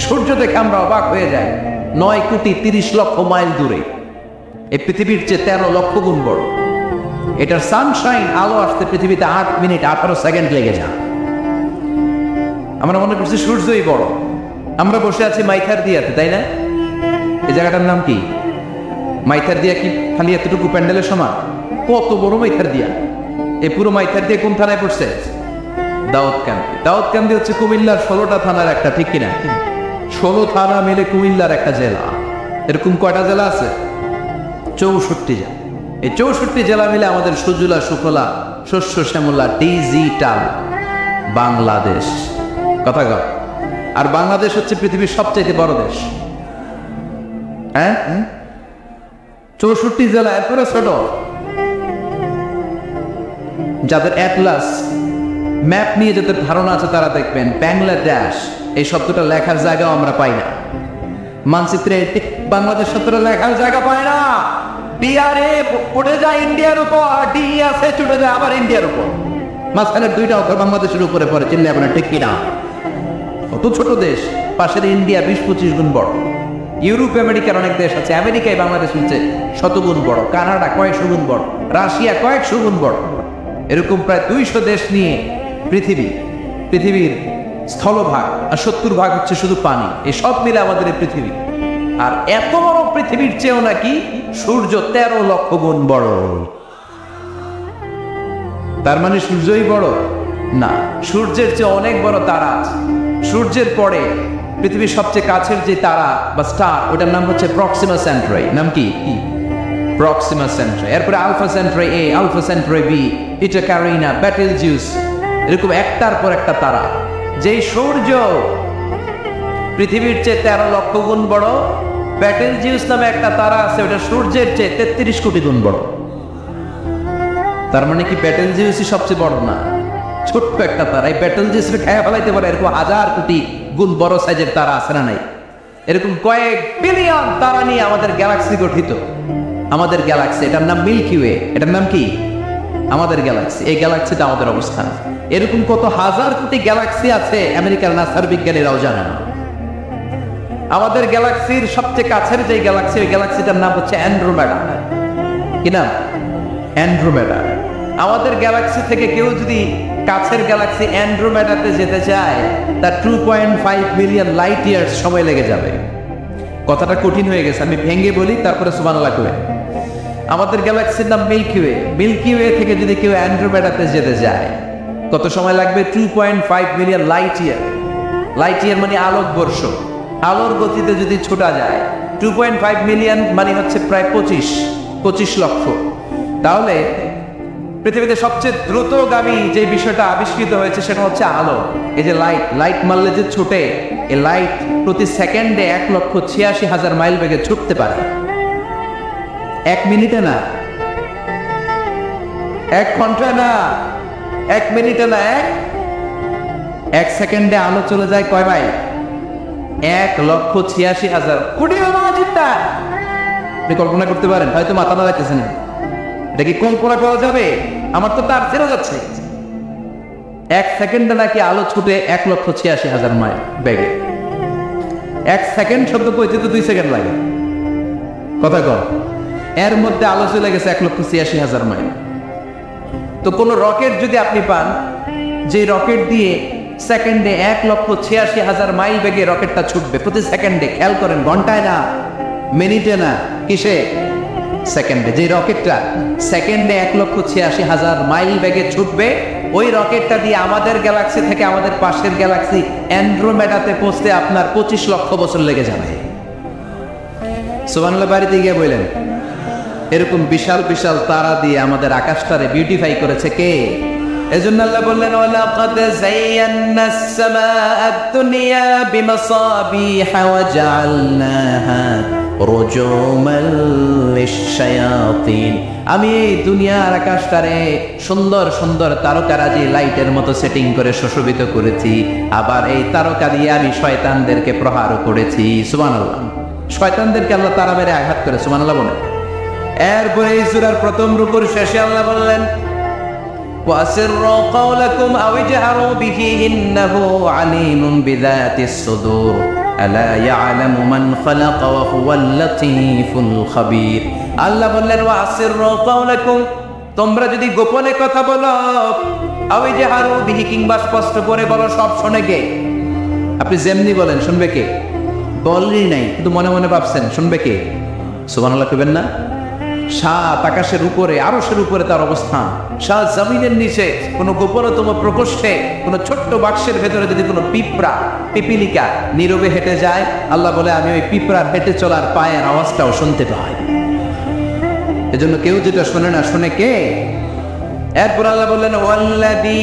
সূর্য দেখে আমরা অবাক হয়ে যাই। 9,30,00,000 মাইল দূরে, এই পৃথিবীর চেয়ে 13 লক্ষ গুণ বড়। এটার সানশাইন আলো আসতে পৃথিবীতে 8 মিনিট 18 সেকেন্ড লেগে যায়। আমরা মনে করছি সূর্যই বড়। আমরা বসে আছি মাইথার দিয়াতে, তাই না? এই জায়গাটার নাম কি? মাইথার দিয়া কি খালি এতটুকু প্যান্ডেলের সমান? কত বড় মাইথার দিয়া! এই পুরো মাইথার দিয়ে কোন থানায় পড়ছে? দাউদকান্দি। দাউদকান্দি হচ্ছে কুমিল্লার 16টা থানার একটা, ঠিক কিনা? 16 থানা মিলে কুমিল্লার একটা জেলা। এরকম কয়টা জেলা আছে? 64 জেলা। এই 64 জেলা মিলে আমাদের সুজলা সুফলা শস্য শ্যামলা ডিজিটাল বাংলাদেশ। কথা কর। আর বাংলাদেশ হচ্ছে পৃথিবীর সবচেয়ে বড় দেশ। হ্যাঁ, 64 জেলা, এরপরে ছোট। যাদের অ্যাটলাস ম্যাপ নিয়ে যাদের ধারণা আছে তারা দেখবেন বাংলাদেশ এই শব্দটা লেখার জায়গাও আমরা পাই না। মানচিত্রে বাংলাদেশ শব্দটা লেখার জায়গা পায় না। ডিআরএ উঠে যায় ইন্ডিয়ার উপর, ডি আছে চলে যায় আবার ইন্ডিয়ার উপর। মাঝখানের 2টা অক্ষর বাংলাদেশের উপরে পড়ে। চিনলে আপনার ঠিক কিনা? কত ছোট দেশ। পাশের ইন্ডিয়া 20-25 গুণ বড়। ইউরোপ আমেরিকার অনেক দেশ আছে, আমেরিকায় বাংলাদেশ হচ্ছে 100 গুণ বড়, কানাডা কয়েকশো গুণ বড়, রাশিয়া কয়েকশো গুণ বড়। এরকম প্রায় 200 দেশ নিয়ে পৃথিবীর স্থলভাগ, আর 70% হচ্ছে শুধু পানি। এই সব মিলে আমাদের এই পৃথিবী। আর এত বড় পৃথিবীর চেয়েও নাকি সূর্য 13 লক্ষ গুণ বড়। তার মানে সূর্যই বড় না, সূর্যের চেয়ে অনেক বড় তারা আছে। সূর্যের পরে পৃথিবীর সবচেয়ে কাছের যে তারা বা স্টার, ওটার নাম হচ্ছে প্রক্সিমা সেন্ট্রাই। নাম কি? প্রক্সিমা সেন্ট্রাই। এরপরে আলফা সেন্ট্রাই এ, আলফা সেন্ট্রাই বি, ইটা ক্যারিনা, বেটেলজিউস, এরকম একটার পর একটা তারা। যেই সূর্য পৃথিবীর চেয়ে 13 লক্ষ গুণ বড়, বেটেলজিউস নামে একটা তারা আছে, ওটা সূর্যের চেয়ে 33 কোটি গুণ বড়। তার মানে কি বেটেলজিউসই সবচেয়ে বড় না? ছোট্ট একটা তারা। এই বেটেলজিউসকে খেয়ে ফেলাইতে পারে এরকম 1000 কোটি গুণ বড় সাইজের তারা আছে না নাই? এরকম কয়েক বিলিয়ন তারা নিয়ে আমাদের গ্যালাক্সি গঠিত। আমাদের গ্যালাক্সি, এটার নাম মিল্কি ওয়ে। এটার নাম কি? আমাদের গ্যালাক্সি। এই গ্যালাক্সিতে আমাদের অবস্থান। এরকম কত হাজার কোটি গ্যালাক্সি আছে আমেরিকার নাসার বিজ্ঞানীরাও জানে না। আমাদের গ্যালাক্সির সবচেয়ে কাছের যে গ্যালাক্সি, ওই গ্যালাক্সিটার নাম হচ্ছে অ্যান্ড্রোমেডা। কি নাম? অ্যান্ড্রোমেডা। আমাদের গ্যালাক্সি থেকে কেউ যদি কাছের গ্যালাক্সি অ্যান্ড্রোমেডাতে যেতে চায়, তার 2.5 মিলিয়ন লাইট ইয়ার্স সময় লেগে যাবে। কথাটা কঠিন হয়ে গেছে, আমি ভেঙে বলি, তারপরে সুবহানাল্লাহ কই। আমাদের গ্যালাক্সির নাম মিল্কি ওয়ে। মিল্কি ওয়ে থেকে যদি কেউ অ্যান্ড্রোমেডাতে যেতে যায়, কত সময় লাগবে? 2.5 million light year. Light year মানে আলোকবর্ষ। আলোর গতিতে যদি ছোটা যায়, 2.5 মিলিয়ন মানে হচ্ছে প্রায় 25 লক্ষ। তাহলে পৃথিবীতে সবচেয়ে দ্রুতগামী যে বিষয়টা আবিষ্কৃত হয়েছে সেটা হচ্ছে আলো। এই যে লাইট মারলে যে ছুটে, এই লাইট প্রতি সেকেন্ডে 1,86,000 মাইল বেগে ছুটতে পারে। 1 মিনিটে না, 1 ঘন্টায় না, 1 মিনিটে না, 1 সেকেন্ডে আলো চলে যায় কয় মাইল? 1,86,000 কোটি মাইল। আপনি কল্পনা করতে পারেন? হয়তো মাথা না রাখতেছেন। এটা কি কল্পনা করা যাবে? আমার তো তার ছেড়ে যাচ্ছে। 1 সেকেন্ডে নাকি আলো ছুটে 1,86,000 মাইল বেগে। 1 সেকেন্ড শব্দ কইতে তো 2 সেকেন্ড লাগে। কথা কম। এর মধ্যে আলো চলে গেছে 1,86,000 মাইল। তো কোন রকেট যদি আপনি পান, যে রকেট দিয়ে সেকেন্ডে 1,86,000 মাইল বেগে রকেটটা ছুটবে প্রতি সেকেন্ডে, খেয়াল করেন, ঘন্টায় না, মিনিটে না, কিসে? সেকেন্ডে। যে রকেটটা সেকেন্ডে 1,86,000 মাইল বেগে ছুটবে, ওই রকেটটা দিয়ে আমাদের গ্যালাক্সি থেকে আমাদের পাশের গ্যালাক্সি অ্যান্ড্রোমেডাতে পৌঁছতে আপনার 25 লক্ষ বছর লেগে যাবে। সুবহানাল্লাহ বাড়িতে গিয়ে বললেন, এরকম বিশাল বিশাল তারা দিয়ে আমাদের আকাশটারে বিউটিফাই করেছে কে? এজন্য আল্লাহ বললেন, ওয়ালাকাদ যায়্যানাস সামাআদ দুনিয়া বিমাসাবিহা ওয়া জাআলনাহা রুজুমান লিশ-শায়াতিন। আমি এই দুনিয়ার আকাশটারে সুন্দর সুন্দর তারকারাজি লাইটের মতো সেটিং করে সুশোভিত করেছি। আবার এই তারকা দিয়ে আমি শয়তানদেরকে প্রহার করেছি। সুবহানাল্লাহ। শয়তানদেরকে আল্লাহ তারা মেরে আঘাত করে। সুবহানাল্লাহ বলেন। এরপরে এই সূরার প্রথম রুকুর শেষে আল্লাহ বললেন, وَأَسِرُّوا قَوْلَكُمْ أَوِ اجْهَرُوا بِهِ إِنَّهُ عَلِيمٌ بِذَاتِ الصُّدُورِ أَلَا يَعْلَمُ مَنْ خَلَقَ وَهُوَ اللَّطِيفُ الْخَبِيرُ। আল্লাহ বললেন, وَأَسِرُّوا قَوْلَكُمْ, তোমরা যদি গোপনে কথা বলো, أَوِ اجْهَرُوا بِهِ, কিংবা স্পষ্ট করে বলো, সব শোনে কে? আপনি যেমনি বলেন শুনবে কে? বলেই নাই, কিন্তু মনে মনে ভাবছেন, শুনবে কে? সুবহানাল্লাহ কইবেন না? সাত আকাশের উপরে, আরশের উপরে তার অবস্থান, সাত জমিনের নিচে কোন গোপনতম প্রকোষ্ঠে, কোন ছোট্ট বাক্সের ভেতরে যদি কোনো পিপিলিকা নীরবে হেঁটে যায়, আল্লাহ বলে আমি ওই পিঁপড়ার হেঁটে চলার পায়ের আওয়াজটাও শুনতে পাই। এজন্য কেউ যেটা শোনে না, শুনে কে? এরপর আল্লাহ বললেন, ওয়াল্লাযী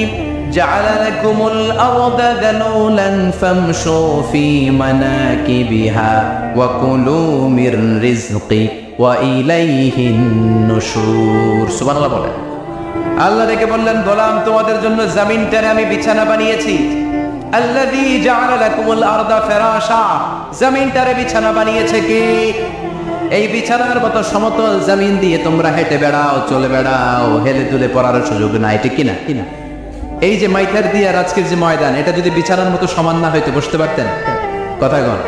জাআলা লাকুমুল আরদা যালুলান ফামশু ফি মানাকিবিহা ওয়া কুলু মির রিজকি ওয়া ইলাইহিন নুশুর। সুবহানাল্লাহ বলেন। আল্লাহ ডেকে বললেন, গোলাম, তোমাদের জন্য জমিনটারে আমি বিছানা বানিয়েছি। আল্লাযী জাআলা লাকুমুল আরদা ফিরাশা, জমিনটারে বিছানা বানিয়েছে কে? এই বিছানার মতো সমতল জমিন দিয়ে তোমরা হেঁটে বেড়াও, চলে বেড়াও, হেলে দুলে পড়ার সুযোগ নাই, ঠিক কিনা? এই যে মাইথার দিয়ে আজকের যে ময়দান, এটা যদি বিছানার মতো সমান না হইতো বসতে পারতেন? কথা কন।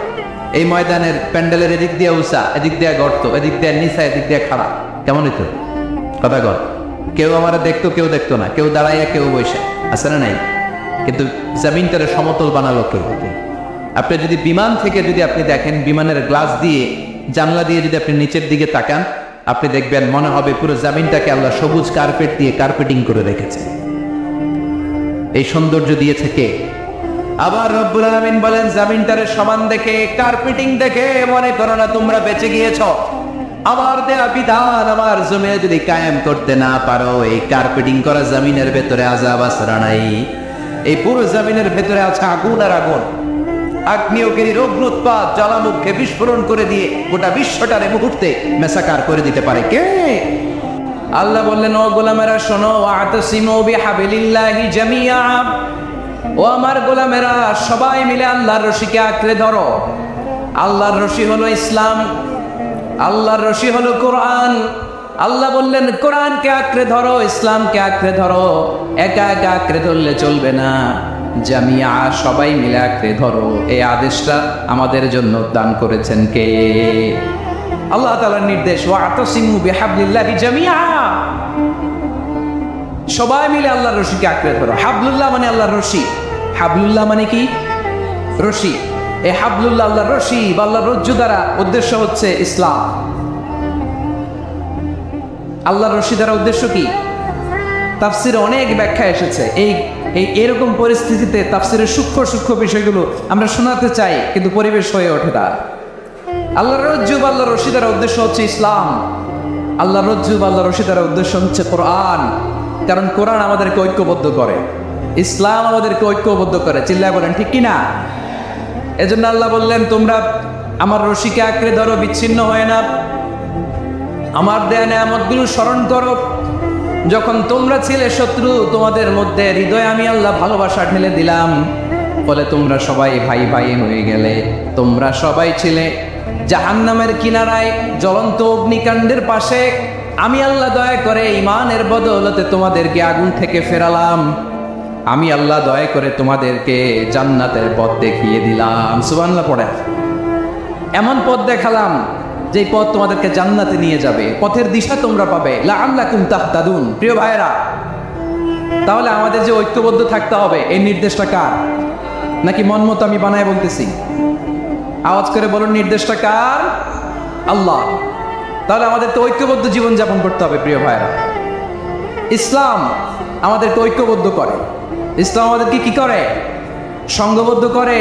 এই ময়দানের প্যান্ডেলের এদিক দিয়ে উঁচা, এদিক দিয়ে গর্ত, এদিক দিয়ে নিচা, এদিক দিয়ে খাড়া, কেমন হইতো? কথা কন। কেউ আমার দেখতো, কেউ দেখতো না, কেউ দাঁড়াইয়া, কেউ বসে, আছে না নাই? কিন্তু জমিনটারে সমতল বানালো কেউ? আপনি যদি বিমান থেকে যদি আপনি দেখেন, বিমানের গ্লাস দিয়ে, জানলা দিয়ে যদি আপনি নিচের দিকে তাকান, আপনি দেখবেন মনে হবে পুরো জমিনটাকে আল্লাহ সবুজ কার্পেট দিয়ে কার্পেটিং করে রেখেছে। এই সৌন্দর্য দিয়েছে কে? আবার রব্বুল আলামিন বলেন, জমিনটারে সমান দেখে, কার্পেটিং দেখে মনে করো না তোমরা বেঁচে গিয়েছো। আমার দেয়া বিধান আমার জমিনে যদি কায়েম করতে না পারো, এই কার্পেটিং করা জমিনের ভেতরে আযাব আসরা নাই। এই পুরো জমিনের ভেতরে আছে আগুন আর আগুন। আগ্নেয়গিরির অগ্নুৎপাত জ্বালামুখে বিস্ফোরণ করে দিয়ে গোটা বিশ্বটারে মুহূর্তে মেসাকার করে দিতে পারে কে? আল্লাহ বললেন, ও গোলামেরা শোনো, ওয়াতাসিমু বিহাবিলিল্লাহি জামিআ, ও আমার গোলামেরা সবাই মিলে আল্লাহর রশিকে আঁকড়ে ধরো। আল্লাহর রশি হলো ইসলাম, আল্লাহর রশি হলো কোরআন। আল্লাহ বললেন কোরআনকে আঁকড়ে ধরো, ইসলামকে আঁকড়ে ধরো। একা একা আঁকড়ে ধরলে চলবে না, জামিয়া সবাই মিলে আঁকড়ে ধরো। এই আদেশটা আমাদের জন্য দান করেছেন কে? আল্লাহ তাআলার নির্দেশ, ওয়াতাসিমু বিহাবলিল্লাহি জামিয়া। সবাই মিলে আল্লাহর রশিকে আঁকড়ে ধরো। হাবলুল্লাহ মানে আল্লাহর রশি। হাবলুল্লাহ মানে কি? রশি। এই হাবলুল্লাহ আল্লাহর রশি বা আল্লাহর রজ্জু দ্বারা উদ্দেশ্য হচ্ছে ইসলাম। আল্লাহর রশি দ্বারা উদ্দেশ্য কি? তাফসিরে অনেক ব্যাখ্যা এসেছে। এরকম পরিস্থিতিতে তাফসিরের সূক্ষ্ম সূক্ষ্ম বিষয়গুলো আমরা শোনাতে চাই, কিন্তু পরিবেশ হয়ে ওঠে না। আল্লাহর রজ্জু বা আল্লাহর রশি দ্বারা উদ্দেশ্য হচ্ছে ইসলাম। আল্লাহর রজ্জু বা আল্লাহর রশি দ্বারা উদ্দেশ্য হচ্ছে কোরআন। কারণ কোরআন আমাদেরকে ঐক্যবদ্ধ করে, ইসলাম আমাদেরকে ঐক্যবদ্ধ করে। চিল্লায় বলেন ঠিক কিনা? এজন্য আল্লাহ বললেন তোমরা আমার রশিকে আঁকড়ে ধরো, বিচ্ছিন্ন হয় না। আমার দেয়া নেয়ামতগুলো স্মরণ করো। যখন তোমরা ছিলে শত্রু, তোমাদের মধ্যে হৃদয়ে আমি আল্লাহ ভালোবাসা ঢেলে দিলাম, ফলে তোমরা সবাই ভাই ভাই হয়ে গেলে। তোমরা সবাই ছিলে জাহান্নামের কিনারায়, জ্বলন্ত অগ্নিকাণ্ডের পাশে। আমি আল্লাহ দয়া করে ইমানের বদৌলতে তোমাদেরকে আগুন থেকে ফেরালাম। আমি আল্লাহ দয়া করে তোমাদেরকে জান্নাতের পথ দেখিয়ে দিলাম। সুবহানাল্লাহ পড়ে। এমন পথ দেখালাম যে পথ তোমাদেরকে জান্নাতে নিয়ে যাবে, পথের দিশা তোমরা পাবে। লাআল্লাকুম তাহতাদুন। প্রিয় ভাইরা, তাহলে আমাদের যে ঐক্যবদ্ধ থাকতে হবে, এই নির্দেশটা কার? নাকি মন মতো আমি বানায় বলতেছি? আওয়াজ করে বলুন, নির্দেশটা কার? আল্লাহ। তাহলে আমাদেরকে ঐক্যবদ্ধ জীবনযাপন করতে হবে। প্রিয় ভাইরা, ইসলাম আমাদেরকে ঐক্যবদ্ধ করে। ইসলাম আমাদেরকে কি করে? সংঘবদ্ধ করে,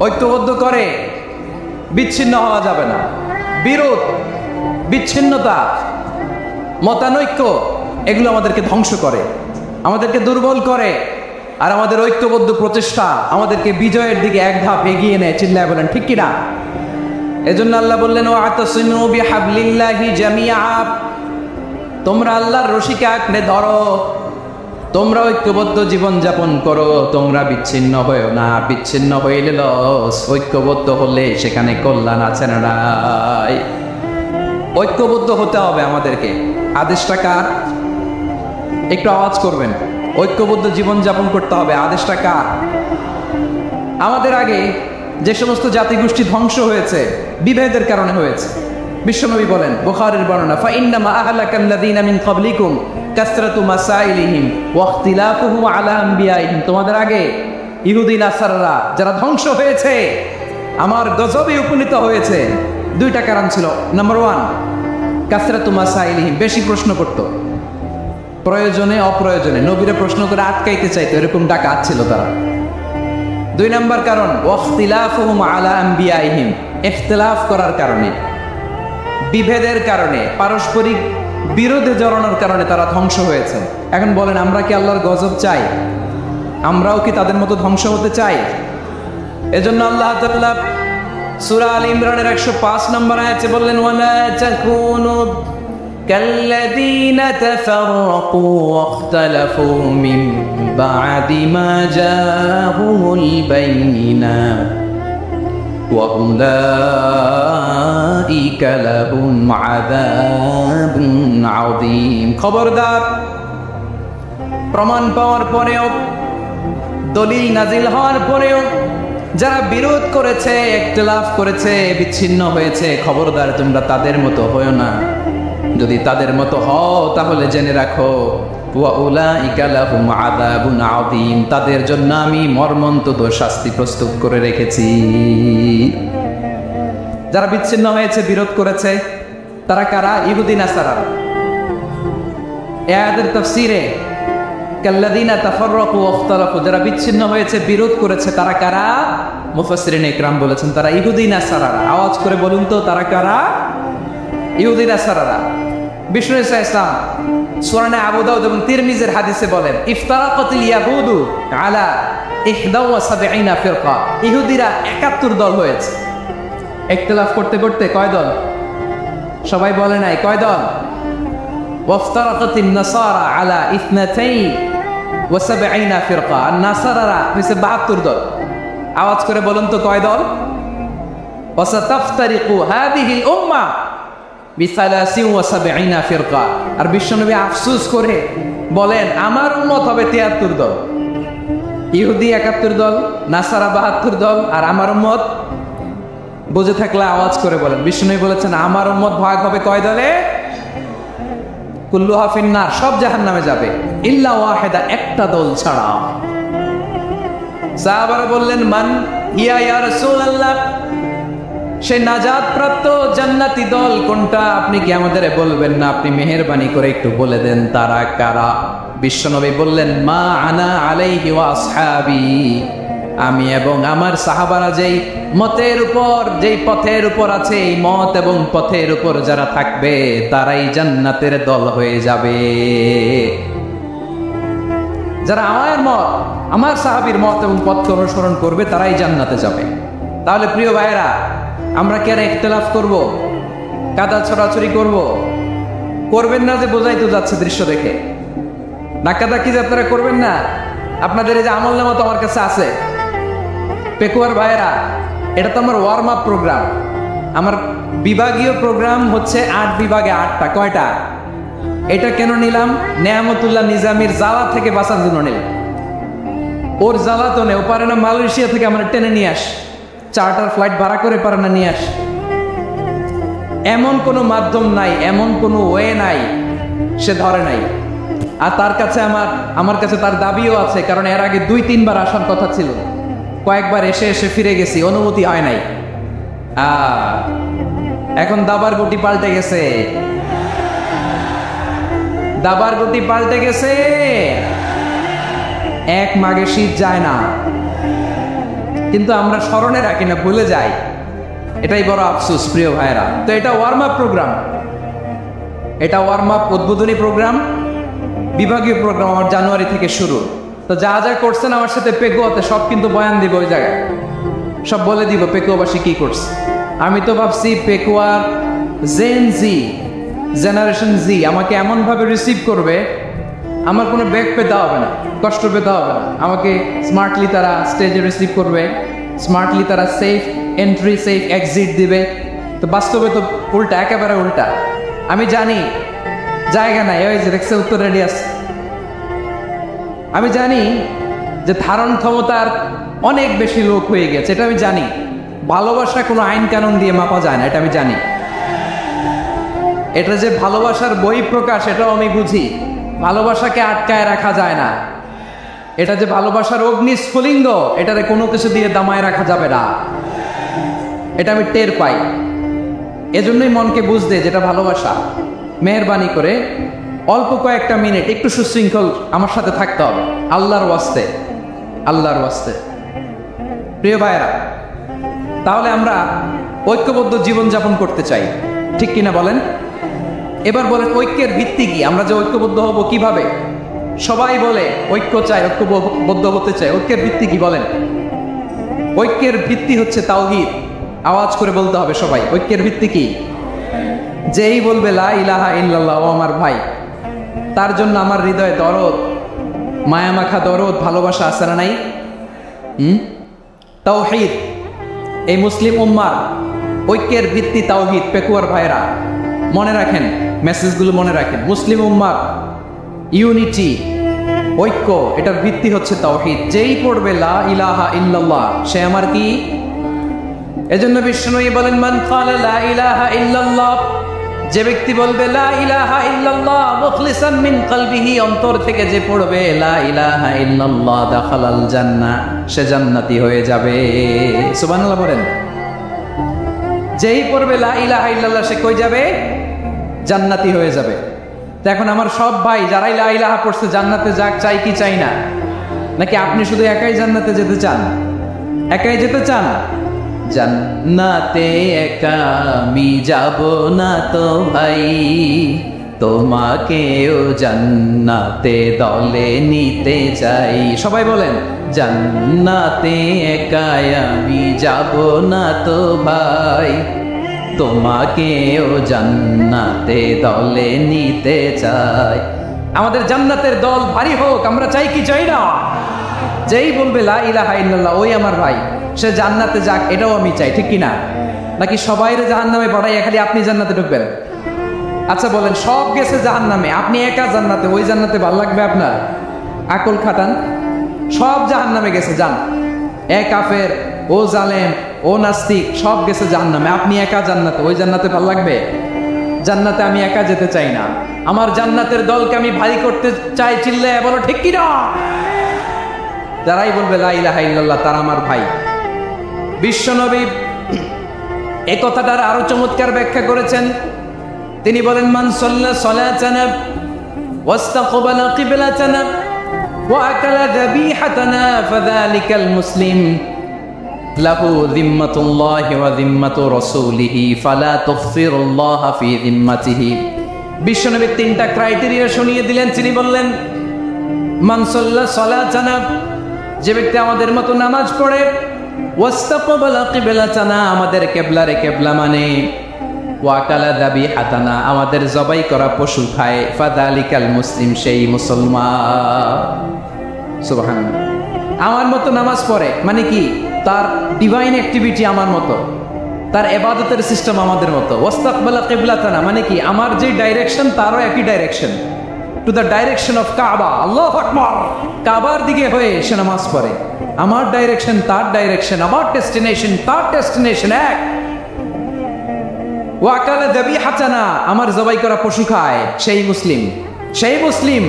ঐক্যবদ্ধ করে। বিচ্ছিন্ন হওয়া যাবে না। বিরোধ, বিচ্ছিন্নতা, মতানৈক্য, এগুলো আমাদেরকে ধ্বংস করে, আমাদেরকে দুর্বল করে। আর আমাদের ঐক্যবদ্ধ প্রচেষ্টা আমাদেরকে বিজয়ের দিকে এক ধাপ এগিয়ে নেয়। চিল্লায় বলেন ঠিক কিনা? এজন্য আল্লাহ বললেন ওয়াতাসিমু বিহাবলিল্লাহি জামিআ। তোমরা আল্লাহর রশিকে আঁকড়ে ধরো, তোমরা ঐক্যবদ্ধ জীবন যাপন করো, তোমরা বিচ্ছিন্ন হয়েও না। বিচ্ছিন্ন হইলে লস, ঐক্যবদ্ধ হলে সেখানে কল্যাণ আছে না নাই? ঐক্যবদ্ধ হতে হবে আমাদেরকে। আদেশটা কার? একটু আওয়াজ করবেন। ঐক্যবদ্ধ জীবন যাপন করতে হবে। আদেশটা কার? আমাদের আগে যে সমস্ত জাতিগোষ্ঠী ধ্বংস হয়েছে, বিভেদের কারণে হয়েছে। বিশ্বনবী বলেন, বুখারীর বর্ণনা, ফাইন্নামা আহলাকাল্লাযীনা মিন ক্বাবলিকুম কাসরাতু মাসাইলিহিম ওয়া ইখতিলাফুহুম আলা আনবিয়াইহিম। তোমাদের আগে ইহুদি নাসারারা যারা ধ্বংস হয়েছে, আমার গজবে উপনীত হয়েছে, দুইটা কারণ ছিল। নাম্বার 1, কাসরাতু মাসাইলিহিম, বেশি প্রশ্ন করত, প্রয়োজনে অপ্রয়োজনে নবীরে প্রশ্ন করে আটকাইতে চাইতো, এরকম ডাকাত ছিল তারা। 2 নাম্বার কারণ, ওয়া ইখতিলাফুহুম আলা আনবিয়াইহিম, ইখতিলাফ করার কারণে, বিভেদের কারণে, পারস্পরিক বিরোধে জড়ানোর কারণে তারা ধ্বংস হয়েছে। এখন বলেন, আমরা কি আল্লাহর গজব চাই? আমরাও কি তাদের মতো ধ্বংস হতে চাই? এজন্য আল্লাহ তাআলা সূরা আল ইমরানের 105 নম্বর আয়াতে বললেন, ওয়ালা তাকুনু কাল্লাযীনা তাফাররাকু ওয়াখতালাফু মিন বা'দি মা জাআহুমুল বাইয়িনাত ওয়া উলাইকা লাহুম আযাবুন আযীম। খবরদার, প্রমাণ পাওয়ার পরেও, দলিল নাজিল হওয়ার পরেও যারা বিরোধ করেছে, ইখতিলাফ করেছে, বিচ্ছিন্ন হয়েছে, খবরদার তোমরা তাদের মতো হয়ো না। যদি তাদের মতো হও তাহলে জেনে রাখো, ওয়া উলাইকা লাহুম আযাবুন আযীম, তাদের জন্য আমি মর্মন্তুদ শাস্তি প্রস্তুত করে রেখেছি। যারা বিচ্ছিন্ন হয়েছে, বিরোধ করেছে, তারা কারা? ইহুদি নাসারা। এই আয়াতের তাফসীরে কাল্লাযীনা তাফাররাকু ওয়াখতালাফু, যারা বিচ্ছিন্ন হয়েছে, বিরোধ করেছে, তারা কারা? মুফাসসিরিন ইকরাম বলেছেন তারা ইহুদি নাসারারা। আওয়াজ করে বলুন তো, তারা কারা? ইহুদি নাসারারা। বিষ্ণু ইসলাম সূরা আবু দাউদ এবং তিরমিজির হাদিসে বলেন, ইফতারাকাতিল ইয়াহুদু আলা 71 ফিরকা, ইহুদিরা 71 দল হয়েছে। ইখতিলাফ করতে করতে কয় দল? সবাই বলে নাই, কয় দল? ওয়াফতারাকাতিন নাসারা আলা 72 ফিরকা, আর নাসারারা হয়েছে 72 দল। আওয়াজ করে বলুন তো, কয় দল? ওয়াসাতাফতারিকু হাদিহিল উম্মাহ বিসালাসিন ওয়া সাবঈনা ফিরকা। আর বিশ্বনবী আফসোস করে বলেন আমার উম্মত হবে 73 দল। ইহুদি 71 দল, নাসারা 72 দল, আর আমার উম্মত বুঝে থাকলে আওয়াজ করে বলেন। বিশ্বনবী বলেছেন আমার উম্মত ভাগ হবে কয় দলে? কুল্লুহা ফিন্নার, সব জাহান্নামে যাবে, ইল্লা ওয়াহিদা, একটা দল ছাড়া। সাহাবারা বললেন মান হিয়া ইয়া রাসূলুল্লাহ, সে নাজাত প্রাপ্ত জান্নাতি দল কোনটা? আপনি কি আমাদের বলবেন না? আপনি মেহেরবানি করে একটু বলে দেন তারা কারা। বিশ্বনবী বললেন মা আনা আলাইহি ওয়া আসহাবি, আমি এবং আমার সাহাবারা যেই মতের উপর, যেই পথের উপর আছে, এই মত এবং পথের উপর যারা থাকবে তারাই জান্নাতের দল হয়ে যাবে। যারা আমার মত, আমার সাহাবীর মত এবং পথ অনুসরণ করবে তারাই জান্নাতে যাবে। তাহলে প্রিয় ভাইরা, আমরা কি আর ইখতিলাফ করব, কাদা ছড়াছড়ি করব? করবেন না যে বোঝাই তো যাচ্ছে দৃশ্য দেখে। নাকাদাকি যে আপনারা করবেন না। আপনাদের এই যে আমলনামা তো আমার কাছে আছে। পেকুয়ার ভাইরা, এটা তো আমার ওয়ার্ম আপ প্রোগ্রাম। আমার বিভাগীয় প্রোগ্রাম হচ্ছে 8 বিভাগে 8টা। কয়টা? এটা কেন নিলাম? নেয়ামতুল্লাহ নিজামীর জ্বালা থেকে বাঁচার জন্য নিলাম। ওর জ্বালা তো নেই, ও পারে না মালয়েশিয়া থেকে আমরা টেনে নিয়ে আস, চার্টার ফ্লাইট ভাড়া করে পারে না নিয়ে আস। এমন কোনো মাধ্যম নাই, এমন কোনো ওয়ে নাই, সে ধরে নাই। আর তার কাছে আমার কাছে তার দাবিও আছে, কারণ এর আগে 2-3 বার আসার কথা ছিল। কয়েকবার এসে এসে ফিরে গেছি, অনুমতি হয় নাই। এখন দাবার গুটি পাল্টে গেছে, দাবার গুটি পাল্টে গেছে। এক মাঘে শীত যায় না, কিন্তু আমরা স্মরণে রাখি না, ভুলে যাই। এটাই বড় আফসোস প্রিয় ভাইরা। তো এটা ওয়ার্ম আপ প্রোগ্রাম, এটা ওয়ার্ম আপ উদ্বোধনী প্রোগ্রাম, বিভাগীয় প্রোগ্রাম আমার জানুয়ারি থেকে শুরু। তো যা যা করছেন আমার সাথে পেকুয়াতে সব কিন্তু বয়ান দিব, ওই জায়গায় সব বলে দিব পেকুয়াবাসী কি করছে। আমি তো ভাবছি পেকুয়ার জেনারেশন জি আমাকে এমনভাবে রিসিভ করবে, আমার কোনো ব্যাগ পেতে হবে না, কষ্ট পেতে হবে না। আমাকে স্মার্টলি তারা স্টেজে রিসিভ করবে, স্মার্টলি তারা সেফ এন্ট্রি, সেফ এক্সিট দিবে। তো বাস্তবে তো উল্টা, একেবারে উল্টা। আমি জানি জায়গা নাই, ওই যে দেখছে উত্তর রেডি আছে। আমি জানি যে ধারণ ক্ষমতার অনেক বেশি লোক হয়ে গেছে, এটা আমি জানি। ভালোবাসা কোনো আইন কানুন দিয়ে মাপা যায় না, এটা আমি জানি। এটা যে ভালোবাসার বহিঃপ্রকাশ, এটাও আমি বুঝি। ভালোবাসাকে আটকায় রাখা যায় না। এটা যে ভালোবাসার অগ্নিস্ফুলিঙ্গ, এটারে কোনো কিছু দিয়ে দামায় রাখা যাবে না, এটা আমি টের পাই। এজন্যই মনকে বুঝতে যেটা ভালোবাসা, মেহেরবানি করে অল্প কয়েকটা মিনিট একটু সুশৃঙ্খল আমার সাথে থাকতে হবে, আল্লাহর ওয়াস্তে, আল্লাহর ওয়াস্তে। প্রিয় ভাইরা, তাহলে আমরা ঐক্যবদ্ধ জীবনযাপন করতে চাই, ঠিক কিনা বলেন? এবার বলেন ঐক্যের ভিত্তি কি? আমরা যে ঐক্যবদ্ধ হব কিভাবে? সবাই বলে ঐক্য চাই, ঐক্যবদ্ধ হতে চাই। ঐক্যের ভিত্তি কি বলেন? ঐক্যের ভিত্তি হচ্ছে তাওহীদ। আওয়াজ করে বলতে হবে সবাই, ঐক্যের ভিত্তি কি? যেই বলবে লা ইলাহা ইল্লাল্লাহ, ও আমার ভাই, তার জন্য আমার হৃদয়ে দরদ, মায়ামাখা দরদ, ভালোবাসা আছে না নাই? তাওহীদ। এই মুসলিম উম্মার ঐক্যের ভিত্তি তাওহীদ। পেকুয়ার ভাইরা মনে রাখেন, মেসেজগুলো মনে রাখেন। মুসলিম উম্মার ইউনিটি, ঐক্য, এটার ভিত্তি হচ্ছে তাওহীদ। যেই পড়বে লা ইলাহা ইল্লাল্লাহ, সে আমার কি? এজন্য বিষ্ণু বলেন মান ক্বালা লা ইলাহা ইল্লাল্লাহ, যে ব্যক্তি বলবে লা ইলাহা ইল্লাল্লাহ মুখলিসান মিন কলবিহি, অন্তর থেকে যে পড়বে লা ইলাহা ইল্লাল্লাহ, দাখালাল জান্নাহ, সে জান্নাতি হয়ে যাবে। সুবহানাল্লাহ বলেন। যেই পড়বে লা ইলাহা ইল্লাল্লাহ, সে কই যাবে? জান্নাতি হয়ে যাবে। তো এখন আমার সব ভাই যারাই লা ইলাহা পড়ছে জান্নাতে যাক, চাই কি চাই না? নাকি আপনি শুধু একাই জান্নাতে যেতে চান? একাই যেতে চান? জান্নাতে একা আমি যাব না তো ভাই, তোমাকেও জান্নাতে দলে নিতে চাই। সবাই বলেন জান্নাতে একা আমি যাব না তো ভাই, তোমাকেও জান্নাতে দলে নিতে চাই। আমাদের জান্নাতের দল ভারী হোক, আমরা চাই কি চাই না? যেই বলবে লা ইলাহা ইল্লাল্লাহ, ওই আমার ভাই, সে জান্নাতে যাক, এটাও আমি চাই, ঠিক কিনা? নাকি সবাইরে জাহান্নামে পাঠাইয়া খালি আপনি জান্নাতে ঢুকবেন? আচ্ছা বলেন, সব গেছে জাহান্নামে, আপনি একা জান্নাতে, ওই জান্নাতে ভালো লাগবে আপনার? আকল খাটান। সব জাহান্নামে গেছে, যান। এ কাফের, ও জালেম, ও নাস্তিক, সব গেছে জাহান্নামে, আপনি একা জান্নাতে, ওই জান্নাতে ভালো লাগবে? জান্নাতে আমি একা যেতে চাই না, আমার জান্নাতের দলকে আমি ভাই করতে চাই। চিল্লে বলো ঠিক কি না? যারাই বলবে লা ইলাহা ইল্লাল্লাহ তারা আমার ভাই। বিশ্বনবী এই কথাটার আরো চমৎকার ব্যাখ্যা করেছেন। তিনি বলেন, মান সাল্লা সালাতানা ওয়াস্তাকবালা কিবলাতানা ওয়া আকালা যাবিহাতানা ফাযালিকাল মুসলিম লাহু যিম্মাতুল্লাহি ওয়া যিম্মাতু রাসূলিহি ফালা তুগফিরুল্লাহা ফি যিম্মাতিহি। বিশ্বনবী তিনটা ক্রাইটেরিয়া শুনিয়ে দিলেন। তিনি বললেন, মান সাল্লা সালাতানা, যে ব্যক্তি আমাদের মতো নামাজ পড়ে, ওয়াস্তাকবালা কিবলাতানা, আমাদের কিবলারে কিবলা মানে, ওয়াকালা যাবিহাতানা, আমাদের জবাই করা পশু খায়, ফাযালিকাল মুসলিম, সেই মুসলমান। সুবহানাল্লাহ। আমার মতো নামাজ পড়ে মানে কি? তার ডিভাইন অ্যাক্টিভিটি আমার মতো, তার ইবাদতের সিস্টেম আমাদের মতো। ওয়াস্তাকবালা কিবলাতানা মানে কি? আমার যে ডাইরেকশন তারও একই direction, to the direction of কাবা। আল্লাহু আকবার। কাবার দিকে হয়ে সে নামাজ পড়ে। আমার ডাইরেকশন তার ডাইরেকশন, আমার ডেস্টিনেশন তার ডেস্টিনেশন এক। ওয়াকালা যাবিহাতানা, আমার জবাই করা পশু খায়, সেই মুসলিম। সেই মুসলিম।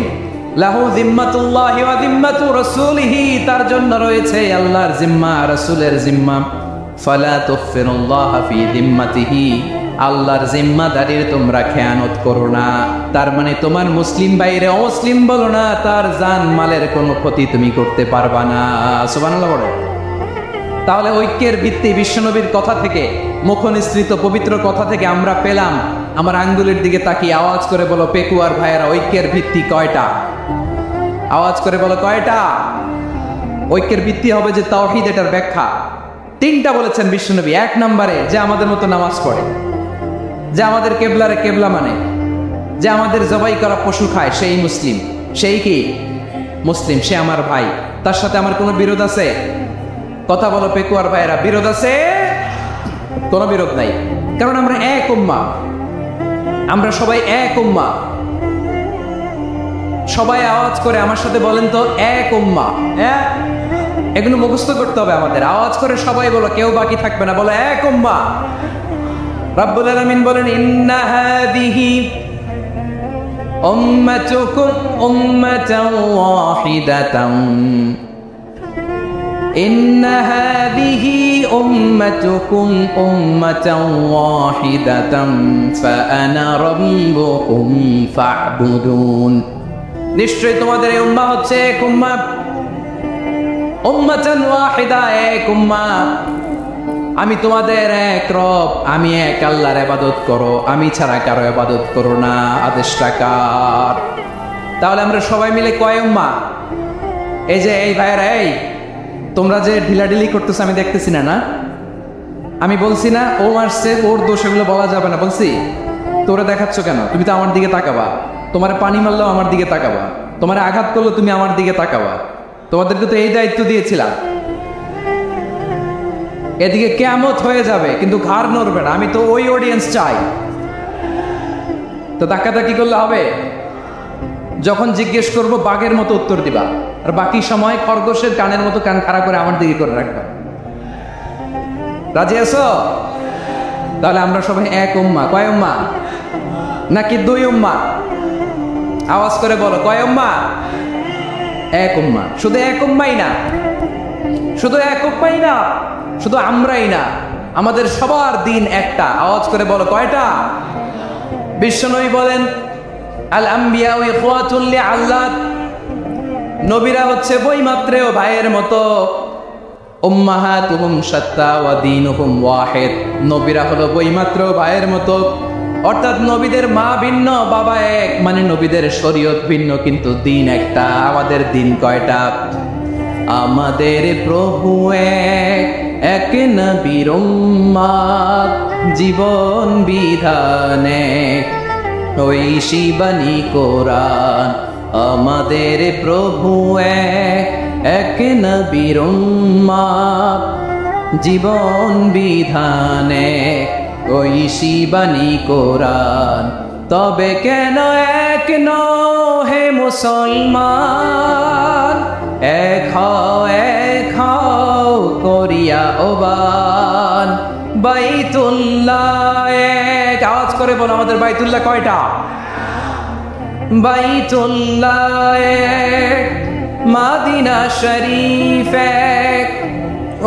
লাহু যিম্মাতুল্লাহি ওয়া যিম্মাতু রাসূলিহি, তার জন্য রয়েছে আল্লাহর জিম্মা, রাসূলের জিম্মা। ফালা তুগফিরুল্লাহা ফি যিম্মাতিহি, আল্লাহর জিম্মাদারির তোমরা খেয়ানত করো না। তার মানে তোমার মুসলিম বাইরে অমুসলিম বলো না, তার জান মালের কোনো ক্ষতি তুমি করতে পারবা না। সুবহানাল্লাহ বলো। তাহলে ঐক্যের ভিত্তি বিশ্বনবীর কথা থেকে, মুখনিসৃত পবিত্র কথা থেকে আমরা পেলাম। আমার আঙ্গুলের দিকে তাকিয়ে আওয়াজ করে বলো পেকুয়ার ভাইয়েরা, ঐক্যের ভিত্তি কয়টা? আওয়াজ করে বলো কয়টা? ঐক্যের ভিত্তি হবে যে তাওহীদ, এটার ব্যাখ্যা তিনটা বলেছেন বিশ্বনবী। এক নম্বরে, যে আমাদের মতো নামাজ পড়ে, যে আমাদের কেবলারে কেবলা মানে, যে আমাদের জবাই করা পশু খায়, সেই মুসলিম। সেই কি মুসলিম? সে আমার ভাই। তার সাথে আমার কোনো বিরোধ আছে? কথা বলো পেকুয়ার ভাইয়েরা, বিরোধ আছে? কোনো বিরোধ নাই, কারণ আমরা এক উম্মাহ, আমরা সবাই এক উম্মাহ। সবাই আওয়াজ করে আমার সাথে বলেন তো, এক উম্মাহ। হ্যাঁ, এগুলো মুখস্থ করতে হবে আমাদের। আওয়াজ করে সবাই বলো, কেউ বাকি থাকবে না, বলো এক উম্মাহ। রাব্বুল আলামিন বলেন, ইন্না হাযিহি উম্মাতুকুম উম্মাতান ওয়াহিদাতান, ইন্না হাযিহি উম্মাতুকুম উম্মাতান ওয়াহিদাতান ফাআনা রাব্বুকুম ফা'বুদুন। নিশ্চয়ই তোমাদের এই উম্মাহ হচ্ছে এক উম্মাহ, উম্মাতান ওয়াহিদা, এক উম্মাহ। আমি তোমাদের এক রব, আমি এক আল্লাহর ইবাদত করো, আমি ছাড়া কারো ইবাদত করো না। আদেশটা কার? তাহলে আমরা সবাই মিলে কয় উম্মাহ? এই যে এই ভাইয়েরা, এই তোমরা যে ঢিলাঢিলি করতেছো আমি দেখতেছি না, না? আমি বলছি না ও মারছে, ওর দোষ, এগুলো বলা যাবে না। বলছি তোরা দেখাচ্ছ কেন? তুমি তো আমার দিকে তাকাবা। তোমার পানি মারলেও আমার দিকে তাকাবা, তোমার আঘাত করলো তুমি আমার দিকে তাকাবা। তোমাদেরকে তো এই দায়িত্ব দিয়েছিলাম। এদিকে কিয়ামত হয়ে যাবে কিন্তু ঘাড় নড়বে না। আমি তো ওই অডিয়েন্স চাই। তো ধাক্কাধাক্কি করলে হবে? যখন জিজ্ঞেস করবো বাঘের মতো উত্তর দিবা, আর বাকি সময় খরগোশের কানের মতো কান খাড়া করে আমার দিকে করে রাখবা। রাজি আছো? তাহলে আমরা সবাই এক উম্মাহ। কয় উম্মাহ? নাকি দুই উম্মাহ? আওয়াজ করে বলো, কয় উম্মাহ? এক উম্মাহ। শুধু এক উম্মাহই না, শুধু এক উম্মাহই না, শুধু আমরাই না, আমাদের সবার দিন একটা। আওয়াজ করে বলো কয়টা? বিশ্বনবী বলেন, আল আম্বিয়া ইখওয়াতুল লিআল্লাত, নবীরা হচ্ছে বইমাত্রেও ভাইয়ের মতো। উম্মাহাতুহুম শাত্তা ওয়া দীনুহুম ওয়াহিদ, নবীরা হলো বইমাত্রেও ভাইয়ের মতো। অর্থাৎ নবীদের মা ভিন্ন, বাবা এক, মানে নবীদের শরীয়ত ভিন্ন, কিন্তু দিন একটা। আমাদের দিন কয়টা? আমাদের প্রভু এক, এক নবীর উম্মাহ, জীবন বিধানে ওই শিবানী কোরআন। আমাদের প্রভু এক, এক নবীর উম্মাহ, জীবন বিধানে ঐশী বাণী কোরআন, তবে কেন এক নও হে মুসলমান, এক হও করিয়া ওবান। বাইতুল্লাহ এক, আওয়াজ করে বলো আমাদের বাইতুল্লাহ কয়টা? বাইতুল্লাহ এক, মাদিনা শরীফ এক,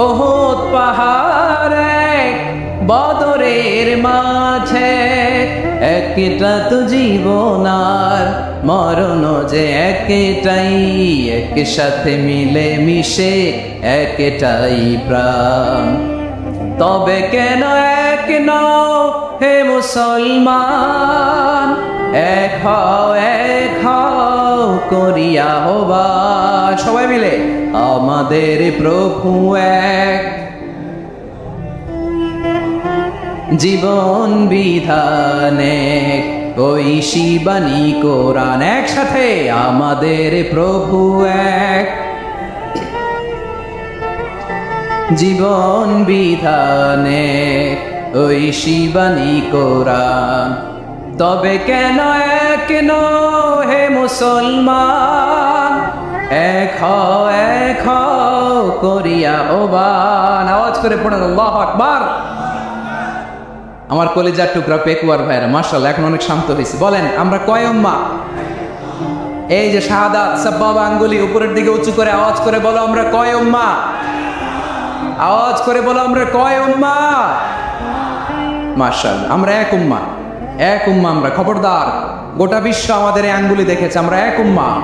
ওহদ পাহাড় এক, বদরের মাঝে একটা তো জীবন আর মরণ যে একটাই, একসাথে মিলে মিশে একটাই প্রাণ। তবে কেন এক নও হে মুসলমান, এক হও করিয়া আহ্বান। সবাই মিলে আমাদের প্রভু এক, জীবন বিধানে ঐশী বাণী কোরআন। একসাথে আমাদের প্রভু এক, জীবন বিধানে ঐশী বাণী কোরআন। তবে কেন এক নও হে মুসলমান, এক হও করিয়া আহ্বান। আওয়াজ করে পড়েন আল্লাহু আকবার। আমার কলিজার টুকরা পেকুয়ার ভাইরা মাশাআল্লাহ এখন অনেক শান্ত হয়েছে। বলেন আমরা কয় উম্মাহ? এই যে শাহাদাত সাব্বাবা আঙ্গুলি উপরের দিকে উঁচু করে আওয়াজ করে বলো আমরা কয় উম্মাহ? আওয়াজ করে বলো আমরা কয় উম্মাহ? মাশাআল্লাহ আমরা এক উম্মাহ, এক উম্মাহ আমরা। খবরদার, গোটা বিশ্ব আমাদের এই আঙ্গুলি দেখেছে, আমরা এক উম্মাহ।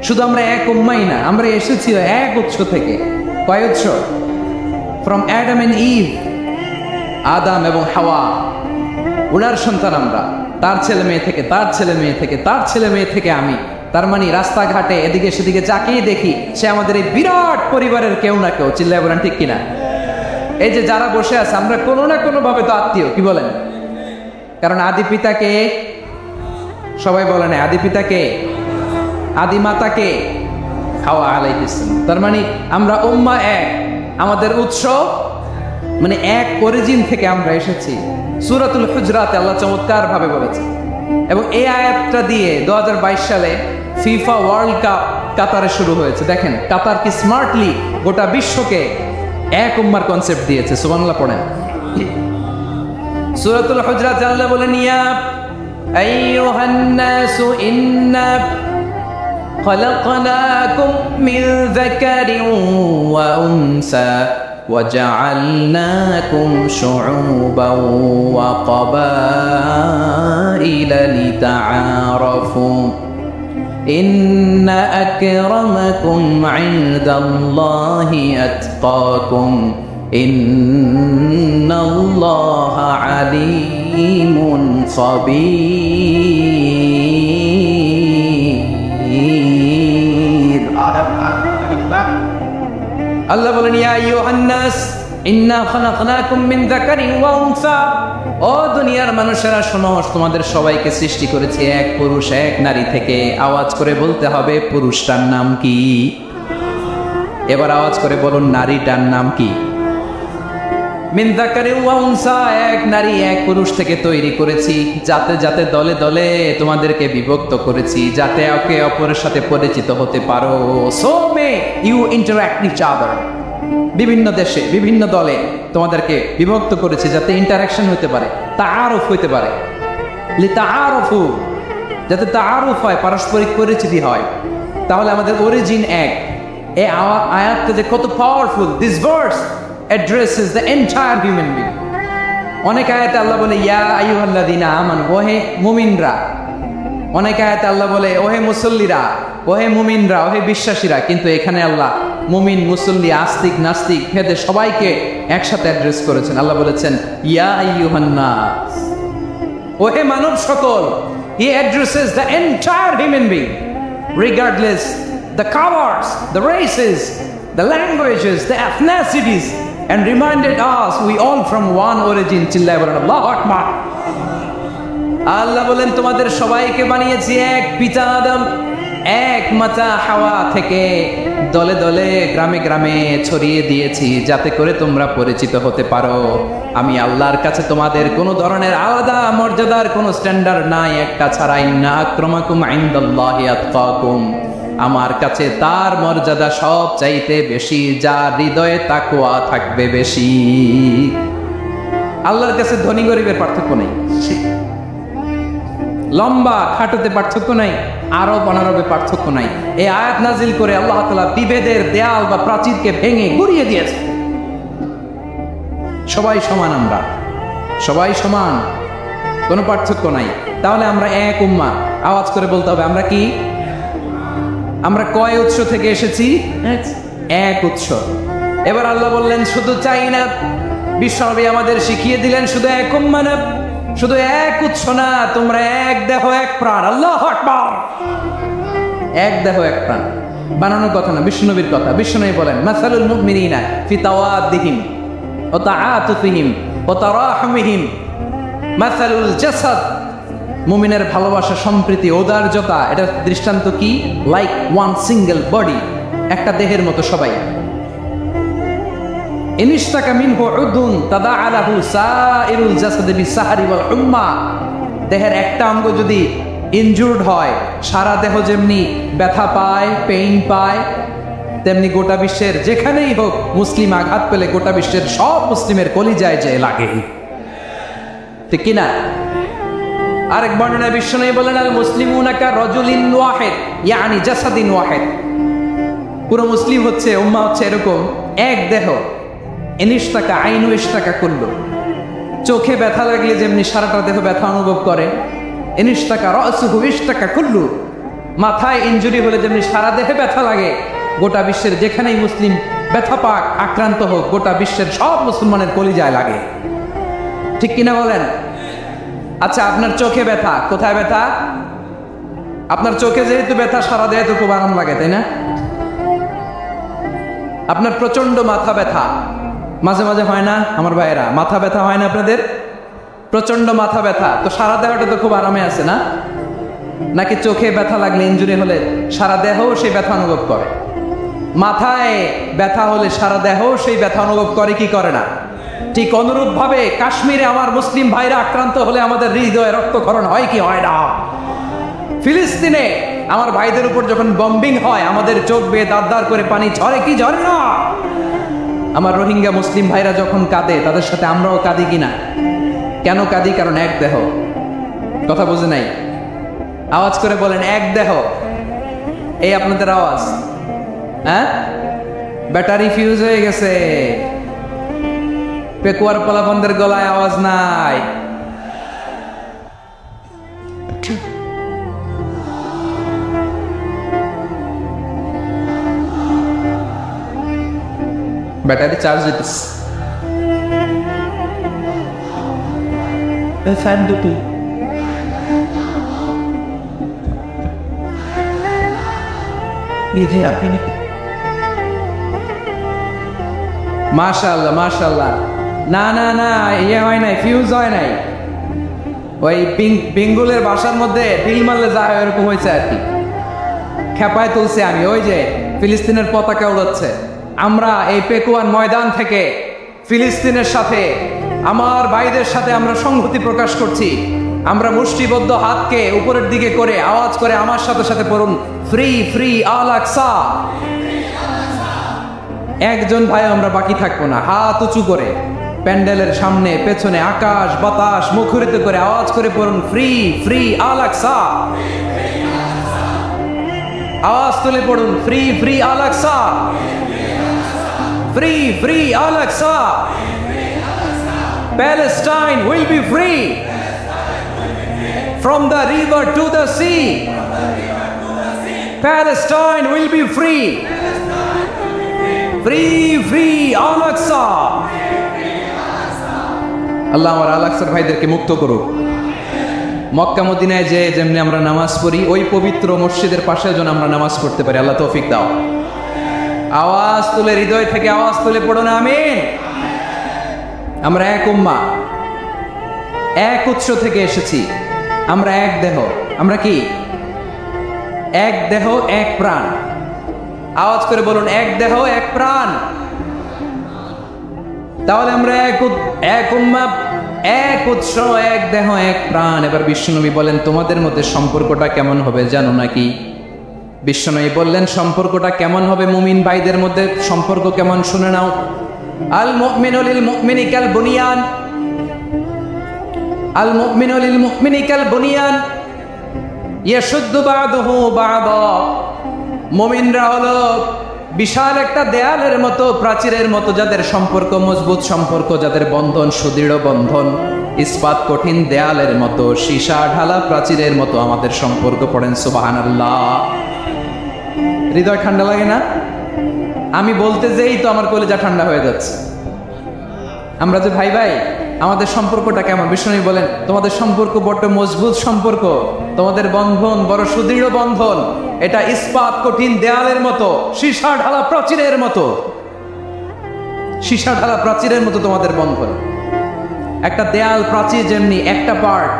শুধু আমরা এক উম্মাই না, আমরা এসেছি এক উৎস থেকে। কয় উৎস? ফ্রম অ্যাডাম এন্ড ইভ, আদাম এবং হাওয়া, ওনার সন্তান আমরা। তার ছেলে মেয়ে থেকে, তার ছেলে মেয়ে থেকে, তার ছেলে মেয়ে থেকে আমি। তার মানে রাস্তাঘাটে এদিকে সেদিকে যাকেই দেখি সে আমাদের এই বিরাট পরিবারের কেউ না কেউ। চিল্লায় বলেন ঠিক কিনা? এই যে যারা বসে আছে আমরা কোনো না কোনো ভাবে তো আত্মীয়, কি বলেন? কারণ আদি পিতাকে সবাই বলে না, আদি পিতাকে, আদি মাতাকে হাওয়া আলাইহিস সালাম। তার মানে আমরা উম্মাহ এক, আমাদের উৎস মানে এক অরিজিন থেকে আমরা এসেছি। সূরাতুল হুজরাতে আল্লাহ চমৎকার ভাবে বলেছে। এবং এই আয়াতটা দিয়ে 2022 সালে ফিফা ওয়ার্ল্ড কাপ কাতারে শুরু হয়েছে। দেখেন কাতার কি স্মার্টলি গোটা বিশ্বকে এক উম্মার কনসেপ্ট দিয়েছে। সুবহানাল্লাহ পড়েন। সূরাতুল হুজরাতে আল্লাহ বলেন ইয়া আইয়ুহান নাসু ইন্না খলাকনাকুম মিন যাকারিন ওয়া উনসা وجعلناكم شعوبا وقبائل لتعارفوا إن أكرمكم عند الله أتقاكم إن الله عليم خبير। আল্লাহ বলেন ইয়া আইয়ুহান নাস ইন্না খালাকনাকুম মিন যাকারিন ওয়া উনসা, ও দুনিয়ার মানুষেরা শোনো, তোমাদের সবাইকে সৃষ্টি করেছি এক পুরুষ এক নারী থেকে। আওয়াজ করে বলতে হবে পুরুষটার নাম কি? এবার আওয়াজ করে বলুন নারীটার নাম কি? মিন যাকারিন ওয়া উনসা, এক নারী এক পুরুষ থেকে তৈরি করেছি। যাতে যাতে দলে দলে তোমাদেরকে বিভক্ত করেছি, যাতে একে অপরের সাথে পরিচিত হতে পারো। So may you interact each other. বিভিন্ন দেশে বিভিন্ন দলে তোমাদেরকে বিভক্ত করেছি যাতে ইন্টারাকশন হতে পারে, তাআরুফ হতে পারে। লিতাআরুফু, যাতে তাআরুফ হয়, পারস্পরিক পরিচিতি হয়। তাহলে আমাদের অরিজিন এক। এই আয়াতটা যে কত powerful. This verse addresses the entire human being. অনেক আয়াতে আল্লাহ বলে ইয়া আইয়ুহাল্লাযীনা আমানু, ওহে মুমিনরা। অনেক আয়াতে আল্লাহ বলে ওহে মুসল্লিরা, ওহে মুমিনরা, ওহে বিশ্বাসীরা। কিন্তু এখানে আল্লাহ মুমিন মুসল্লি আস্তিক নাস্তিক ভেদে সবাইকে একসাথে অ্যাড্রেস করেছেন। আল্লাহ বলেছেন ইয়া আইয়ুহান নাস, ওহে মানব সকল। He addresses the entire human being regardless the colors, the races, the languages, the ethnicities, and reminded us we all from one origin. চিল্লায় বলেন আল্লাহু আকবার। আল্লাহ বলেন তোমাদের সবাইকে বানিয়েছি এক পিতা আদম, এক মাচা হাওয়া থেকে দলে দলে গ্রামে গ্রামে ছড়িয়ে দিয়েছি যাতে করে তোমরা পরিচিত হতে পারো আমি আল্লাহর কাছে তোমাদের কোনো ধরনের আলাদা মর্যাদার কোনো স্ট্যান্ডার্ড নাই একটা ছাড়া ইন্না আক্রামাকুম ইনদাল্লাহি আতকাকুম আমার কাছে তার মর্যাদা সব চাইতে বেশি যার হৃদয়ে তাকওয়া থাকবে বেশি আল্লাহর কাছে ধনী গরিবের পার্থক্য নেই লম্বা খাটোতে পার্থক্য নাই আরব অনারবে পার্থক্য নাই এই আয়াত নাজিল করে আল্লাহ তাআলা বিভেদের দেয়াল বা প্রাচীরকে ভেঙে গুড়িয়ে দিয়েছে সবাই সমান আমরা সবাই সমান কোনো পার্থক্য নাই তাহলে আমরা এক উম্মাহ আওয়াজ করে বলতে হবে আমরা কি আমরা কয় উৎস থেকে এসেছি এক উৎস এবার আল্লাহ বললেন শুধু চাই না বিশ্বনবী আমাদের শিখিয়ে দিলেন শুধু এক উম্মাহ না শুধু এক উৎস না তোমরা এক দেহ এক প্রাণ আল্লাহু আকবার এক দেহ এক প্রাণ বানানোর কথা না বিশ্বনবীর কথা বিশ্বনবী বলেন মাসালুল মুমিনিনা ফি তাওয়াদ্দিহিম ওয়া তাআতুফিহিম ওয়া তারাহুমিহিম মাসালুল জাসাদ মুমিনের ভালোবাসা সম্প্রীতি ঔদার্যতা এটা দৃষ্টান্ত কি লাইক ওয়ান সিঙ্গেল বডি একটা দেহের মতো সবাই ইনিশতাকা মিনহু উদুন তাদাআলাহু সাইরুল জাসাদি বিসাহরি ওয়াল উম্মা দেহের একটা অঙ্গ যদি ইনজুরড হয় সারা দেহ যেমনি ব্যথা পায় পেইন পায় তেমনি গোটা বিশ্বের যেখানেই হোক মুসলিম আঘাত পেলে গোটা বিশ্বের সব মুসলিমের কলিজায় যে লাগে ঠিক কি না আরেক বর্ণনায় বিশ্বনবী বলেন আল মুসলিমুনা কা রাজুলিন ওয়াহিদ ইয়ানি জাসাদিন ওয়াহিদ পুরো মুসলিম হচ্ছে উম্মাহ হচ্ছে এরকম এক দেহ ইনিশতাকা আইনু ইশতাকা কুল্লু চোখে ব্যথা লাগলে যেমনি সারাটা দেহ ব্যথা অনুভব করে ইনিশতাকা রাসুহু ইশতাকা কুল্লু মাথায় ইনজুরি হলে যেমনি সারা দেহে ব্যথা লাগে গোটা বিশ্বের যেখানেই মুসলিম ব্যথা পাক আক্রান্ত হোক গোটা বিশ্বের সব মুসলমানের কলিজায় লাগে ঠিক কিনা বলেন আচ্ছা আপনার চোখে ব্যথা কোথায় ব্যথা আপনার চোখে যেহেতু ব্যথা সারা দেহে তো খুব আরাম লাগে তাই না আপনার প্রচন্ড মাথা ব্যথা মাঝে মাঝে হয় না আমার ভাইয়েরা মাথা ব্যথা হয় না আপনাদের প্রচন্ড মাথা ব্যথা তো সারা দেহটা তো খুব আরামে আছে না নাকি চোখে ব্যথা লাগলে ইনজুরি হলে সারা দেহ সেই ব্যথা অনুভব করে মাথায় ব্যথা হলে সারা দেহ সেই ব্যথা অনুভব করে কি করে না ঠিক অনুরূপ ভাবে কাশ্মীরে আমার মুসলিম ভাইরা আক্রান্ত হলে আমাদের হৃদয়ে রক্তক্ষরণ হয় কি হয় না ফিলিস্তিনে আমার ভাইদের উপর যখন বম্বিং হয় আমাদের চোখ বেয়ে দাঁত করে পানি ঝরে কি ঝরে না আমার রোহিঙ্গা মুসলিম ভাইরা যখন কাঁদে তাদের সাথে আমরাও কাঁদি কিনা কেন কাঁদি কারণ এক দেহ কথা বুঝে নাই আওয়াজ করে বলেন এক দেহ এই আপনাদের আওয়াজ হ্যাঁ ব্যাটারি ফিউজ হয়ে গেছে পেকুয়ার পোলাপনদের গলায় আওয়াজ নাই ব্যাটারি চার্জ দিতেছে ফ্যান দুটি মাশাআল্লাহ মাশাআল্লাহ না না না ইয়ে হয় নাই ফিউজ হয় নাই ওই পিঙ্গুলের বাসার মধ্যে ঢিল মারলে যা হয় এরকম হয়েছে আর কি খেপায় তুলছে আমি ওই যে ফিলিস্তিনের পতাকা উড়াচ্ছে আমরা এই পেকুয়ান ময়দান থেকে ফিলিস্তিনের সাথে আমার ভাইদের সাথে আমরা সংহতি প্রকাশ করছি আমরা মুষ্টিবদ্ধ হাতকে উপরের দিকে করে আওয়াজ করে আমার সাথে সাথে পড়ুন ফ্রি ফ্রি আল আকসা একজন ভাই আমরা বাকি থাকবো না হাত উঁচু করে প্যান্ডেলের সামনে পেছনে আকাশ বাতাস মুখরিত করে আওয়াজ করে পড়ুন ফ্রি ফ্রি আল আকসা আওয়াজ তুলে পড়ুন free free Al Aqsa free free Al Aqsa Palestine will be free from the river to the sea. Palestine will be free. Free, free, Al-Aqsa. আল্লাহ আমার আল-আকসার ভাইদেরকে মুক্ত করুক মক্কা মদিনায় যে যেমনি আমরা নামাজ পড়ি ওই পবিত্র মসজিদের পাশে যেন আমরা নামাজ পড়তে পারি আল্লাহ তৌফিক দাও আওয়াজ তুলে হৃদয় থেকে আওয়াজ তুলে পড়ুন আমিন আমরা এক উম্মাহ এক উৎস থেকে এসেছি আমরা এক দেহ আমরা কি এক দেহ এক প্রাণ। আওয়াজ করে বলুন, এক দেহ এক প্রাণ। তাহলে আমরা এক উম্মাহ, এক উৎস, এক দেহ এক প্রাণ। এবার বিশ্বনবী বলেন, তোমাদের মধ্যে সম্পর্কটা কেমন হবে জানো নাকি? বিশ্বনবী বললেন, সম্পর্কটা কেমন হবে মুমিন ভাইদের মধ্যে সম্পর্ক কেমন শুনে নাও। আল মুমিনু লিল মুমিনি কাল বুনিয়ান, আল মুমিনু লিল মুমিনি কাল বুনিয়ান ইয়াশুদ্দু বা'দুহু বা'দা। মুমিনরা হলো বিশাল একটা দেয়ালের মতো, প্রাচীরের মতো, যাদের সম্পর্ক মজবুত সম্পর্ক, যাদের বন্ধন সুদৃঢ় বন্ধন, ইস্পাত কঠিন দেয়ালের মতো, সীসা ঢালা প্রাচীরের মতো আমাদের সম্পর্ক। পড়েন সুবহানাল্লাহ। হৃদয় ঠান্ডা লাগে না? আমি বলতে যেই তো আমার কলিজা ঠান্ডা হয়ে যাচ্ছে। আমরা যে ভাই ভাই, আমাদের সম্পর্কটা কেমন? বিষ্ণু বলেন, তোমাদের সম্পর্ক বড় মজবুত সম্পর্ক, তোমাদের বন্ধন বড় সুদৃঢ় বন্ধন, এটা ইস্পাত কঠিন দেয়ালের মতো, সীসা ঢালা প্রাচীরের মতো, সীসা ঢালা প্রাচীরের মতো তোমাদের বন্ধন। একটা দেয়াল প্রাচীর যেমনি একটা part,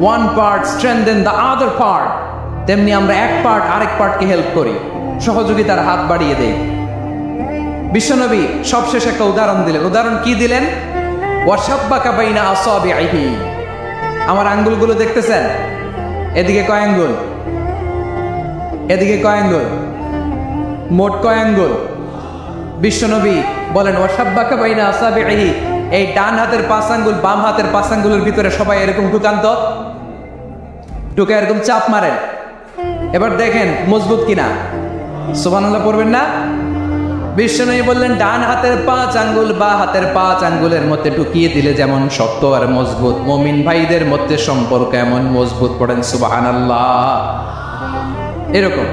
one part strengthen the other part, তেমনি আমরা এক পার্ট আরেক পার্টকে হেল্প করি, সহযোগিতার হাত বাড়িয়ে দেই। বিশ্বনবী সবশেষ একটা উদাহরণ দিলেন। উদাহরণ কি দিলেন? ওয়াশাব্বাকা বাইনা আসাবিহি। আমার আঙ্গুলগুলো দেখতেছেন? এদিকে কয় আঙ্গুল, এদিকে কয় আঙ্গুল, মোট কয় আঙ্গুল? বিশ্বনবী বলেন, ওয়াশাব্বাকা বাইনা আসাবিহি, এই ডান হাতের 5 আঙ্গুল বাম হাতের 5 আঙ্গুলের ভিতরে সবাই এরকম ঢুকান্ত, ঢুকে এরকম চাপ মারেন। এবার দেখেন মজবুত কিনা। সুবহানাল্লাহ পড়বেন না? বিশ্বনবী বললেন, ডান হাতের 5 আঙ্গুল বা হাতের 5 আঙ্গুলের মধ্যে ঢুকিয়ে দিলে যেমন শক্ত আর মজবুত, মুমিন ভাইদের মধ্যে সম্পর্ক এমন মজবুত। পড়েন সুবহানাল্লাহ। এরকম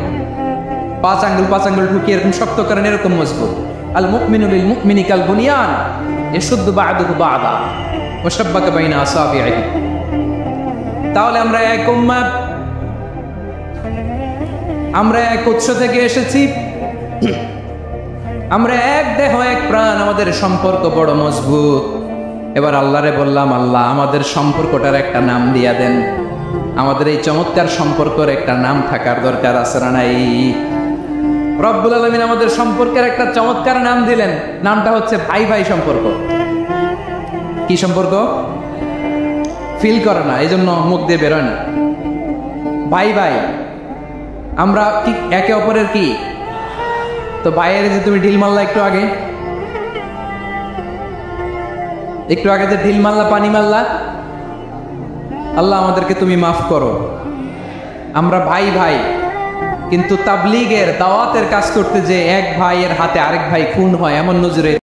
5 আঙ্গুল ঢুকিয়ে এরকম শক্ত করেন, এরকম মজবুত। আল মুমিনু লিল মুমিনি কাল বুনিয়ান ইয়াশুদ্দু বা'দুহু বা'দা ওয়া শাব্বাকা বাইনা আসাবিহি। তাহলে আমরা এক উম্মাহ, আমরা এক উৎস থেকে এসেছি, আমরা এক দেহ এক প্রাণ, আমাদের সম্পর্ক বড় মজবুত। এবার আল্লাহরে বললাম, আল্লাহ আমাদের সম্পর্কটার একটা নাম দিয়া দেন। আমাদের এই চমৎকার সম্পর্কের একটা নাম থাকার দরকার আছে না নাই? রব্বুল আলামিন আমাদের সম্পর্কের একটা চমৎকার নাম দিলেন। নামটা হচ্ছে ভাই ভাই সম্পর্ক। কি সম্পর্ক? ফিল করে না, এই জন্য মুখ দিয়ে বেরোয় না। ভাই ভাই, আমরা কি একে অপরের কি? তো ভাইয়ের যে তুমি ঢিল মারলা একটু আগে যে ঢিল মারলা, পানি মারলা, আল্লাহ আমাদেরকে তুমি মাফ করো। আমরা ভাই ভাই, কিন্তু তাবলীগের দাওয়াতের কাজ করতে যে এক ভাইয়ের হাতে আরেক ভাই খুন হয়, এমন নজরে